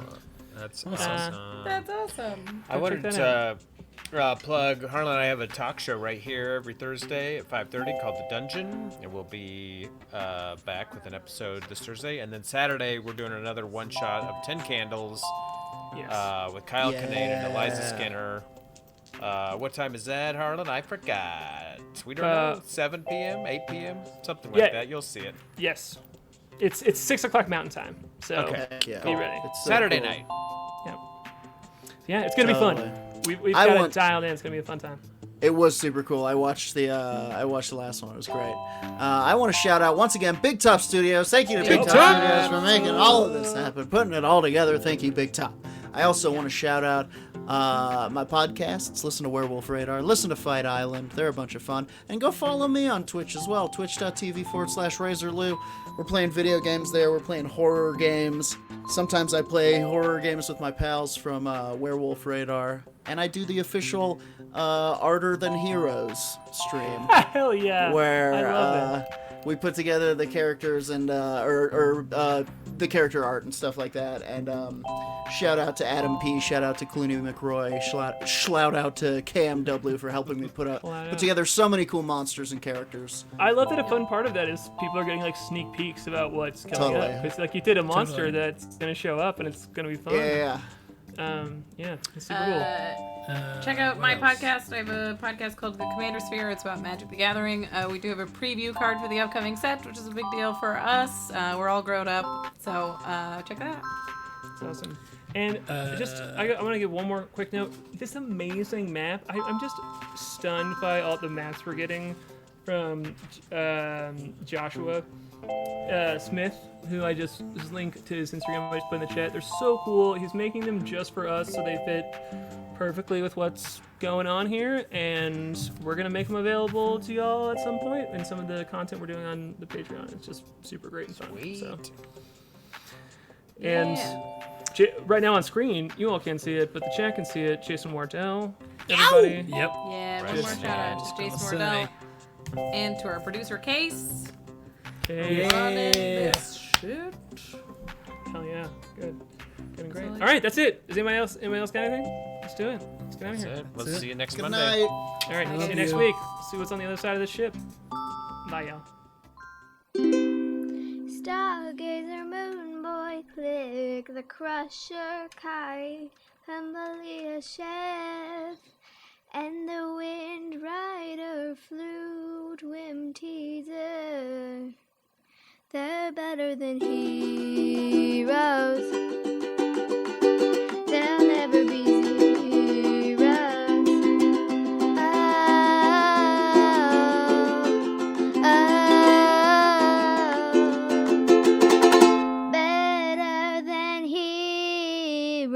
B: That's awesome.
A: That's awesome.
B: I wanted to plug, Harlan and I have a talk show right here every Thursday at 5:30 called The Dungeon, and we'll be back with an episode this Thursday. And then Saturday, we're doing another one-shot of 10 Candles with K.A.I and Eliza Skinner. What time is that, Harlan? I forgot. We don't know. 7 p.m., 8 p.m., something like that. You'll see it.
D: Yes. It's 6 o'clock Mountain Time, so be ready.
C: It's
B: Saturday night.
D: Yeah, it's gonna be fun. We've got it dialed in. It's gonna be a fun time.
C: It was super cool. I watched the last one. It was great. I want to shout out once again Big Top Studios. Thank you to Big Top Studios for making all of this happen, putting it all together. Thank you, Big Top. I also want to shout out my podcasts. Listen to Werewolf Radar. Listen to Fight Island. They're a bunch of fun. And go follow me on Twitch as well. Twitch.tv/RazorLou. We're playing video games there. We're playing horror games. Sometimes I play horror games with my pals from Werewolf Radar. And I do the official Arter Than Heroes stream.
D: Hell yeah.
C: Where
D: I love it.
C: we put together the characters and the character art and stuff like that. And shout out to Adam P. Shout out to Clooney McRoy. Shout out to KMW for helping me put together so many cool monsters and characters.
D: I love that a fun part of that is people are getting like sneak peeks about what's coming up. It's like you did a monster that's gonna show up and it's gonna be fun.
C: Yeah.
D: It's super cool.
A: Check out my podcast. I have a podcast called The Commander Sphere. It's about Magic the Gathering. We do have a preview card for the upcoming set, which is a big deal for us. We're all grown up, so check that out.
D: That's awesome. And I want to give one more quick note. This amazing map. I'm just stunned by all the maps we're getting from Joshua Smith, who I just linked to his Instagram. I just put in the chat. They're so cool. He's making them just for us, so they fit perfectly with what's going on here. And we're gonna make them available to y'all at some point. And some of the content we're doing on the Patreon. It's just super great and fun.
B: Sweet.
D: So. And right now on screen, you all can't see it, but the chat can see it. Jason Wardell, everybody.
E: Yep.
A: Yeah, one
B: Right.
A: more shout out to Jason
E: Just gonna
A: Wardell and to our producer Case.
D: Okay.
A: Running this shit.
D: Hell yeah, good and great.
A: Absolutely.
D: All right, that's it. Does anybody else got anything? Let's do it. Let's get out of
B: That's
D: here.
B: it. Let's see you next
C: Good
B: Monday.
C: night.
D: All right, see
E: Love
D: you next
E: you.
D: week. See what's on the other side of the ship. Bye, y'all.
J: Stargazer, Moonboy, Klik, the Crusher, K.A.I, Humbly Chef, and the Windrider, Flute, Whimteaser. They're better than heroes. They'll never be zeros. Better than heroes.